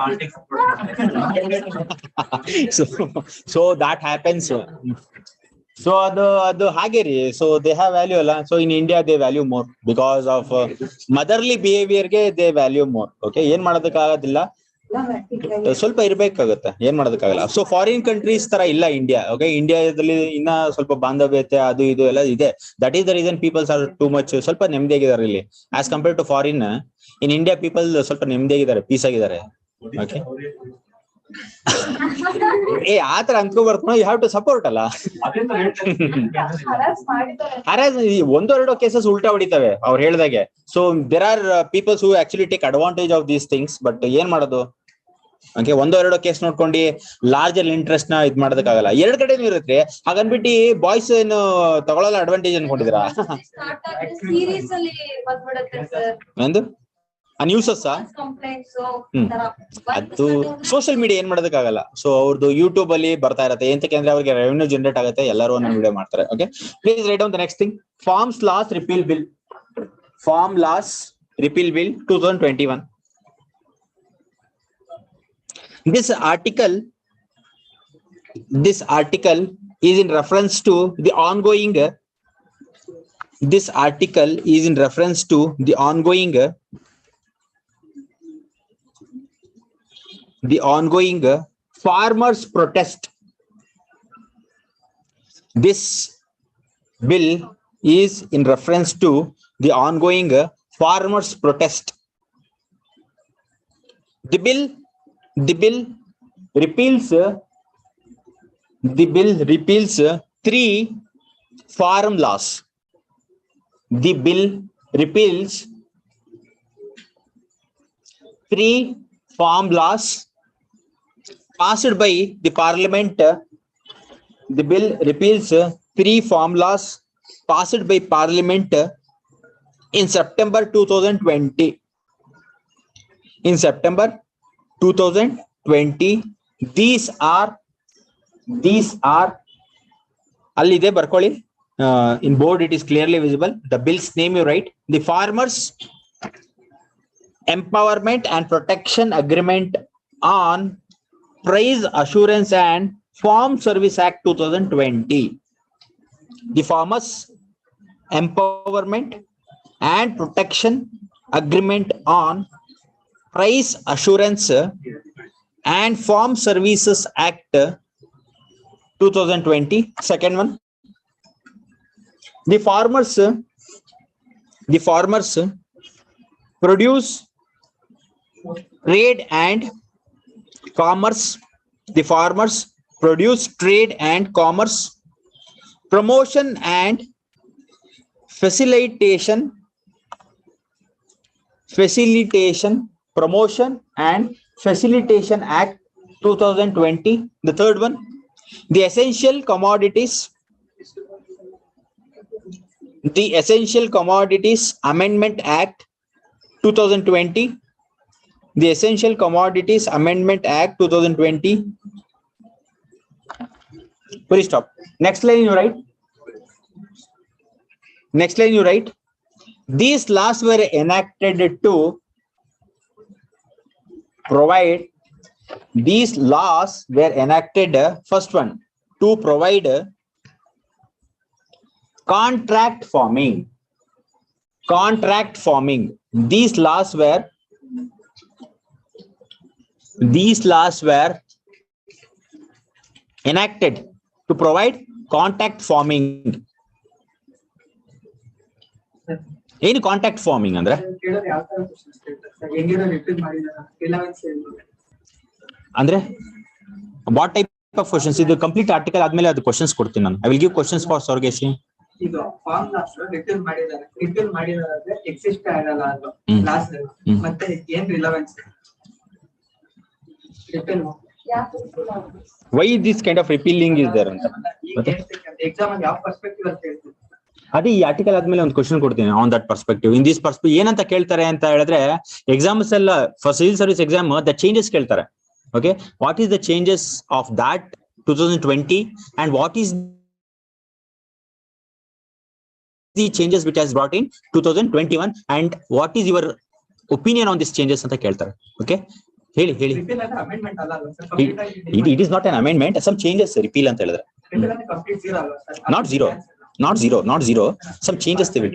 aunty so that happens. So ಅದು ಹಾಗೆ ರೀ. ಸೊ ದೇ ಹ್ಯಾವ್ ವ್ಯಾಲ್ಯೂ ಅಲ್ಲ. So in India they value more because of motherly behaviour ಗೆ ದೇ ವ್ಯಾಲ್ಯೂ ಮೋರ್. ಓಕೆ, ಏನ್ ಮಾಡೋದಕ್ಕಾಗೋದಿಲ್ಲ, ಸ್ವಲ್ಪ ಇರ್ಬೇಕಾಗತ್ತೆ, ಏನ್ ಮಾಡೋದಕ್ಕಾಗಲ್ಲ. ಸೊ ಫಾರಿನ್ ಕಂಟ್ರೀಸ್ ತರ ಇಲ್ಲ ಇಂಡಿಯಾ. ಓಕೆ, ಇಂಡಿಯಾದಲ್ಲಿ ಇನ್ನ ಸ್ವಲ್ಪ ಬಾಂಧವ್ಯತೆ ಅದು ಇದು ಎಲ್ಲ ಇದೆ. That is the reason peoples are too much ಸ್ವಲ್ಪ ನೆಮ್ಮದಿಯಾಗಿದ್ದಾರೆ ಇಲ್ಲಿ as compare to foreign. In India people ಸ್ವಲ್ಪ ನೆಮ್ಮದಿಯಾಗಿದ್ದಾರೆ, ಪೀಸ್ ಆಗಿದ್ದಾರೆ. ಓಕೆ, ಆತರ ಅಂದ್ಕೋಬಾರ್ದು. ಯು ಹ್ಯಾವ್ ಟು ಸಪೋರ್ಟ್ ಅಲ್ಲ. ಹರಾಸ್ ಒಂದೆರಡು ಕೇಸಸ್ ಉಲ್ಟಾ ಹೊಡಿತವೆ ಅವ್ರು ಹೇಳ್ದಾಗೆ. So there are peoples who actually take advantage of these things. But ಏನ್ ಮಾಡೋದು? ಓಕೆ, ಒಂದೆರಡು ಕೇಸ್ ನೋಡ್ಕೊಂಡು ಲಾರ್ಜರ್ ಇಂಟ್ರೆಸ್ಟ್ ನ ಇದ್ ಮಾಡೋದಕ್ಕಾಗಲ್ಲ. ಎರಡ್ ಕಡೆನೂ ಇರುತ್ತೆ. ಹಾಗನ್ಬಿಟ್ಟು ಬಾಯ್ಸ್ ಏನು ತಗೊಳ್ಳಲ್ಲ ಅಡ್ವಾಂಟೇಜ್ ಅನ್ಕೊಂಡಿದ್ದೀರಾ? ಎಂದು ನ್ಯೂಸಸ್ ಅದು ಸೋಷಿಯಲ್ ಮೀಡಿಯಾ ಏನ್ ಮಾಡೋದಕ್ಕಾಗಲ್ಲ. ಸೊ ಅವ್ರದ್ದು ಯೂಟ್ಯೂಬ್ ಅಲ್ಲಿ ಬರ್ತಾ ಇರತ್ತೆ. ಎಂತಕ್ಕೆ ಅಂದ್ರೆ ಅವ್ರಿಗೆ ರೆವೆನ್ಯೂ ಜನರೇಟ್ ಆಗುತ್ತೆ, ಎಲ್ಲರೂ ಒಂದೊಂದು ವಿಡಿಯೋ ಮಾಡ್ತಾರೆ. Okay, please write down the next thing. Farms laws repeal bill. Farm laws repeal bill 2021. This article is in reference to the ongoing. This article is in reference to the ongoing farmers' protest. This bill is in reference to the ongoing farmers' protest. The bill repeals 3 farm laws. The bill repeals 3 farm laws passed by the parliament. The bill repeals 3 farm laws passed by parliament in September 2020. In September 2020, these are allide barkoli. In board it is clearly visible. The bill's name you write. The Farmers Empowerment and Protection Agreement on Price Assurance and Farm Service Act 2020. The Farmers Empowerment and Protection Agreement on Price Assurance and Farm Services Act 2020. Second one. The farmers produce, trade and commerce. The farmers produce, trade and commerce, promotion and facilitation, Promotion and Facilitation Act 2020. The third one, the Essential Commodities Amendment Act 2020. The Essential Commodities Amendment Act 2020. Please stop. Next line you write. These laws were enacted to provide. First one, to provide contract farming. These laws were enacted to provide contract farming. Any contract farming andre what type of questions? This complete article admele adu questions kodtini nanu. I will give questions for surrogacy. ಈಗ form return ಮಾಡಿದಾರೆ exist ಆಗಲ್ಲ ಅದು last ಮತ್ತೆ ಏನ್ relevance return why this kind of repealing is there anta exam ಅಲ್ಲಿ ಯಾವ perspective ಅಂತ ಹೇಳ್ತೀನಿ. ಅದೇ ಈ ಆರ್ಟಿಕಲ್ ಆದ್ಮೇಲೆ ಒಂದು ಕ್ವಶನ್ ಕೊಡ್ತೀನಿ on that perspective. In this perspective ಏನಂತ ಕೇಳ್ತಾರೆ ಅಂತ ಹೇಳಿದ್ರೆ ಎಕ್ಸಾಮ್ಸ್ ಎಲ್ಲ for civil service exam the changes ಕೇಳ್ತಾರೆ. Okay, what is the changes of that 2020 and what is the changes which has brought in 2021 and what is your opinion on these changes anta keltare. Okay, ಹೇಳಿ repeal ಅಂದ್ರೆ amendment ಅಲ್ಲ sir, it is not an amendment, some changes repeal ಅಂತ ಹೇಳಿದ್ರೆ repeal ಅಂದ್ರೆ complete zero ಅಲ್ಲ sir, not zero some changes they will.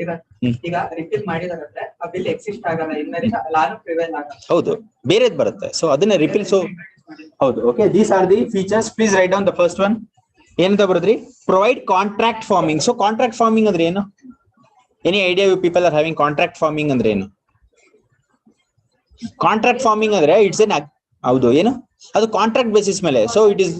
ಈಗ repeal ಮಾಡಿದಾರೆ ಆ ಬಿಲ್ ಎಕ್ಸಿಸ್ಟ್ ಆಗಲ್ಲ, ಇನ್ನರಿಂದ ಲಾನು ಪ್ರಿವೈಲ್ ಆಗಲ್ಲ, ಹೌದು ಬೇರೆದ್ ಬರುತ್ತೆ, ಸೊ ಅದನ್ನ ರಿಪೀಲ್. ಸೊ ಹೌದು, okay, these are the features. Please write down the first one. ಏನಂತ ಬರೋದ್ರಿ? Provide contract farming. So contract farming ಅಂದ್ರೆ ಏನು? Any idea you people are having contract farming ಅಂದ್ರೆ ಏನು? ಕಾಂಟ್ರಾಕ್ಟ್ ಫಾರ್ಮಿಂಗ್ ಅಂದ್ರೆ ಇಟ್ಸ್ ಎನ್, ಹೌದು, ಏನು ಅದು ಕಾಂಟ್ರಾಕ್ಟ್ ಬೇಸಿಸ್ ಮೇಲೆ. ಸೊ ಇಟ್ ಇಸ್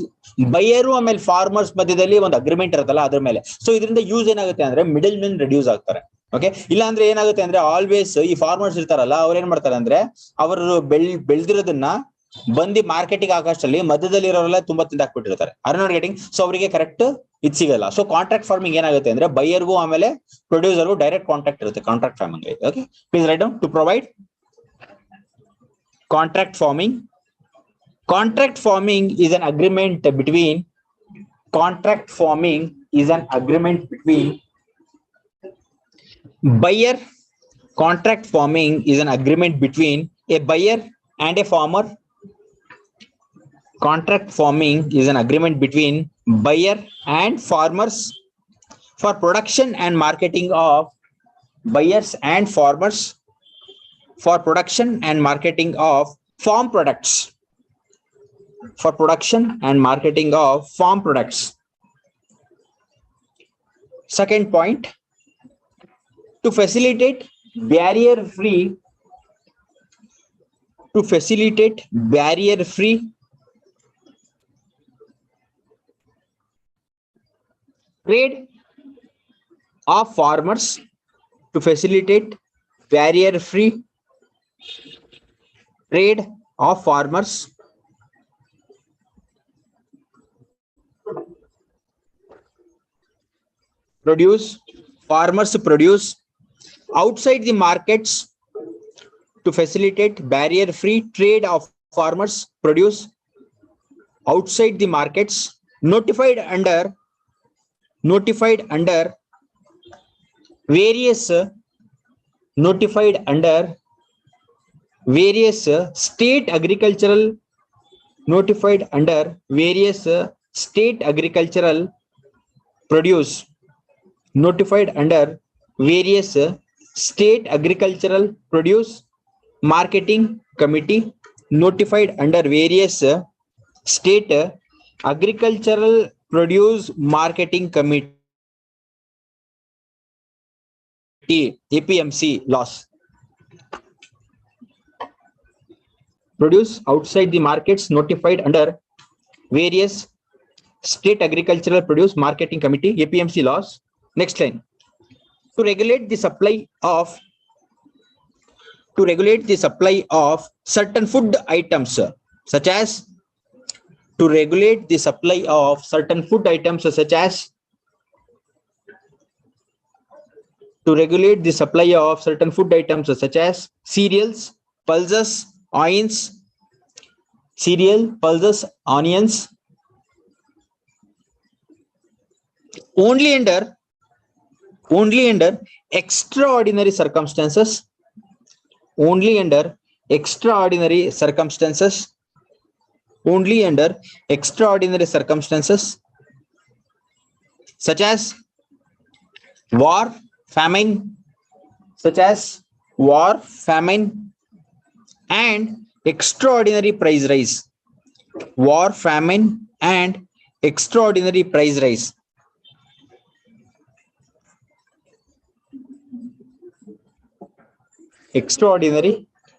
ಬೈಯರು ಆಮೇಲೆ ಫಾರ್ಮರ್ಸ್ ಮಧ್ಯದಲ್ಲಿ ಒಂದು ಅಗ್ರಿಮೆಂಟ್ ಇರುತ್ತಲ್ಲ ಅದ್ರ ಮೇಲೆ. ಸೊ ಇದರಿಂದ ಯೂಸ್ ಏನಾಗುತ್ತೆ ಅಂದ್ರೆ ಮಿಡಲ್ ಮೆನ್ ರೆಡ್ಯೂಸ್ ಆಗ್ತಾರೆ. ಓಕೆ, ಇಲ್ಲ ಅಂದ್ರೆ ಏನಾಗುತ್ತೆ ಅಂದ್ರೆ ಆಲ್ವೇಸ್ ಈ ಫಾರ್ಮರ್ಸ್ ಇರ್ತಾರಲ್ಲ ಅವ್ರು ಏನ್ ಮಾಡ್ತಾರೆ ಅಂದ್ರೆ ಅವರು ಬೆಳೆದಿರೋದನ್ನ ಬಂದಿ ಮಾರ್ಕೆಟಿಗೆ ಹಾಕೋಷ್ಟಲ್ಲಿ ಮಧ್ಯದಲ್ಲಿ ಇರೋರೆಲ್ಲ ತುಂಬಾ ತಿಂದಾಕ್ಬಿಟ್ಟಿರ್ತಾರೆ. Are not getting. ಸೊ ಅವರಿಗೆ ಕರೆಕ್ಟ್ ಇದು ಸಿಗಲ್ಲ. ಸೊ ಕಾಂಟ್ರಾಕ್ಟ್ ಫಾರ್ಮಿಂಗ್ ಏನಾಗುತ್ತೆ ಅಂದ್ರೆ ಬೈಯರ್ಗೂ ಆಮೇಲೆ ಪ್ರೊಡ್ಯೂಸರ್ಗೂ ಡೈರೆಕ್ಟ್ ಕಾಂಟ್ರಾಕ್ಟ್ ಇರುತ್ತೆ contract farming. Okay, please write down. To provide contract farming. Contract farming is an agreement between buyer. Contract farming is an agreement between a buyer and a farmer. Contract farming is an agreement between buyer and farmers for production and marketing of buyers and farmers for production and marketing of farm products. For production and marketing of farm products. Second point, to facilitate barrier-free trade of farmers. To facilitate barrier-free trade of farmers produce outside the markets to facilitate barrier-free trade of farmers produce outside the markets notified under various state agricultural produce notified under various state agricultural produce marketing committee notified under various state agricultural produce marketing committee APMC laws. Produce outside the markets notified under various state agricultural produce marketing committee APMC laws. Next line. To regulate the supply of certain food items such as cereals, pulses, onions only under extraordinary circumstances such as war, famine and extraordinary price rise. Extraordinary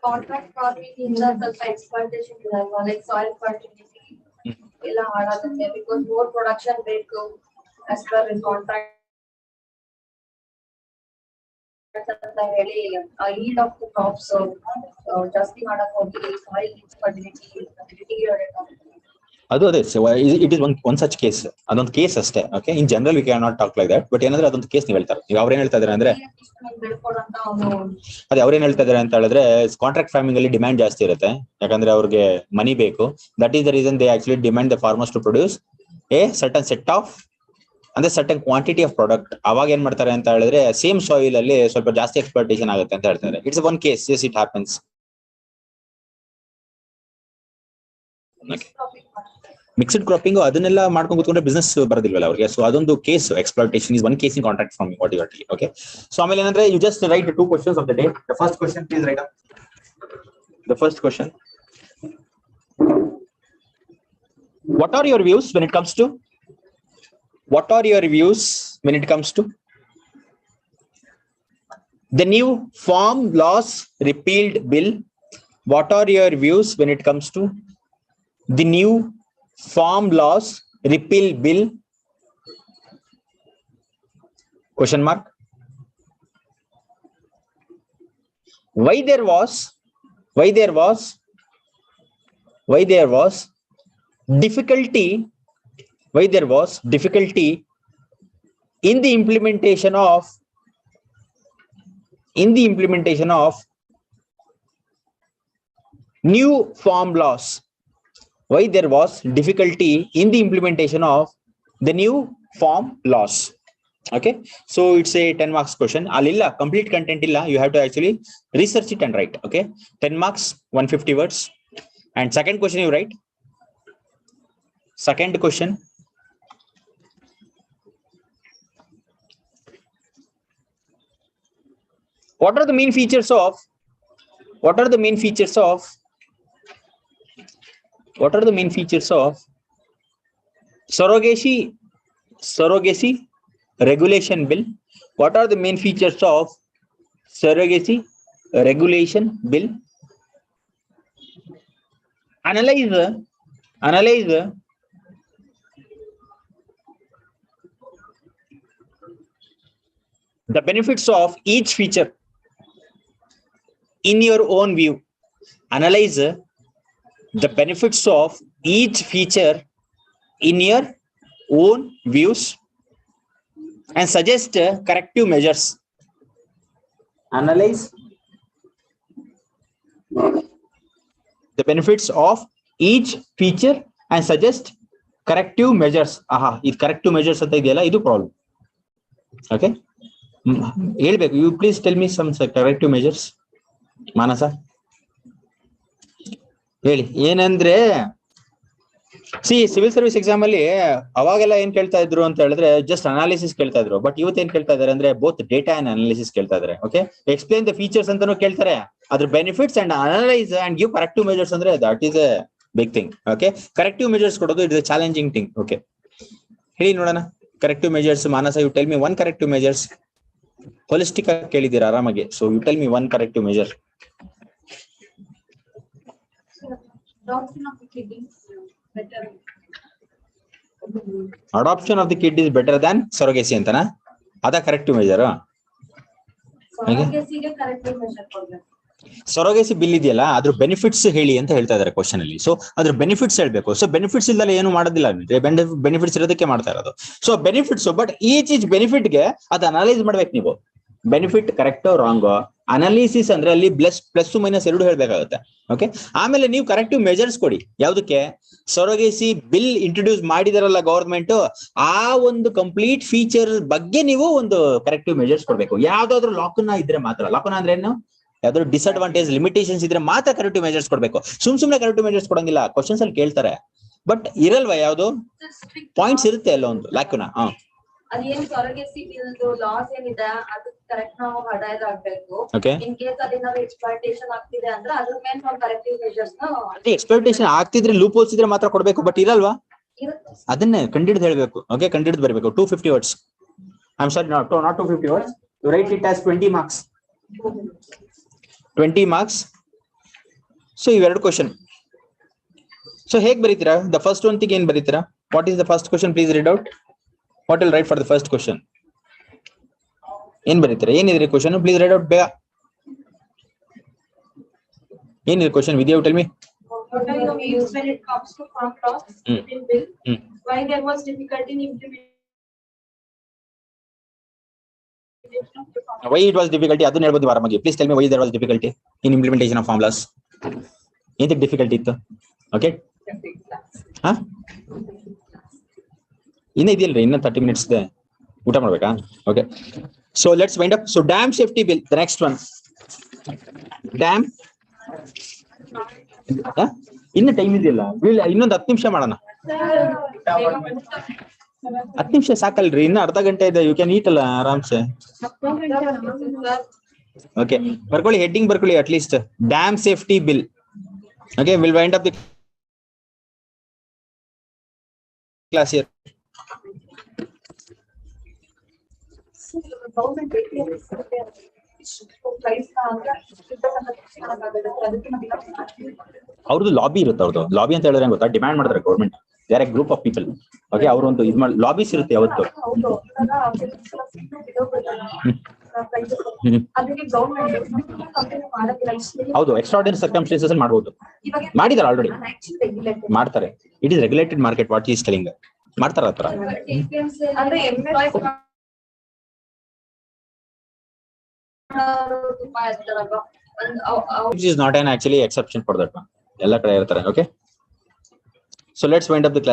contract farming ಇಂದ ಸ್ವಲ್ಪ ಎಕ್ಸ್ಪ್ಲಾಂಟೇಶನ್ ಇದೆ ಅಲ್ವಾ, like soil fertility ಎಲ್ಲ ಹಾಳಾಗುತ್ತೆ because more production ಬೇಕು as per contract ಅಂತ ಹೇಳಿ yield of the crops ಜಾಸ್ತಿ ಮಾಡಕ್ ಹೋಗಿ ಸಾಯಿಲ್ ಫರ್ಟಿಲಿಟಿ ಅದು ಅದೇ it is one such case. ಅದೊಂದು ಕೇಸ್ ಅಷ್ಟೇ. Okay, in general we can not talk like that. But ಏನಂದ್ರೆ ಅದೊಂದು ಕೇಸ್ ನೀವು ಹೇಳ್ತಾರೆ. ಈಗ ಅವ್ರೇನ್ ಹೇಳ್ತಾ ಇದಾರೆ ಅಂದ್ರೆ ಅದೇ ಅವ್ರೇನ್ ಹೇಳ್ತಾ ಇದಾರೆ ಅಂತ ಹೇಳಿದ್ರೆ ಕಾಂಟ್ರಾಕ್ಟ್ ಫಾರ್ಮಿಂಗ್ ಅಲ್ಲಿ ಡಿಮ್ಯಾಂಡ್ ಜಾಸ್ತಿ ಇರುತ್ತೆ, ಯಾಕಂದ್ರೆ ಅವ್ರಿಗೆ ಮನಿ ಬೇಕು. That is the reason they actually demand the farmers to produce a certain set of ಅಂದ್ರೆ ಸರ್ಟನ್ ಕ್ವಾಂಟಿಟಿ ಆಫ್ ಪ್ರಾಡಕ್ಟ್. ಅವಾಗ ಏನ್ ಮಾಡ್ತಾರೆ ಅಂತ ಹೇಳಿದ್ರೆ ಸೇಮ್ ಸಾಯಿಲ್ ಅಲ್ಲಿ ಸ್ವಲ್ಪ ಜಾಸ್ತಿ ಎಕ್ಸ್ಪ್ಲಾಂಟೇಶನ್ ಆಗುತ್ತೆ ಅಂತ ಹೇಳ್ತಾರೆ. It's one case, yes it happens. Mixed cropping ಅದನ್ನೆಲ್ಲ ಮಾಡ್ಕೊಂಡು ಕೂತ್ಕೊಂಡ್ರೆ ಬಿಸ್ನೆಸ್ ಬರೋದಿಲ್ವಲ್ಲ ಅವ್ರಿಗೆ. ಸೊ ಅದೊಂದು case, exploitation is one case in contract farming what you are telling. Okay, so ಆಮೇಲೆ ಏನಂದ್ರೆ you just write 2 questions of the day. The first question, please write up. The first question: what are your views when it comes to the new farm laws repealed bill? What are your views when it comes to the new farm laws repeal bill? Question mark. Why there was difficulty in the implementation of new farm laws? Why there was difficulty in the implementation of the new farm laws? Okay, so it's a 10 marks question. Alilla complete content illa, you have to actually research it and write. Okay, 10 marks, 150 words. And second question you write. Second question: what are the main features of surrogacy regulation bill? What are the main features of surrogacy regulation bill? Analyze the benefits of each feature in your own view. Analyze the benefits of each feature in your own views and suggest corrective measures. analyze the benefits of each feature and suggest corrective measures. ಇದು corrective measures ಅಂತ ಇದೆಯಲ್ಲ, ಇದು problem. Okay, ಹೇಳ್ಬೇಕು. You please tell me some corrective measures. Manasa ಹೇಳಿ. ಏನಂದ್ರೆ civil service exam ಅಲ್ಲಿ ಅವಾಗೆಲ್ಲ ಏನ್ ಕೇಳ್ತಾ ಇದ್ರು ಅಂತ ಹೇಳಿದ್ರೆ ಜಸ್ಟ್ ಅನಾಲಿಸಿಸ್ ಕೇಳ್ತಾ ಇದ್ರು. ಬಟ್ ಇವತ್ತು ಏನ್ ಕೇಳ್ತಾ ಇದಾರೆ ಅಂದ್ರೆ ಬೋತ್ ಡೇಟಾ ಅಂಡ್ ಅನಾಲಿಸಿಸ್ ಕೇಳ್ತಾ ಇದಾರೆ. ಓಕೆ, ಎಕ್ಸ್ಪ್ಲೇನ್ ದ ಫೀಚರ್ಸ್ ಅಂತಾನು ಕೇಳ್ತಾರೆ, ಅದ್ರ benefits and analyse and give corrective measures ಅಂದ್ರೆ that is a big thing. Okay, corrective measures ಕೊಡೋದು it is a challenging thing. Okay, ಹೇಳಿ ನೋಡೋಣ corrective measures. Manasa, you tell me one corrective measures. Holistic ಆಗಿ ಕೇಳಿದ್ದೀರಾ ಆರಾಮಾಗಿ. So you tell me one corrective measure. Adoption of the kid is better than surrogacy ಅಂತನಾ? ಅದ corrective measure. ಸೊರೊಗೇಸಿ bill ಇದೆಯಲ್ಲ, ಅದ್ರ benefits ಹೇಳಿ ಅಂತ ಹೇಳ್ತಾ ಇದಾರೆ ಕ್ವಶನ್ ಅಲ್ಲಿ. ಸೊ ಅದ್ರ ಬೆನಿಫಿಟ್ಸ್ ಹೇಳ್ಬೇಕು. ಸೊ ಬೆನಿಫಿಟ್ಸ್ ಇಲ್ದಲ್ಲ ಏನು ಮಾಡೋದಿಲ್ಲ, ಬೆನಿಫಿಟ್ಸ್ ಇರೋದಕ್ಕೆ ಮಾಡ್ತಾ ಇರೋದು. So benefits, but each benefit ಗೆ ಅದು ಅನಲೈಸ್ ಮಾಡ್ಬೇಕು ನೀವು. ಬೆನಿಫಿಟ್ ಕರೆಕ್ಟ್ ರಾಂಗ್, ಅನಾಲಿಸಿಸ್ ಅಂದ್ರೆ ಅಲ್ಲಿ ಪ್ಲಸ್ ಮೈನಸ್ ಎರಡು ಹೇಳ್ಬೇಕಾಗುತ್ತೆ. ಓಕೆ, ಆಮೇಲೆ ನೀವು ಕರೆಕ್ಟಿವ್ ಮೆಜರ್ಸ್ ಕೊಡಿ. ಯಾವ್ದಕ್ಕೆ? ಸೊರೊಗೇಸಿ ಬಿಲ್ ಇಂಟ್ರೊಡ್ಯೂಸ್ ಮಾಡಿದಾರಲ್ಲ ಗವರ್ಮೆಂಟ್, ಆ ಒಂದು ಕಂಪ್ಲೀಟ್ ಫೀಚರ್ ಬಗ್ಗೆ ನೀವು ಒಂದು ಕರೆಕ್ಟಿವ್ ಮೆಜರ್ಸ್ ಕೊಡ್ಬೇಕು. ಯಾವ್ದಾದ್ರು ಲಾಕ್ನ ಇದ್ರೆ ಮಾತ್ರ. ಲಾಕ್ನ ಅಂದ್ರೆ ಏನು? ಯಾವ್ದಾದ್ರು ಡಿಸ್ಅಡ್ವಾಂಟೇಜ್ ಲಿಮಿಟೇಷನ್ಸ್ ಇದ್ರೆ ಮಾತ್ರ ಕರೆಕ್ಟಿವ್ ಮೆಜರ್ಸ್ ಕೊಡ್ಬೇಕು. ಸುಮ್ನೆ ಕರೆಕ್ಟಿವ್ ಮೆಜರ್ಸ್ ಕೊಡಂಗಿಲ್ಲ. ಕ್ವಶನ್ಸ್ ಅಲ್ಲಿ ಕೇಳ್ತಾರೆ ಬಟ್ ಇರಲ್ವಾ, ಯಾವ್ದು ಪಾಯಿಂಟ್ಸ್ ಇರುತ್ತೆ ಅಲ್ಲ ಒಂದು ಲಾಕ್ನ. ಅದೇನ್ ಸೊರೊಗೇಸಿ ಬಿಲ್ದು ಲಾಸ್ ಏನಿದೆ ಅದು ಕರೆಕ್ಟ್ ನಾವು ಹಡಾಯ್ದ ಆಗ್ಬೇಕು. ಇನ್ ಕೇಸ್ ಅಲ್ಲಿ ನಾವು ಎಕ್ಸ್ಪ್ಲಾಯ್ಟೇಷನ್ ಆಗ್ತಿದೆ ಅಂದ್ರೆ ಅದ್ರ ಮೇಲೆ ನಾವು ಕರೆಕ್ಟಿವ್ ಮೆಜರ್ಸ್ ನ ಎಕ್ಸ್ಪ್ಲಾಯ್ಟೇಷನ್ ಆಗ್ತಿದ್ರೆ ಲೂಪ್ ಹೋಲ್ಸ್ ಇದ್ರೆ ಮಾತ್ರ ಕೊಡ್ಬೇಕು. ಬಟ್ ಇರಲ್ವಾ, ಅದನ್ನೇ ಕಂಡಿಡ್ದು ಹೇಳ್ಬೇಕು. ಓಕೆ, ಕಂಡಿಡ್ದು ಬರಬೇಕು. 250 words. I am sorry, not 250 words. You write it as 20 marks. 20 marks. So ಇವೆರಡು ಕ್ವಶನ್. ಸೊ ಹೇಗ್ ಬರೀತೀರಾ? ದ ಫಸ್ಟ್ ಒನ್ ತಿಂಗ್ ಏನ್ ಬರೀತೀರಾ? What is the first question? Please read out. What will write for the first question? ಏನ್ ಬರೀತೀರಾ? ಏನಿದ್ರಿ question? Please write out ಬೇಗ. ಏನಿದೆ question? Vidya, tell me. What are your views when it comes to farm laws in bill? Why there was difficulty in implementation? Why it was difficulty? ಅದನ್ನ ಹೇಳ್ಬೋದು ಆರಾಮಾಗಿ. Please tell me why there was difficulty in implementation of farm laws. ಏನಕ್ಕೆ difficulty ಇತ್ತು? Okay, ಹಾ, ಇನ್ನ ಇದೆಯಲ್ರಿ, ಇನ್ನ 30 minutes ಇದೆ. ಊಟ ಮಾಡ್ಬೇಕಾ? Okay, so let's wind up. So dam safety bill, the next one. Dam, ಇನ್ನು ಟೈಮ್ ಇದೆಯಲ್ಲ, ಇನ್ನೊಂದು 10 ನಿಮಿಷ ಮಾಡೋಣ. 10 ನಿಮಿಷ ಸಾಕಲ್ರಿ, ಇನ್ನು ಅರ್ಧ ಗಂಟೆ ಇದೆ. ಯು ಕ್ಯಾನ್ ಈಟ್ ಅಲ್ಲ ಆರಾಮ್ಸೆ. ಓಕೆ, ಬರ್ಕೊಳ್ಳಿ, ಹೆಡ್ಡಿಂಗ್ ಬರ್ಕೊಳ್ಳಿ at least. Dam safety bill. Okay, will wind up the class here. ಅವ್ರದ್ದು ಲಾಬಿ ಇರುತ್ತೆ. ಅವ್ರದ್ದು ಲಾಬಿ ಅಂತ ಹೇಳಿದ್ರೆ ಗೊತ್ತಾ? ಡಿಮ್ಯಾಂಡ್ ಮಾಡ್ತಾರೆ government. They are A group of people. Okay, ಅವರು ಒಂದು ಇದು ಮಾಡಿ ಲಾಬೀಸ್ ಇರುತ್ತೆ ಯಾವತ್ತು. ಹೌದು, ಎಕ್ಸ್ಟ್ರಾರ್ಡಿನರಿ ಸರ್ಕಮ್ಸ್ಟೆನ್ಸಸ್ ಅಲ್ಲಿ ಮಾಡಬಹುದು. ಮಾಡಿದಾರೆ ಆಲ್ರೆಡಿ, ಮಾಡ್ತಾರೆ. It is regulated market. What is telling ಮಾಡ್ತಾರ ಆ ತರ. Which is not an actually exception for that one. ಎಲ್ಲ ಕಡೆ ಇರ್ತಾರೆ. Okay, so let's wind up the class.